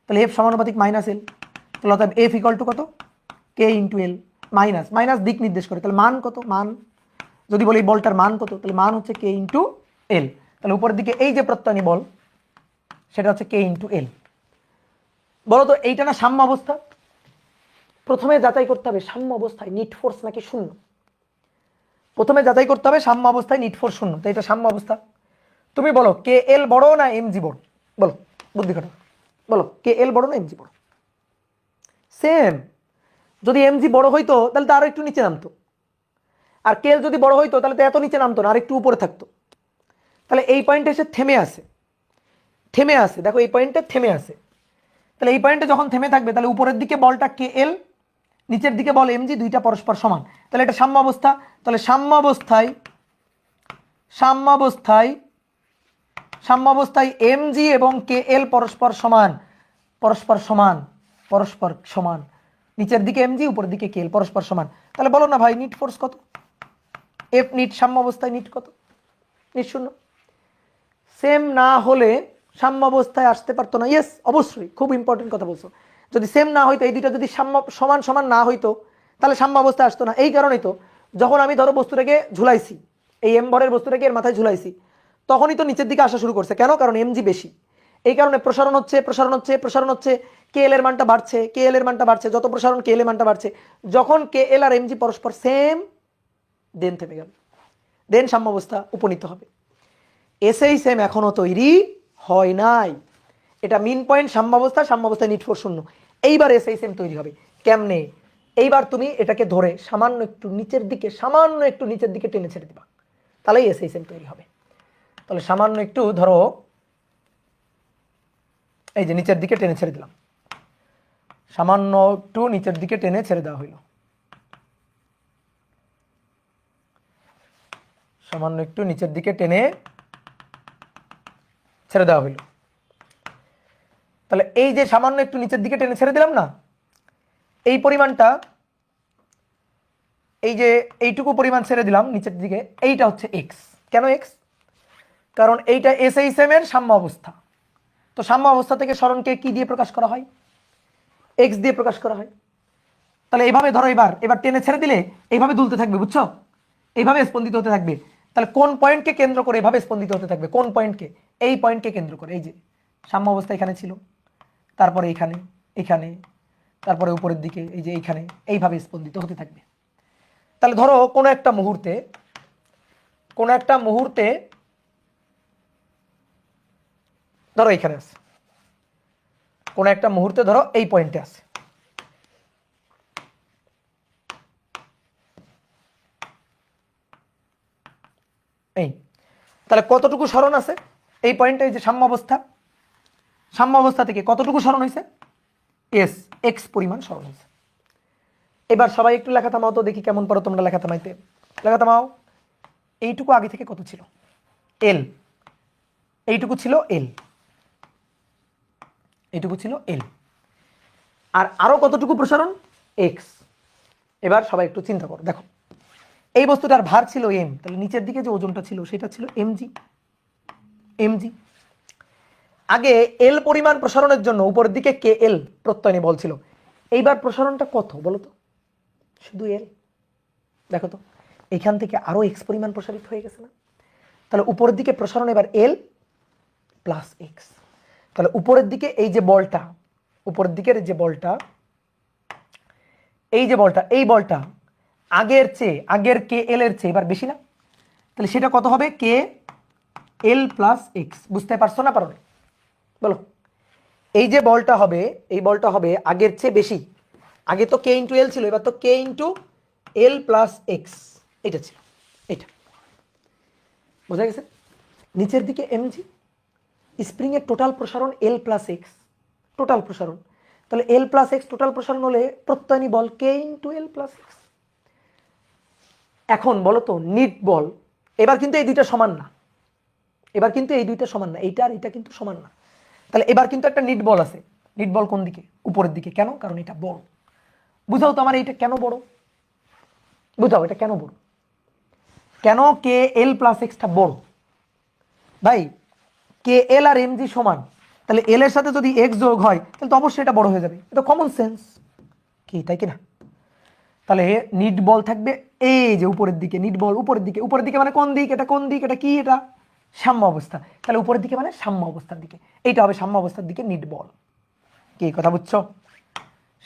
তাহলে F সমানুপাতিক -L, তাহলে অর্থাৎ F = কত? K × L। মাইনাস মাইনাস দিক নির্দেশ করে, তাহলে মান কত? মান যদি বলি বলটার মান কত, তাহলে মান হচ্ছে K × L। তাহলে উপরের দিকে এই যে প্রত্যয়নী বল, সেটা হচ্ছে K × L। বলো তো এইটা না সাম্য অবস্থা? প্রথমে যাচাই করতে হবে সাম্য অবস্থায় নিট ফোর্স নাকি শূন্য। প্রথমে যাচাই করতে হবে সাম্য অবস্থায় নিট ফোর্স শূন্য, তো এটা সাম্য অবস্থা। তুমি বলো KL বড় না mg বড়? বলো, বুদ্ধি খাটো, বলো KL বড় না mg বড়? সেম। যদি mg বড় হইতো তাহলে তো আরো একটু নিচে নামতো, আর KL যদি বড় হইতো তাহলে তো এত নিচে নামতো না, আর একটু উপরে থাকতো। তাহলে এই পয়েন্টে এসে থেমে আছে, থেমে আছে, দেখো এই পয়েন্টে থেমে আছে। তাহলে এই পয়েন্টে যখন থেমে থাকবে, তাহলে উপরের দিকে বলটা KL, নিচের দিকে বল mg, দুইটা পরস্পর সমান, তাহলে এটা সাম্য অবস্থা। তাহলে সাম্য অবস্থায় mg এবং KL পরস্পর সমান, নিচের দিকে mg, উপরের দিকে KL পরস্পর সমান। তাহলে বলো না ভাই নিট ফোর্স কত? এফ নিট সাম্য অবস্থায় নিট কত? নিট শূন্য। সেম না হলে সাম্য অবস্থায় আসতে পারতো না। ইয়েস, অবশ্যই, খুব ইম্পর্টেন্ট কথা বলছো। যদি সেম না হইতো, এই দুইটা যদি সমান সমান না হইতো, তাহলে সাম্য অবস্থায় আসতো না। এই কারণেই তো যখন আমি ধরো বস্তুটাকে ঝুলাইছি, এই এম ভরের বস্তুটাকে এর মাথায় ঝুলাইছি, তখনই তো নিচের দিকে আসা শুরু করছে। কেন? কারণ এমজি বেশি। এই কারণে প্রসারণ হচ্ছে, প্রসারণ হচ্ছে, প্রসারণ হচ্ছে, কে এল এর মানটা বাড়ছে, কে এল এর মানটা বাড়ছে, যত প্রসারণ কে এল এর মানটা বাড়ছে। যখন কে এল আর এমজি পরস্পর সেম, দেন থেমে গেল, দেন সাম্য অবস্থা উপনীত হবে। এসেই সেম এখনো তৈরি হয় নাই। এটা মিন পয়েন্ট সাম্যাবস্থা, সাম্যাবস্থায় নিট ফোর শূন্য। এইবার এসেই সেম তৈরি হবে। কেমনে? এইবার তুমি এটাকে ধরে সামান্য একটু নিচের দিকে, সামান্য একটু নিচের দিকে টেনে ছেড়ে দিবা, তাহলেই এসেই সেম তৈরি হবে। তাহলে সামান্য একটু ধরো, এই যে নিচের দিকে টেনে ছেড়ে দিলাম, সামান্য একটু নিচের দিকে টেনে ছেড়ে দেওয়া হইল, সামান্য একটু নিচের দিকে টেনে ছেড়ে দেওয়া হইল। তাহলে এই যে সামান্য একটু নিচের দিকে টেনে ছেড়ে দিলাম না, এই পরিমাণটা, এই যে এইটুকু পরিমাণ ছেড়ে দিলাম নিচের দিকে, এইটা হচ্ছে এক্স। কেন এক্স? কারণ এইটা এসএইচএম এর সাম্য অবস্থা। তো সাম্য অবস্থা থেকে সরণকে কি দিয়ে প্রকাশ করা হয়? এক্স দিয়ে প্রকাশ করা হয়। তাহলে এইভাবে ধরো, এবার টেনে ছেড়ে দিলে এইভাবে দুলতে থাকবে, বুঝছো? এইভাবে স্পন্দিত হতে থাকবে। তাহলে কোন পয়েন্টকে কেন্দ্র করে এভাবে স্পন্দিত হতে থাকবে? কোন পয়েন্টকে? এই পয়েন্টকে কেন্দ্র করে। এই যে সাম্য অবস্থা এখানে ছিল, তারপরে এখানে, এখানে, তারপরে উপরের দিকে, এই যে এইখানে, এইভাবে স্পন্দিত হতে থাকবে। তাহলে ধরো কোনো একটা মুহূর্তে, ধরো এখানে আছে, কোনো একটা মুহূর্তে ধরো এই পয়েন্টে আছে, এই, তাহলে কতটুকু সরণ আছে এই পয়েন্টে? এই যে সাম্য অবস্থা, সাম্য অবস্থা থেকে কতটুকু সরণ হয়েছে? এস, এক্স পরিমাণ সরণ হয়েছে। এবার সবাই একটু লেখা থামাও তো, দেখি কেমন পারো তোমরা লেখা থামাইতে। লেখা থামাও। এইটুকু আগে থেকে কত ছিল? এল। এইটুকু ছিল এল, এইটুকু ছিল এল, আর আরো কতটুকু প্রসারণ? এক্স। এবার সবাই একটু চিন্তা করো, দেখো এই বস্তুটার ভার ছিল এম, তাহলে নিচের দিকে যে ওজনটা ছিল সেটা ছিল এমজি। এমজি আগে এল পরিমাণ প্রসারণের জন্য উপরের দিকে কে এল প্রত্যয়নী বল ছিল। এইবার প্রসারণটা কত বলো তো? শুধু এল। দেখো তো এখান থেকে আরো এক্স পরিমাণ প্রসারিত হয়ে গেছে না? তাহলে উপরের দিকে প্রসারণ এবার এল প্লাস এক্স। তাহলে উপরের দিকে এই যে বলটা, উপরের দিকের যে বলটা, এই যে বলটা, এই বলটা আগের চেয়ে, আগের কে এল এর চেয়ে এবার বেশি না? তাহলে সেটা কত হবে? কে এল প্লাস এক্স। বুঝতে পারছো না পারো? বলো। এই যে বলটা হবে, এই বলটা হবে আগের চেয়ে বেশি। আগে তো কে ইন্টু এল ছিল, এবার তো কে ইন্টু এল প্লাস এক্স, এটা ছিল, এটা বোঝা গেছে? নিচের দিকে এমজি, স্প্রিং এর টোটাল প্রসারণ এল প্লাস এক্স, টোটাল প্রসারণ। তাহলে এল প্লাস এক্স টোটাল প্রসারণ হলে প্রত্যয়নী বল কে ইন্টু এল প্লাস এক্স। এখন বলো তো নিট বল, এবার কিন্তু এই দুইটা সমান না, এবার কিন্তু এই দুইটা সমান না, এইটা আর এটা কিন্তু সমান না। তাহলে এবার কিন্তু একটা নিট বল আছে। নিট বল কোন দিকে? উপরের দিকে। কেন? কারণ এটা বড়। বুঝাও তো আমার এইটা কেন বড়, বুঝাও এটা কেন বড়? কেন কে এল প্লাস এক্সটা বড়? ভাই কে এল আর এমজি সমান, তাহলে এল এর সাথে যদি এক্স যোগ হয় তাহলে তো অবশ্যই এটা বড় হয়ে যাবে, এটা কমন সেন্স কি, তাই কিনা? তাহলে নিট বল থাকবে এই যে উপরের দিকে, নিট বল উপরের দিকে। উপরের দিকে মানে কোন দিক? এটা কোন দিক? এটা কি? এটা সাম্য অবস্থা। তাহলে উপরের দিকে মানে সাম্য অবস্থার দিকে, এইটা হবে সাম্য অবস্থার দিকে নিট বল। কি কথা বুঝছো?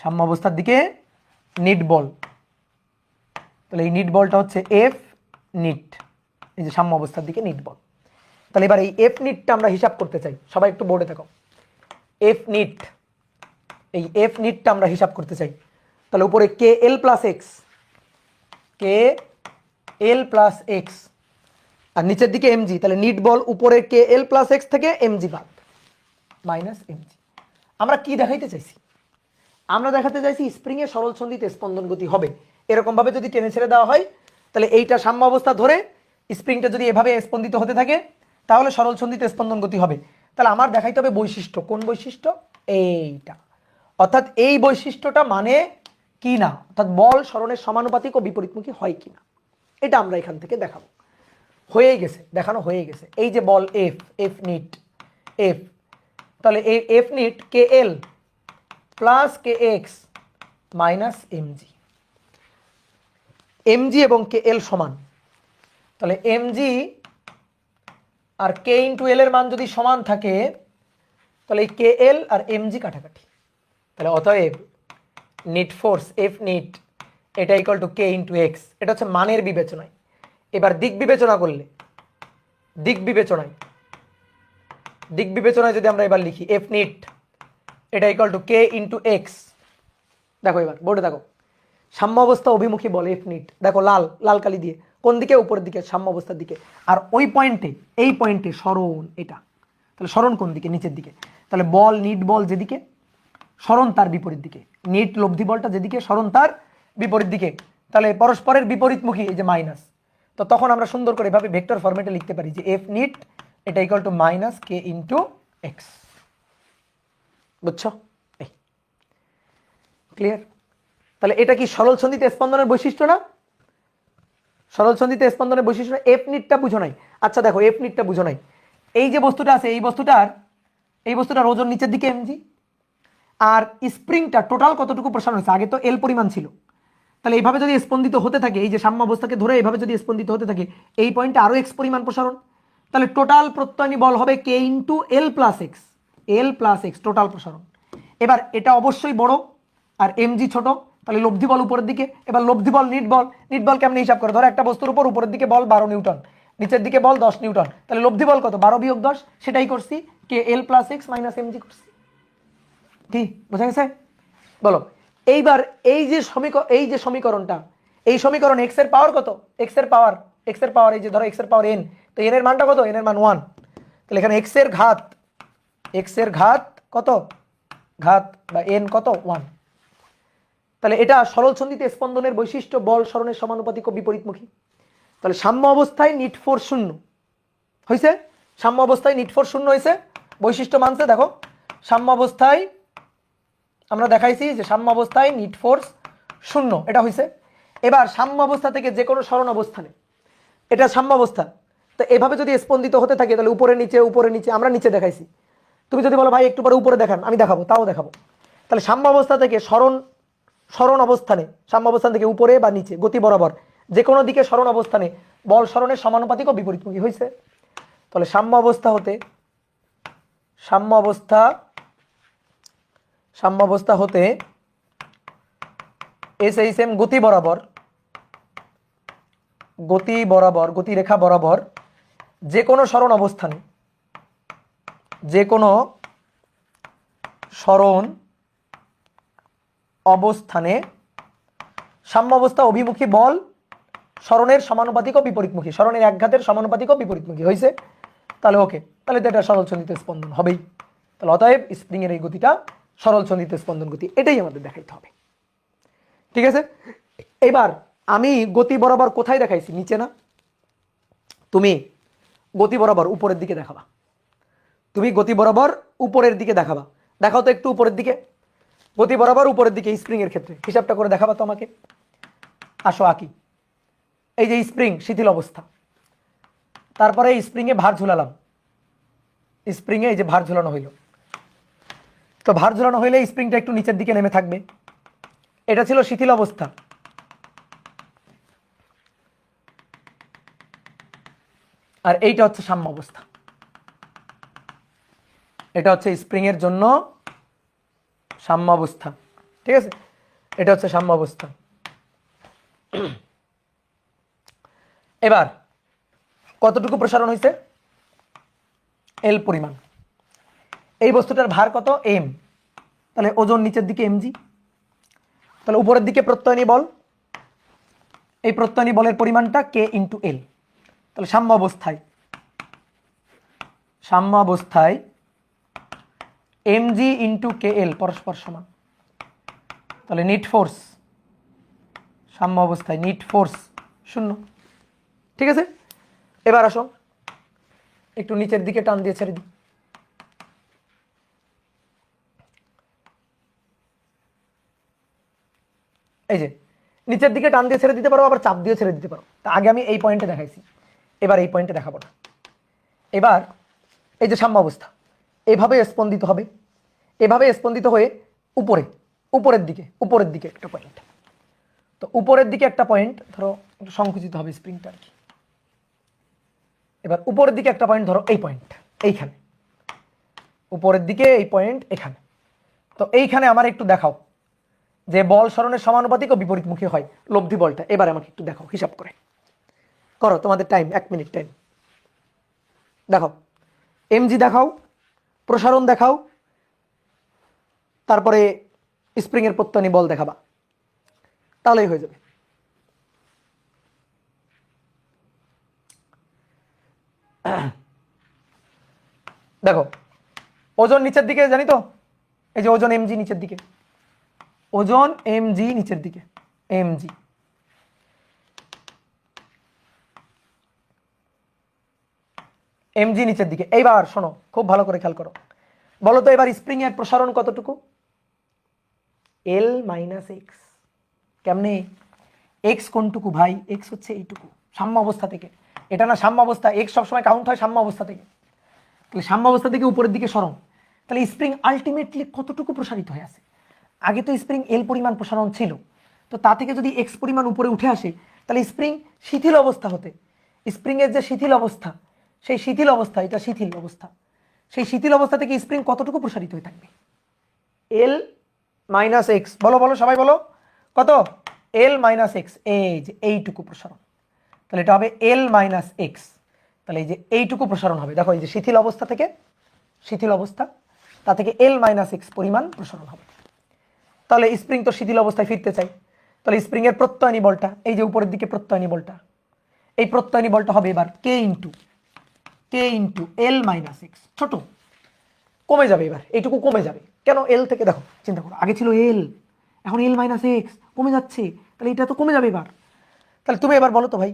সাম্য অবস্থার দিকে নিট বল। তাহলে এই নিট বলটা হচ্ছে এফ নিট, এই যে সাম্য অবস্থার দিকে নিট বল। তাহলে এবার এই এফ নিটটা আমরা হিসাব করতে চাই, সবাই একটু বোর্ডে থাকো। এফ নিট, এই এফ নিটটা আমরা হিসাব করতে চাই। তাহলে উপরে কে এল প্লাস এক্স, কে এল প্লাস এক্স, আর নিচের দিকে এমজি। তাহলে নিট বল উপরে কে এল প্লাস এক্স থেকে এমজি বাদ, মাইনাস এমজি। আমরা কি দেখাইতে চাইছি? আমরা দেখাতে চাইছি স্প্রিং এ সরল সন্ধিতে স্পন্দন গতি হবে। এরকম ভাবে যদি টেনে ছেড়ে দেওয়া হয়, তাহলে এইটা সাম্য অবস্থা ধরে স্প্রিংটা যদি এভাবে স্পন্দিত হতে থাকে, তাহলে সরল সন্ধিতে স্পন্দন গতি হবে। তাহলে আমার দেখাইতে হবে বৈশিষ্ট্য। কোন বৈশিষ্ট্য? এইটা। অর্থাৎ এই বৈশিষ্ট্যটা মানে কি না, অর্থাৎ বল সরণের সমানুপাতিক ও বিপরীতমুখী হয় কিনা, এটা আমরা এখান থেকে দেখাবো। হয়ে গেছে, দেখানো হয়ে গেছে। এই যে বল এফ, এফ নিট এফ, তাহলে এই এফ নিট কে এল প্লাস কে এক্স মাইনাস এমজি। এমজি এবং কে এল সমান, তাহলে এমজি আর কে ইন্টু এল এর মান যদি সমান থাকে তাহলে এই কে এল আর এমজি কাটাকাটি, তাহলে অতএব নিট ফোর্স এফ নিট এটা ইকুয়াল টু কে ইন্টু এক্স। এটা হচ্ছে মানের বিবেচনায়। এবার দিক বিবেচনা করলে, দিক বিবেচনায় যদি আমরা এবার লিখি এফ নিট এটা ইকুয়াল টু কে ইন্টু এক্স। দেখো এবার বোর্ডে দেখো, সাম্য অবস্থা অভিমুখী বল এফ নিট, দেখো লাল লাল কালি দিয়ে, কোন দিকে? উপরের দিকে, সাম্য অবস্থার দিকে। আর ওই পয়েন্টে, এই পয়েন্টে সরণ এটা, তাহলে সরণ কোন দিকে? নিচের দিকে। তাহলে বল নিট বল যেদিকে, সরণ তার বিপরীত দিকে। নিট লব্ধি বলটা যেদিকে, সরণ তার বিপরীত দিকে। তাহলে পরস্পরের বিপরীতমুখী, এই যে মাইনাস। তো তখন আমরা সুন্দর করে এভাবে ভেক্টর ফরম্যাটে লিখতে পারি যে এফ নিট এটা equal to minus k into x. বুঝছো? এই ক্লিয়ার? তাহলে এটা কি সরল সন্ধিতে স্পন্দনের বৈশিষ্ট্য না? সরল সন্ধিতে স্পন্দনের বৈশিষ্ট্য না? এফ নিটটা বুঝো নাই? আচ্ছা দেখো, এফ নিটটা বুঝো নাই। এই যে বস্তুটা আছে, এই বস্তুটার ওজন নিচের দিকে এমজি, আর স্প্রিংটা টোটাল কতটুকু প্রসারণ হয়েছে? আগে তো এল পরিমাণ ছিল, তাহলে এইভাবে যদি স্পন্দিত হতে থাকে, এই যে সাম্য অবস্থাকে ধরে এইভাবে যদি স্পন্দিত হতে থাকে, এই পয়েন্টে আরো এক্স পরিমাণ প্রসারণ, তাহলে টোটাল প্রত্যয়নী বল হবে কে ইন্টু এল প্লাস এক্স, এল প্লাস এক্স টোটাল প্রসারণ। এবার এটা অবশ্যই বড় আর এমজি ছোট, তাহলে লব্ধি বল উপরের দিকে। এবার লব্ধি বল নিট বল, নিট বল কেমনে হিসাব করে? ধরো একটা বস্তুর উপর উপরের দিকে বল 12 নিউটন, নিচের দিকে বল 10 নিউটন, তাহলে লব্ধি বল কত? 12 বিয়োগ 10, সেটাই করছি, কে এল প্লাস এক্স মাইনাস এমজি করছি। কি বোঝা গেছে? বলো এইবার এই যে সমীকরণটা, এই সমীকরণ এক্স এর পাওয়ার কত? এক্স এর পাওয়ার এই যে ধরো এক্স এর পাওয়ার এন, তো এন এর মানটা কত? এন এর মান 1, তাহলে এখানে এক্স এর ঘাত কত? ঘাত বা এন কত? 1। তাহলে এটা সরল সন্ধিতে স্পন্দনের বৈশিষ্ট্য বল সরণের সমানুপাতিক ও বিপরীতমুখী। তাহলে সাম্য অবস্থায় নিট ফোর্স 0 হয়েছে, সাম্য অবস্থায় নিট ফোর্স 0 হয়েছে, বৈশিষ্ট্য মানছে। দেখো সাম্য অবস্থায় আমরা দেখাইছি যে সাম্য অবস্থায় নিট ফোর্স 0, এটা হয়েছে। এবার সাম্য অবস্থা থেকে যে কোনো সরণ অবস্থানে, এটা সাম্য অবস্থা, তো এভাবে যদি স্পন্দিত হতে থাকে তাহলে উপরে নিচে, আমরা নিচে দেখাইছি। তুমি যদি বলো ভাই একটু পরে উপরে দেখান, আমি দেখাবো, তাও দেখাবো। তাহলে সাম্য অবস্থা থেকে সরণ অবস্থানে, সাম্য অবস্থান থেকে উপরে বা নিচে গতি বরাবর যে কোনো দিকে সরণ অবস্থানে বল সরণের সমানুপাতিক ও বিপরীতমুখী হয়েছে। তাহলে সাম্য অবস্থা হতে এস এইচ এম গতি রেখা বরাবর যে কোনো সরণ অবস্থানে সাম্য অবস্থা অভিমুখী বল সরণের সমানুপাতিক ও বিপরীতমুখী, সরণের একঘাতের সমানুপাতিক ও বিপরীতমুখী হয়েছে। তাহলে ওকে, তাহলে তো এটা সরল সন্ধিত স্পন্দন হবেই। তাহলে অতএব স্প্রিং এর এই গতিটা সরল সন্ধিত স্পন্দন গতি, এটাই আমাদের দেখাইতে হবে। ঠিক আছে? এবার আমি গতি বরাবর কোথায় দেখাইছি? নিচে না? তুমি গতি বরাবর উপরের দিকে দেখাবা, দেখাও তো একটু উপরের দিকে, গতি বরাবর উপরের দিকে স্প্রিং এর ক্ষেত্রে হিসাবটা করে দেখাবা তো আমাকে। আসো আঁকি। এই যে স্প্রিং শিথিল অবস্থা, তারপরে স্প্রিং এ ভার ঝুলালাম, স্প্রিং এ এই যে ভার ঝুলানো হইল, তো ভার ঝুলানো হইলে স্প্রিংটা একটু নিচের দিকে নেমে থাকবে। এটা ছিল শিথিল অবস্থা, আর এইটা হচ্ছে সাম্য অবস্থা। এটা হচ্ছে স্প্রিং এর জন্য সাম্য অবস্থা। ঠিক আছে, এটা হচ্ছে সাম্য অবস্থা। এবার কতটুকু প্রসারণ হয়েছে? এল পরিমাণ। এই বস্তুটার ভার কত? এম, তাহলে ওজন নিচের দিকে এমজি, তাহলে উপরের দিকে প্রত্যয়নী বল, এই প্রত্যয়নী বলের পরিমাণটা কে ইন্টু এল। তাহলে সাম্য অবস্থায় এমজি ইন্টু কে এল পরস্পর সমান, তাহলে নিট ফোর্স, সাম্য অবস্থায় নিট ফোর্স 0। ঠিক আছে, এবার আসো একটু নিচের দিকে টান দিয়ে ছেড়ে দিই। এই যে নিচের দিকে টান দিয়ে ছেড়ে দিতে পারো, আবার চাপ দিয়ে ছেড়ে দিতে পারো। তা আগে আমি এই পয়েন্টে দেখাইছি, এবার এই পয়েন্টে দেখাবো না। এবার এই যে সাম্য অবস্থা, এভাবে স্পন্দিত হবে, এভাবে স্পন্দিত হয়ে উপরের দিকে একটা পয়েন্ট। তো উপরের দিকে একটা পয়েন্ট ধরো একটু সংকুচিত হবে স্প্রিংটা আর কি। এবার উপরের দিকে একটা পয়েন্ট ধরো এই পয়েন্ট, এইখানে উপরের দিকে এই পয়েন্ট এখানে। তো এইখানে আমার একটু দেখাও যে বল সরণের সমানুপাতিক ও বিপরীতমুখী হয় লব্ধি বলটা। এবার আমাকে একটু দেখাও, হিসাব করে করো, তোমাদের টাইম 1 মিনিট টাইম। দেখাও এমজি দেখাও, প্রসারণ দেখাও, তারপরে স্প্রিং এর প্রত্যয়নী বল দেখাবা, তাহলেই হয়ে যাবে। দেখো ওজন নিচের দিকে জানি তো, এই যে ওজন এমজি নিচের দিকে, ওজন এমজি নিচের দিকে, এমজি এমজি নিচের দিকে। এইবার শোনো খুব ভালো করে খেয়াল করো, বলো তো এবার স্প্রিং এর প্রসারণ কতটুকু? L - x। কেমনে? x কোনটুকু ভাই? x হচ্ছে এইটুকু সাম্য অবস্থা থেকে। এটা না সাম্য অবস্থা, x সবসময় কাউন্ট হয় সাম্য অবস্থা থেকে। তাহলে সাম্য অবস্থা থেকে উপরের দিকে সরণ, তাহলে স্প্রিং আলটিমেটলি কতটুকু প্রসারিত হয়ে আছে? আগে তো স্প্রিং L পরিমাণ প্রসারণ ছিল, তো তা থেকে যদি x পরিমাণ উপরে উঠে আসে, তাহলে স্প্রিং শিথিল অবস্থা হতে, স্প্রিং এর যে শিথিল অবস্থা, সেই শিথিল অবস্থা, এটা শিথিল অবস্থা, সেই শিথিল অবস্থা থেকে স্প্রিং কতটুকু প্রসারিত হয়ে থাকবে? L - x। বলো বলো সবাই বলো, কত? L - x, এই যে এইটুকু প্রসারণ। তাহলে এটা হবে L - x, তাহলে এই যে এইটুকু প্রসারণ হবে। দেখো এই যে শিথিল অবস্থা থেকে, শিথিল অবস্থা, তা থেকে L - x পরিমাণ প্রসারণ হবে। তাহলে স্প্রিং তো শিথিল অবস্থায় ফিরতে চাই, তাহলে স্প্রিং এর প্রত্যয়নী বলটা, এই যে উপরের দিকে প্রত্যয়নী বলটা, এই প্রত্যয়নী বলটা হবে এবার k ইন্টু L - x। ছোট কমে যাবে, এবার এইটুকু কমে যাবে। কেন? L থেকে দেখো চিন্তা করো, আগে ছিল L, এখন L - x কমে যাচ্ছে, তাহলে এটা তো কমে যাবে এবার। তাহলে তুমি এবার বলো তো ভাই,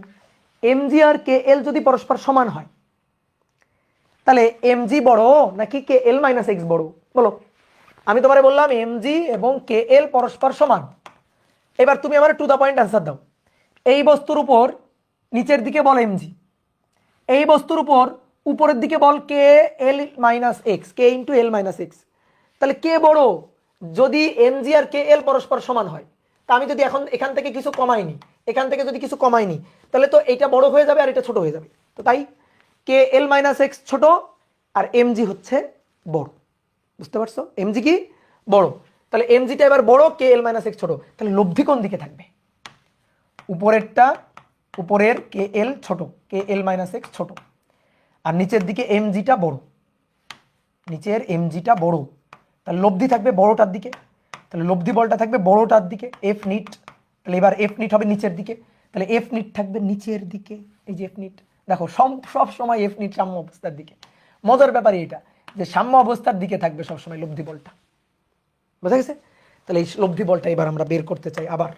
mg আর kl যদি পরস্পর সমান হয়, তাহলে mg বড় নাকি kl - x বড়? বলো। আমি তোমারে বললাম mg এবং kl পরস্পর সমান। এবার তুমি আমার টু দা পয়েন্ট অ্যান্সার দাও। এই বস্তুর উপর নিচের দিকে বল mg, এই বস্তুর উপর উপরের দিকে বল kl - x, k into l - x। তাহলে কে বড়? যদি mg আর kl পরস্পর সমান হয়, তা আমি যদি এখন এখান থেকে কিছু কমাইনি, এখান থেকে যদি কিছু কমাইনি, তাহলে তো এটা বড় হয়ে যাবে আর এটা ছোট হয়ে যাবে। তো তাই kl - x ছোট আর mg হচ্ছে বড়। বুঝতে পারছো? mg কি বড়, তাহলে mgটা এবার বড়, kl - x ছোট। তাহলে লব্ধি কোন দিকে থাকবে? উপরেরটা, উপরের kl ছোট, kl - x ছোট, আর নিচের দিকে mgটা বড়, নিচের mgটা বড়, তাহলে লব্ধি থাকবে বড়টার দিকে। তাহলে লব্ধি বলটা থাকবে বড়টার দিকে, এফ নিট। তাহলে এবার এফ নিট হবে নিচের দিকে, তাহলে এফ নিট থাকবে নিচের দিকে। এই যে এফ নিট, দেখো সব সময় এফ নিট সাম্য অবস্থার দিকে। মজার ব্যাপার এটা যে সাম্য অবস্থার দিকে থাকবে সবসময় লব্ধি বলটা। বুঝা গেছে? তাহলে এই লব্ধি বলটা এবার আমরা বের করতে চাই, আবার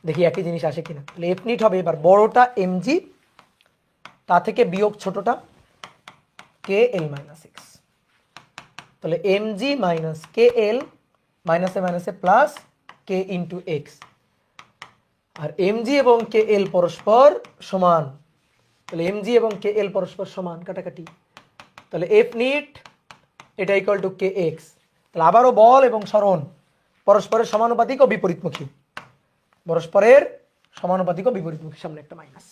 দেখি একই জিনিস আসে কিনা। তাহলে এফ নিট হবে এবার বড়টা mg, তা থেকে বিয়োগ ছোটটা kl - x। তাহলে mg মাইনাস kl, মাইনাসে মাইনাসে প্লাস k ইন্টু এক্স, আর mg এবং kl পরস্পর সমান। তাহলে mg এবং kl পরস্পর সমান, কাটাকাটি। তাহলে f নিট এটা ইকুয়াল টু kx। তাহলে আবারও বল এবং সরণ পরস্পরের সমানুপাতিক ও বিপরীতমুখী, পরস্পরের সমানুপাতিক ও বিপরীতমুখী, সামনে একটা মাইনাস।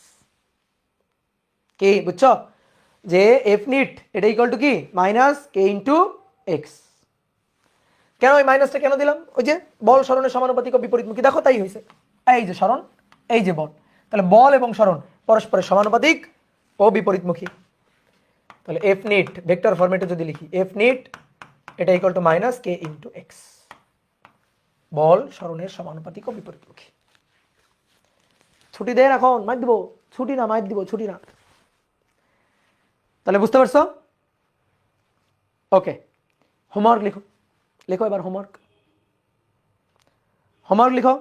কে বুঝছো যে এফ নিট এটা ইকুয়াল টু কি? Minus k into x. কেন ওই মাইনাসটা কেন দিলাম? ওই যে বল সরণের সমানুপাতিক ও বিপরীতমুখী, দেখো তাই হয়েছে। এই যে সরণ, এই যে বল, তাহলে বল এবং সরণ পরস্পরের সমানুপাতিক ও বিপরীতমুখী। তাহলে এফ নিট ভেক্টর ফরম্যাটে যদি লিখি, এফ নিট এটা equal to minus k into x, বল সরণের সমানুপাতিক ও বিপরীতমুখী। ছুটি দেন এখন, মাইর দিব, ছুটি না মাইর দিব, ছুটি না। তাহলে বুঝতে পারছো? ওকে, হোমওয়ার্ক লিখো, লিখো এবার হোমওয়ার্ক, হোমওয়ার্ক লিখো,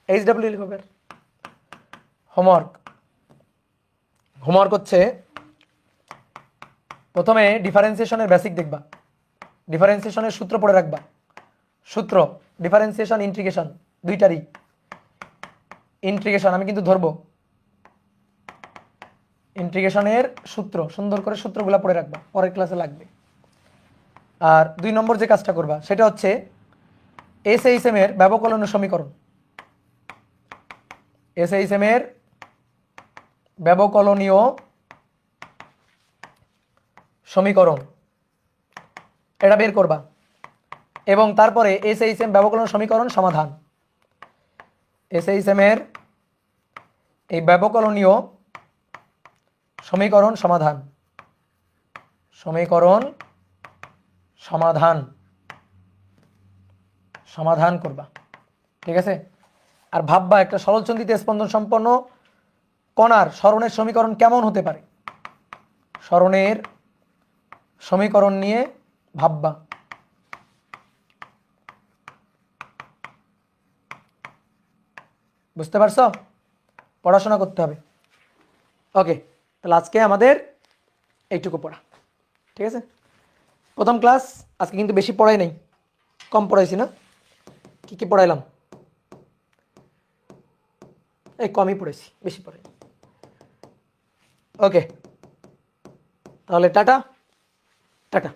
HW লিখো এবার হোমওয়ার্ক। হোমওয়ার্ক হচ্ছে প্রথমে ডিফারেন্সিয়েশনের বেসিক দেখবা, ডিফারেন্সিয়েশনের সূত্র পড়ে রাখবা। সূত্র ডিফারেন্সিয়েশন ইন্টিগ্রেশন দুইটারই, ইন্টিগ্রেশন আমি কিন্তু ধরবো, ইন্টিগ্রেশনের সূত্র সুন্দর করে সূত্রগুলো পড়ে রাখবা, পরের ক্লাসে লাগবে। আর 2 নম্বর যে কাজটা করবা সেটা হচ্ছে এসএইচএম এর ব্যবকলনীয় সমীকরণ, এসএইচএম এর ব্যবকলনীয় সমীকরণ এটা বের করবা এবং তারপরে এসএইচএম ব্যবকলনীয় সমীকরণ সমাধান। এসএইচএম এর এই ব্যবকলনীয় সমীকরণ সমাধান, সমীকরণ সমাধান সমাধান করবা, ঠিক আছে। আর ভাববা একটা সরলচন্দ্রিত স্পন্দন সম্পন্ন কণার সরণের সমীকরণ কেমন হতে পারে, সরণের সমীকরণ নিয়ে ভাববা। বুঝতে পারছো? পড়াশোনা করতে হবে। ওকে, তাহলে আজকে আমাদের এইটুকু পড়া, ঠিক আছে। প্রথম ক্লাস আজকে কিন্তু বেশি পড়াই নাই, কম পড়াইছি না? কি কি পড়াইলাম? এই কমই পড়েছি, বেশি পড়াই। ওকে, তাহলে টাটা টাটা।